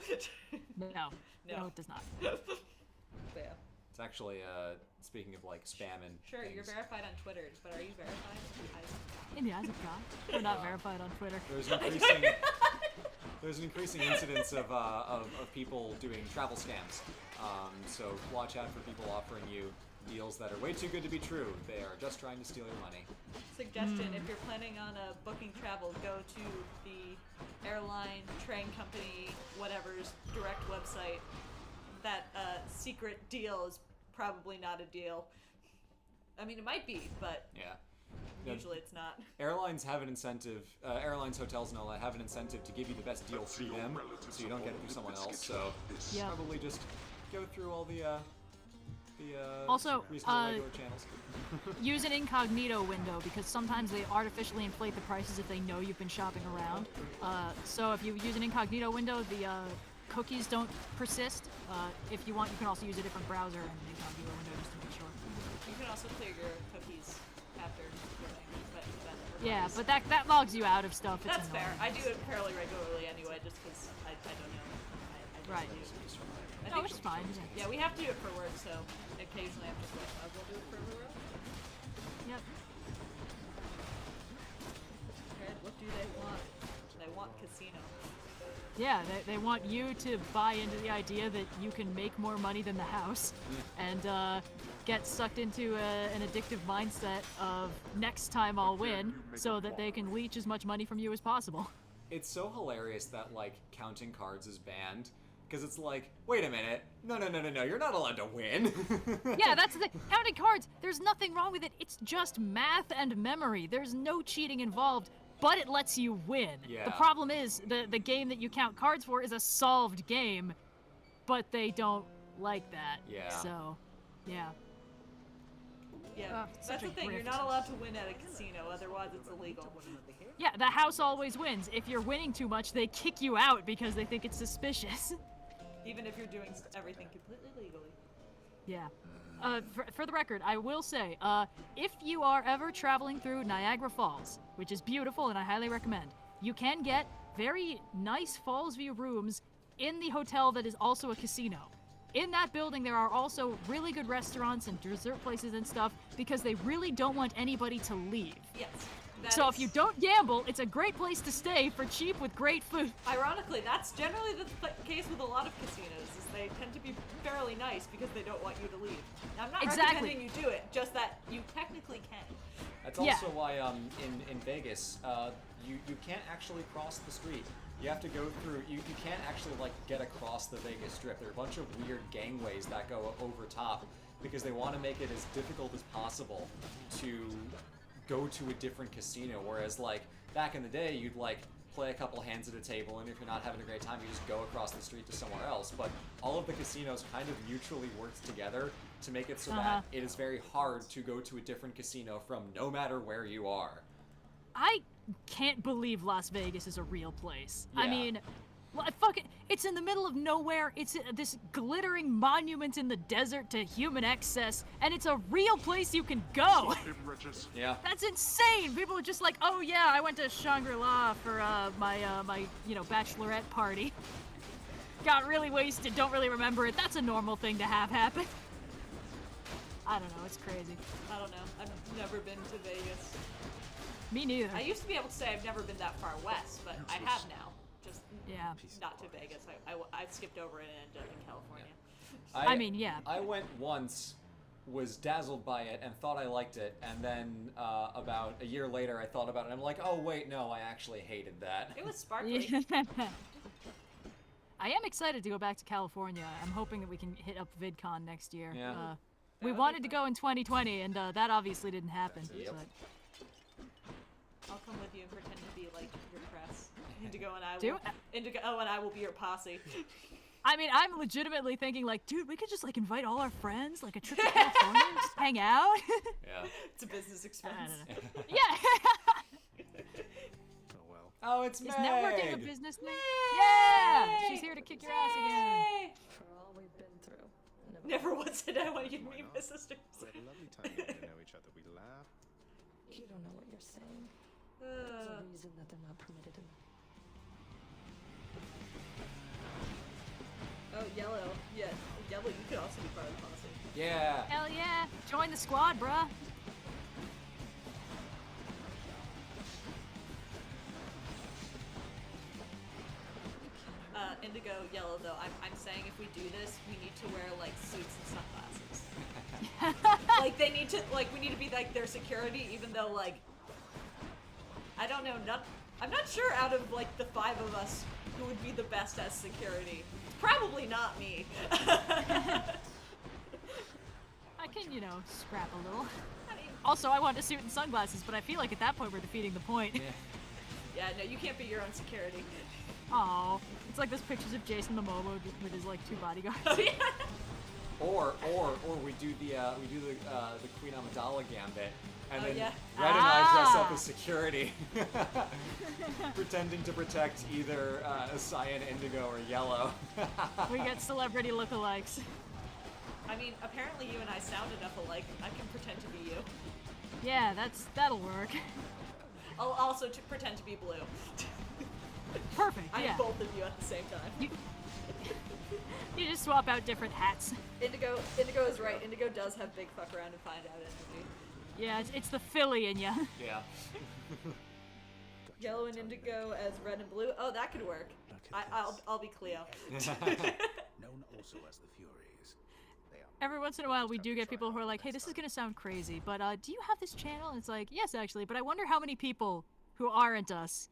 No, it does not. But yeah. It's actually speaking of like spam and Sure, things, you're verified on Twitter, but are you verified? In the eyes of God, we're not verified on Twitter. There's an increasing incidence of people doing travel scams. So watch out for people offering you deals that are way too good to be true. They are just trying to steal your money. Suggestion, if you're planning on booking travel, go to the airline, train company, whatever's direct website. That secret deal is probably not a deal. I mean, it might be, but Yeah. usually it's not. Airlines have an incentive, airlines, hotels, and all that have an incentive to give you the best deal through them, so you don't get it through someone else. So Yeah. probably just go through all the Also, reasonable regular channels. Use an incognito window because sometimes they artificially inflate the prices if they know you've been shopping around. So if you use an incognito window, the cookies don't persist. If you want, you can also use a different browser and an incognito window just to make sure. You can also clear your cookies after doing, but Yeah, but that logs you out of stuff. It's that's fair. annoying. I do it fairly regularly anyway, just because I don't know. I Right. do. I No, think which is fine. Yeah, we have to do it for work, so occasionally I'm just like, I'll go do it for everywhere else. Yep. Red, what do they want? They want casino. Yeah, they want you to buy into the idea that you can make more money than the house and get sucked into an addictive mindset of next time I'll win so that they can leech as much money from you as possible. It's so hilarious that like counting cards is banned. Because it's like, wait a minute, no, you're not allowed to win. Yeah, that's the thing. Counting cards, there's nothing wrong with it. It's just math and memory. There's no cheating involved, but it lets you win. Yeah. The problem is, the game that you count cards for is a solved game, but they don't like that. Yeah. So, yeah. Yeah, Such that's a the thing. You're grift. not allowed to win at a casino, otherwise it's illegal. Yeah, the house always wins. If you're winning too much, they kick you out because they think it's suspicious. Even if you're doing everything completely legally. Yeah. For the record, I will say, if you are ever traveling through Niagara Falls, which is beautiful and I highly recommend, you can get very nice Falls View rooms in the hotel that is also a casino. In that building, there are also really good restaurants and dessert places and stuff because they really don't want anybody to leave. Yes. So if you don't gamble, it's a great place to stay for cheap with great food. Ironically, that's generally the case with a lot of casinos, is they tend to be fairly nice because they don't want you to leave. Now, I'm not recommending you do it, just that you technically can. That's also why in Vegas, you can't actually cross the street. You have to go through, you can't actually like get across the Vegas Strip. There are a bunch of weird gangways that go over top because they want to make it as difficult as possible to go to a different casino, whereas like back in the day you'd like play a couple hands at a table, and if you're not having a great time you just go across the street to somewhere else. But all of the casinos kind of mutually work together to make it so that it is very hard to go to a different casino from no matter where you are. I can't believe Las Vegas is a real place. Yeah. I mean, it's in the middle of nowhere. It's this glittering monument in the desert to human excess, and it's a real place you can go. Yeah. That's insane. People are just like, oh yeah, I went to Shangri-La for my bachelorette party. Got really wasted, don't really remember it. That's a normal thing to have happen. I don't know, it's crazy. I don't know. I've never been to Vegas. Me neither. I used to be able to say I've never been that far west, but I have now. Just Yeah. not to Vegas. I skipped over it and ended up in California. I mean, yeah. I went once was dazzled by it and thought I liked it, and then about a year later I thought about it and I'm like, oh wait, no, I actually hated that. It was sparkly. Yeah. I am excited to go back to California. I'm hoping that we can hit up VidCon next year. Yeah. We wanted to go in 2020, and that obviously didn't happen. Yep. But I'll come with you and pretend to be like your press. Indigo and I will. Do- Indigo and I will be your posse. I mean, I'm legitimately thinking, like, dude, we could just, like, invite all our friends, like, a trip to California, just hang out. Yeah. It's a business I expense. don't know. Yeah. Oh well. Oh, it's Is Meg! networking a business thing? Yeah! She's here to kick your ass again. Yay! For all we've been through. Never once did I want you to meet my sisters. We had a lovely time getting to know each other. We laughed. You don't know what you're saying. There's a Uh, reason that they're not permitted in. oh, Yellow. Yeah, Yellow, you could also be part of the posse. Yeah. Hell yeah. Join the squad, bruh. Indigo, Yellow, though, I'm saying if we do this, we need to wear, like, suits and sunglasses. Like, they need to, like, we need to be, like, their security, even though, like, I don't know, I'm not sure out of, like, the 5 of us who would be the best as security. Probably not me. I can, you know, scrap a little. I mean, Also, I want a suit and sunglasses, but I feel like at that point we're defeating the point. Yeah. yeah, no, you can't be your own security. Oh, it's like those pictures of Jason Momoa with his, like, 2 bodyguards. Oh, yeah. Or we do the Queen Amidala gambit, and Oh, then yeah. Red and I dress up Ah. as security, pretending to protect either Cyan, Indigo, or Yellow. We get celebrity lookalikes. I mean, apparently you and I sound enough alike. I can pretend to be you. Yeah, that'll work. I'll also pretend to be blue. Perfect, I'm yeah. both of you at the same time. You just swap out different hats. Indigo is right. Indigo does have big fuck around and find out energy. Yeah, it's the Philly in ya. Yeah. Yellow and Indigo as red and blue. Oh, that could work. I'll be Cleo. Known also as the Furies. They are Every once in a while, we do get people who are like, hey, this is gonna sound crazy, but do you have this channel? And it's like, yes, actually, but I wonder how many people who aren't us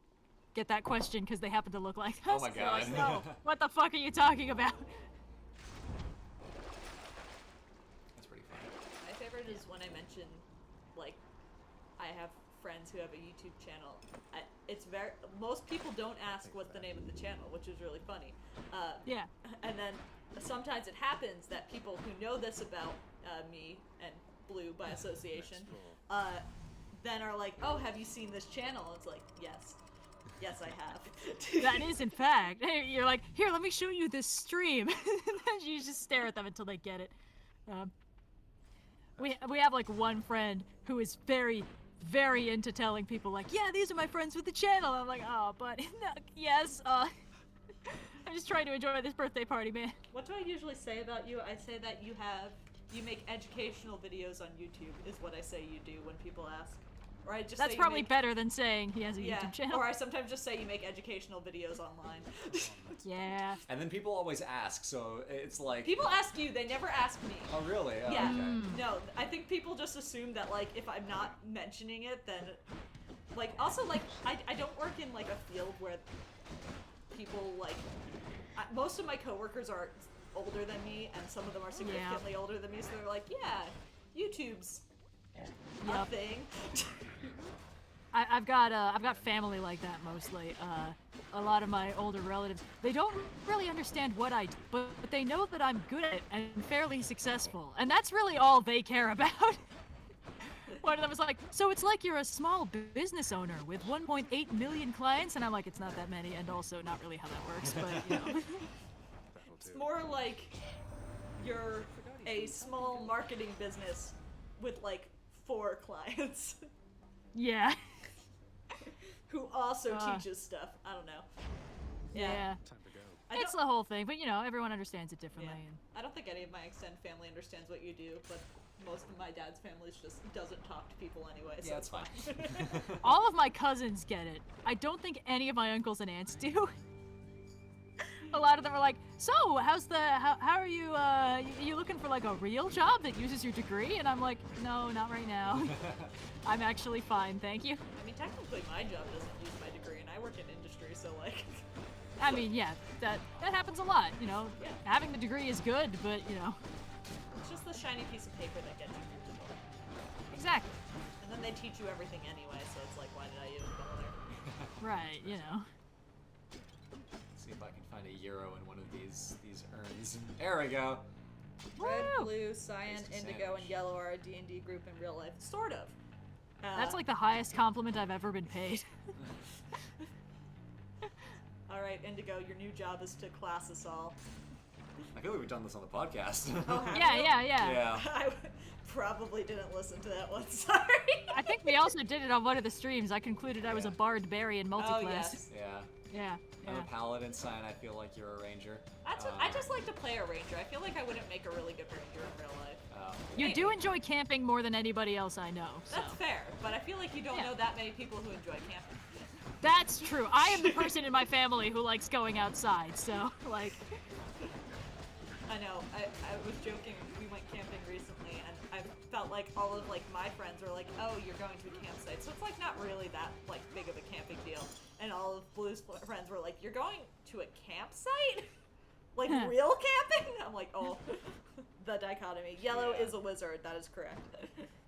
get that question because they happen to look like us. Oh my They're like, God. no, what the fuck are you talking about? That's pretty funny. My favorite is when I mention, like, I have friends who have a YouTube channel. Most people don't ask what's the name of the channel, which is really funny. Yeah. And then sometimes it happens that people who know this about me and Blue by association, then are like, "Oh, have you seen this channel?" It's like, "Yes, yes, I have." That is, in fact. You're like, here, let me show you this stream. And then you just stare at them until they get it. We have like one friend who is very, very into telling people like, yeah, these are my friends with the channel. I'm like, oh, but no, yes, I'm just trying to enjoy this birthday party, man. What do I usually say about you? I say that you make educational videos on YouTube, is what I say you do when people ask. Or I just That's say you probably make, better than saying he has a YouTube channel. Or I sometimes just say you make educational videos online. Yeah. And then people always ask, so it's like. People ask you, they never ask me. Oh really? Oh, Yeah. Okay. No, I think people just assume that, like, if I'm not mentioning it, then, like, also, like, I don't work in, like, a field where people, like, most of my coworkers are older than me, and some of them are significantly older than me, so they're like, yeah, YouTube's a thing. I've got family like that mostly. A lot of my older relatives, they don't really understand what I do, but they know that I'm good at it and fairly successful, and that's really all they care about. One of them was like, so it's like you're a small business owner with 1.8 million clients, and I'm like, it's not that many, and also not really how that works, but you know. It's more like you're a small marketing business with, like, 4 clients. Yeah. Who also teaches stuff. I don't know. Yeah. Time to go. It's the whole thing, but you know, everyone understands it differently. Yeah. And I don't think any of my extended family understands what you do, but most of my dad's family just doesn't talk to people anyway, so Yeah, it's fine. all of my cousins get it. I don't think any of my uncles and aunts do. a lot of them are like, so how are you, you looking for like a real job that uses your degree? And I'm like, no, not right now. I'm actually fine, thank you. I mean, technically my job doesn't use my degree, and I work in industry, so like. I mean, yeah, that happens a lot, you know. Yeah. Having the degree is good, but, you know. It's just the shiny piece of paper that gets you through the door. Exactly. And then they teach you everything anyway, so it's like, why did I even bother? Right, you know. Let's see if I can find a euro in one of these urns. There we go. Red, Woo! blue, cyan, Tasty indigo, sandwich. and yellow are a D&D group in real life. Sort of. That's like the highest compliment I've ever been paid. Alright, Indigo, your new job is to class us all. I feel like we've done this on the podcast. Oh, have Yeah, you? yeah, yeah. Yeah. I probably didn't listen to that one, sorry. I think we also did it on one of the streams. I concluded I was a bard, berry, and multiclass. Oh, yes. Yeah. Yeah, I'm yeah. a paladin, Cyan. I feel like you're a ranger. I just like to play a ranger. I feel like I wouldn't make a really good ranger in real life. You do enjoy camping more than anybody else I know, so. That's fair, but I feel like you don't Yeah. know that many people who enjoy camping. That's true. I am the person in my family who likes going outside, so, like... I know. I was joking. We went camping recently, and I felt like all of like my friends were like, "Oh, you're going to a campsite," so it's like not really that like big of a camping deal. And all of Blue's friends were like, "You're going to a campsite? Like real camping?" I'm like, "Oh, the dichotomy. Yellow Yeah. is a wizard. That is correct."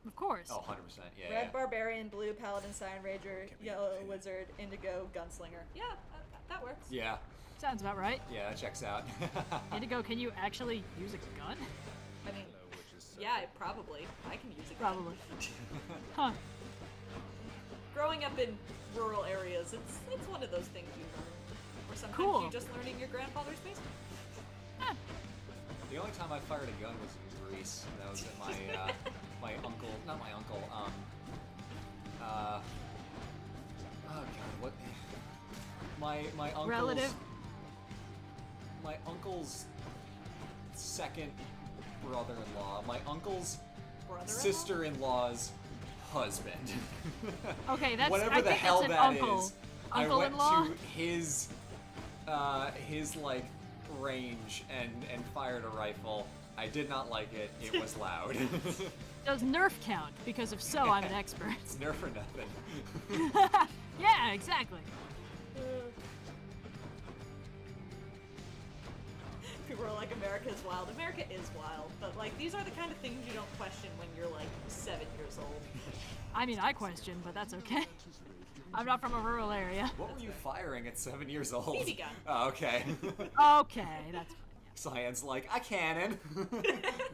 Of course. Oh, 100%. Yeah. Red barbarian, blue paladin, cyan ranger, yellow wizard, indigo gunslinger. Yeah, that works. Yeah. Sounds about right. Yeah, that checks out. Indigo, can you actually use a gun? I mean, yeah, probably. I can use it. Probably. Huh. Growing up in rural areas, it's one of those things you learn. Or sometimes Cool. you just learn in your grandfather's basement. Huh. The only time I fired a gun was in Greece. That was at my my uncle, not my uncle. Oh god, what? My uncle's Relative? My uncle's second brother-in-law. My uncle's Brother-in-law? sister-in-law's husband. Okay, that's... Whatever I the think hell that's an that uncle. is. I went Uncle-in-law? to his like range and fired a rifle. I did not like it. It was loud. Does Nerf count? Because if so, I'm an expert. It's nerf or nothing. Yeah, exactly. People are like, America is wild. America is wild, but like these are the kind of things you don't question when you're like 7 years old. I mean, I question, but that's okay. I'm not from a rural area. What were you firing at 7 years old? BB gun. Oh, okay. Okay, that's fine. Cyan's like, a cannon.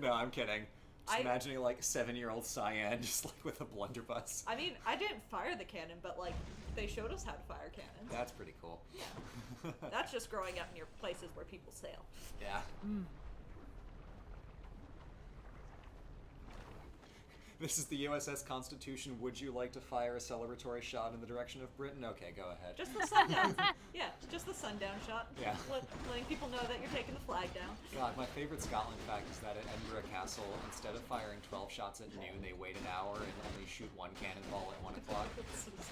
No, I'm kidding. Just I- imagining like 7-year-old Cyan just like with a blunderbuss. I mean, I didn't fire the cannon, but like they showed us how to fire cannons. That's pretty cool. That's just growing up near places where people sail. Yeah. This is the USS Constitution. Would you like to fire a celebratory shot in the direction of Britain? Okay, go ahead. Just the sundown. Yeah, just the sundown shot. Yeah. Letting people know that you're taking the flag down. God, my favorite Scotland fact is that at Edinburgh Castle, instead of firing 12 shots at noon, they wait an hour and only shoot one cannonball at 1 o'clock.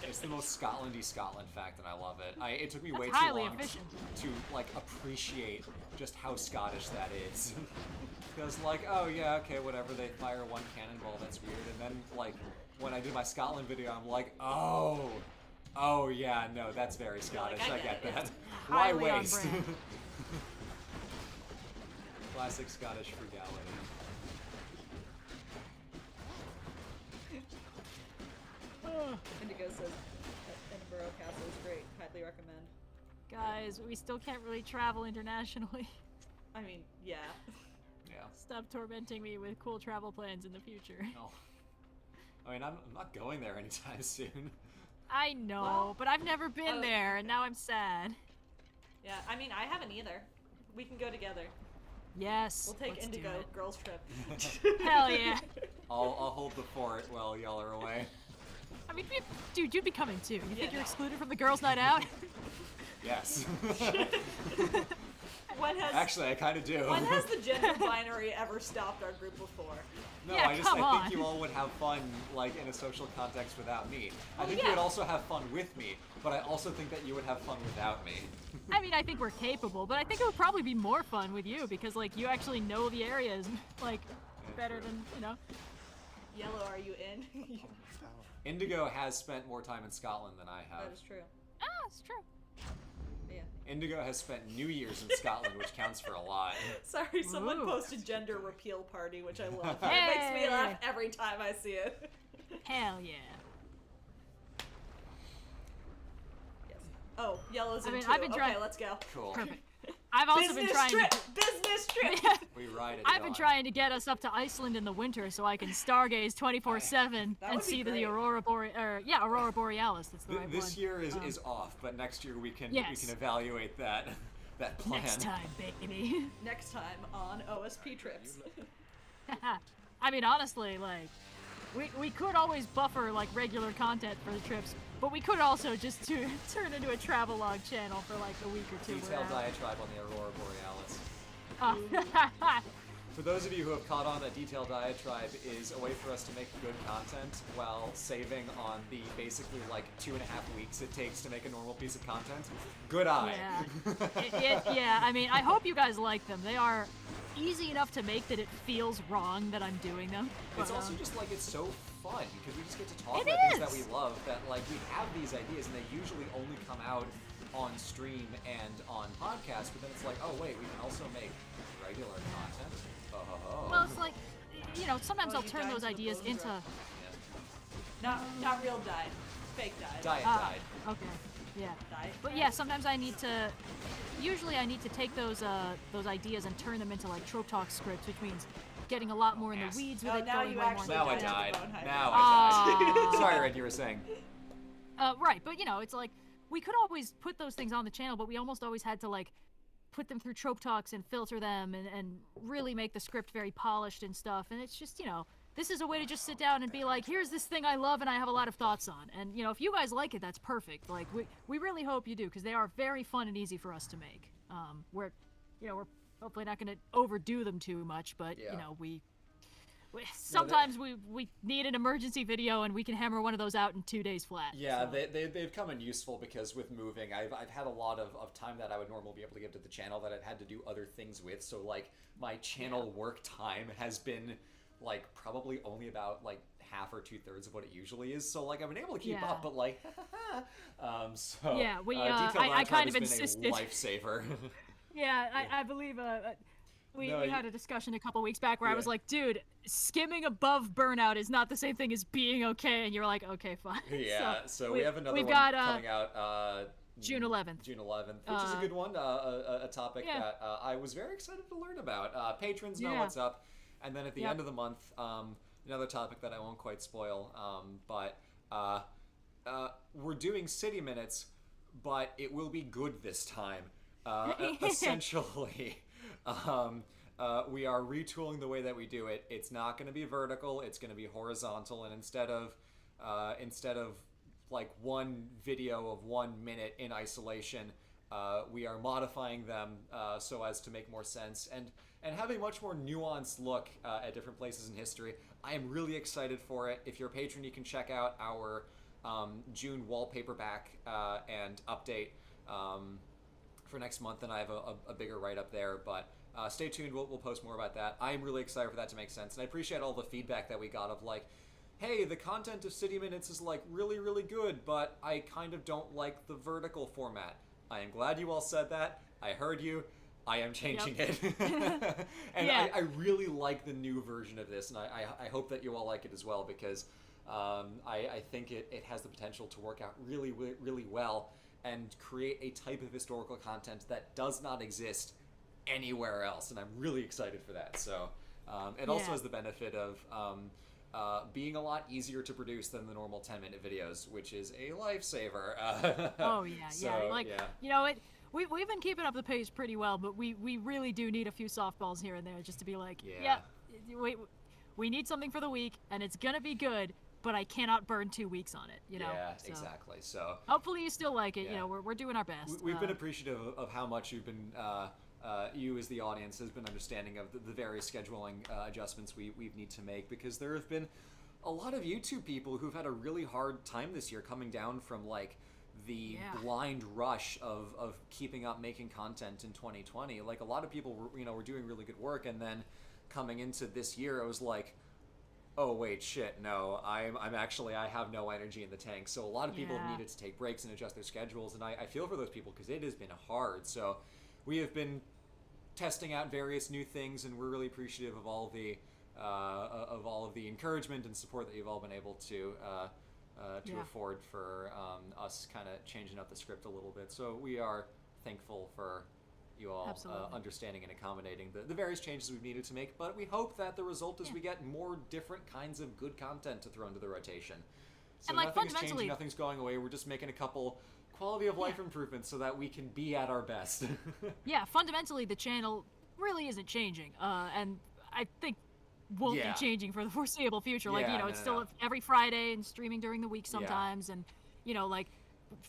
It's the most Scotlandy Scotland fact, and I love it. It took me way too highly long efficient. to like appreciate just how Scottish that is. Because like, oh yeah, okay, whatever, they fire one cannonball, that's weird. And then like, when I did my Scotland video, I'm like, oh yeah, no, that's very Scottish, like, I I get get it. that. It's Why highly on waste? brand. Classic Scottish frugality. Indigo says Edinburgh Castle is great. Highly recommend. Guys, we still can't really travel internationally. I mean, yeah. Yeah. Stop tormenting me with cool travel plans in the future. No. I mean, I'm not going there anytime soon. I know, Well, but I've never been oh, there, and now I'm sad. Yeah, I mean, I haven't either. We can go together. Yes. We'll take let's do Indigo it. girls trip. Hell yeah. I'll hold the fort while y'all are away. I mean, dude, you'd be coming too. You think Yeah, you're no. excluded from the girls' night out? Yes. When has Actually, I kind of do. when has the gender binary ever stopped our group before? No, Yeah, I come on. think you all would have fun, like, in a social context without me. I think yeah. you would also have fun with me, but I also think that you would have fun without me. I mean, I think we're capable, but I think it would probably be more fun with you because, like, you actually know the areas, like, better than, you know. Yellow, are you in? Indigo has spent more time in Scotland than I have. That is true. Ah, it's true. Yeah. Indigo has spent New Year's in Scotland, which counts for a lot. Sorry, someone Ooh. posted gender repeal party, which I love. It makes me laugh every time I see it. Hell yeah. Yes. Oh, yellow's in I mean, too. I've been Okay, trying- let's go. Cool. Perfect. I've also been trying. Business trip! We ride it. I've been trying to get us up to Iceland in the winter so I can stargaze 24/7 That and would be see great. the Aurora Borealis. That's the right This one. year is off, but next year we can Yes. evaluate that plan. Next time, baby. Next time on OSP trips. I mean, honestly, like, we could always buffer, like, regular content for the trips, but we could also just turn into a travelogue channel for, like, a week or two. Detailed diatribe on the Aurora Borealis. Oh. For those of you who have caught on, a detailed diatribe is a way for us to make good content while saving on the basically like 2.5 weeks it takes to make a normal piece of content. Good eye. Yeah. Yeah, I mean, I hope you guys like them. They are easy enough to make that it feels wrong that I'm doing them. It's but, also just like it's so fun because we just get to talk It about things that is! we love, that like we have these ideas and they usually only come out on stream and on podcast, but then it's like, oh wait, we can also make regular content. well, it's like, you know, sometimes Oh, I'll you turn died those to the ideas bone into... Not real died. Fake died. Died. Okay, yeah. Died. But yeah, sometimes I need to... Usually I need to take those ideas and turn them into, like, trope talk scripts, which means getting a lot more in the weeds with Oh, it, now going you way more actually into Now I died. died. Bone Hydra. Now I died. Aw. Sorry, Red, you were saying. Right, but you know, it's like, we could always put those things on the channel, but we almost always had to, like, put them through trope talks and filter them and really make the script very polished and stuff. And it's just, you know, this is a way to just sit down and be like, here's this thing I love and I have a lot of thoughts on. And, you know, if you guys like it, that's perfect. Like, we really hope you do, because they are very fun and easy for us to make. We're hopefully not going to overdo them too much, but, Yeah. you know, sometimes we need an emergency video and we can hammer one of those out in 2 days flat. Yeah, so. they've come in useful because with moving, I've had a lot of time that I would normally be able to give to the channel that I've had to do other things with. So like my channel work time has been like probably only about like half or 2/3 of what it usually is. So like I've been able to keep up, but like, so yeah, detailed I diatribe kind of has insisted. been a lifesaver. Yeah, I believe we No, had a discussion a couple weeks back where I Yeah. was like, dude, skimming above burnout is not the same thing as being okay. And you were like, okay, fine. Yeah, so we have another we've one got, coming out June 11th. June 11th, which is a good one, a topic Yeah. that I was very excited to learn about. Patrons know Yeah. what's up. And then at the Yep. end of the month, another topic that I won't quite spoil, but we're doing City Minutes, but it will be good this time. Essentially, we are retooling the way that we do it. It's not going to be vertical, it's going to be horizontal, and instead of like one video of 1 minute in isolation, we are modifying them so as to make more sense and have a much more nuanced look at different places in history. I am really excited for it. If you're a patron, you can check out our June wallpaper back and update for next month, and I have a bigger write-up there, but stay tuned, we'll post more about that. I'm really excited for that to make sense, and I appreciate all the feedback that we got of like, hey, the content of City Minutes is like really, really good, but I kind of don't like the vertical format. I am glad you all said that. I heard you. I am changing it. And Yeah. I really like the new version of this, and I hope that you all like it as well, because I think it has the potential to work out really, really well and create a type of historical content that does not exist anywhere else, and I'm really excited for that. So it also has the benefit of being a lot easier to produce than the normal 10-minute videos, which is a lifesaver. Oh yeah, So, yeah. Like, yeah. you know, we've been keeping up the pace pretty well, but we really do need a few softballs here and there just to be like, Yeah. we need something for the week, and it's gonna be good, but I cannot burn 2 weeks on it. You know. Yeah, So, exactly. So hopefully you still like it. Yeah. You know, we're doing our best. we've been appreciative of how much you've been you as the audience has been understanding of the various scheduling adjustments we need to make, because there have been a lot of YouTube people who've had a really hard time this year coming down from like the blind rush of keeping up making content in 2020. Like, a lot of people were doing really good work, and then coming into this year it was like, oh wait, shit, no, I have no energy in the tank. So a lot of people have needed to take breaks and adjust their schedules, and I feel for those people because it has been hard. So we have been testing out various new things, and we're really appreciative of all of the encouragement and support that you've all been able to afford for us kind of changing up the script a little bit. So we are thankful for you all understanding and accommodating the various changes we've needed to make, but we hope that the result is we get more different kinds of good content to throw into the rotation. So and, like, nothing's changing, nothing's going away. We're just making a couple quality of life improvements so that we can be at our best. Yeah, fundamentally the channel really isn't changing, and I think won't be changing for the foreseeable future. Like, it's still every Friday and streaming during the week sometimes, and like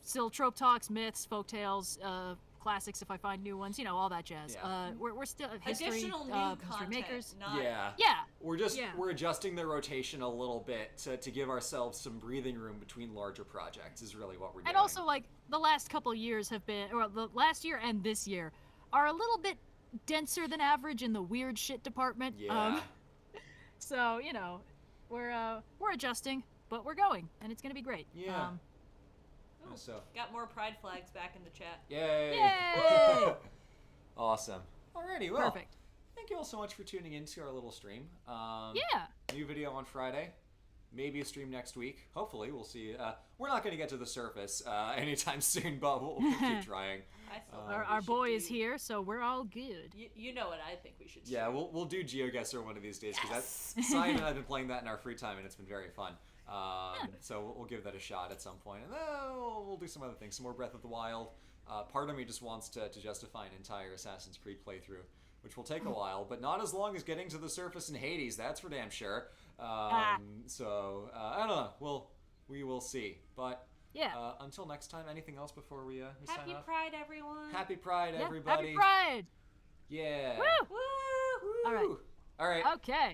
still trope talks, myths, folktales, classics if I find new ones, all that jazz. We're still history, additional new content, makers. not... We're adjusting the rotation a little bit to give ourselves some breathing room between larger projects is really what we're doing. And also, like, the last couple years have been, or the last year and this year are a little bit denser than average in the weird shit department. So we're adjusting, but we're going, and it's gonna be great. So got more pride flags back in the chat. Yay! Awesome. Alrighty, well, perfect. Thank you all so much for tuning into our little stream. Yeah. New video on Friday. Maybe a stream next week. Hopefully, we'll see. We're not going to get to the surface anytime soon, but we'll keep trying. Our boy is here, so we're all good. You know what I think we should do. Yeah, we'll do GeoGuessr one of these days, because Simon and I have been playing that in our free time, and it's been very fun. So we'll give that a shot at some point, and then we'll do some other things, some more Breath of the Wild. Part of me just wants to justify an entire Assassin's Creed playthrough, which will take a while, but not as long as getting to the surface in Hades, that's for damn sure. So I don't know, we will see, but until next time, anything else before we sign off? Happy Pride, everyone. Happy Pride, everybody. Happy Pride. Yeah. Woo! Woo! All right. All right. Okay.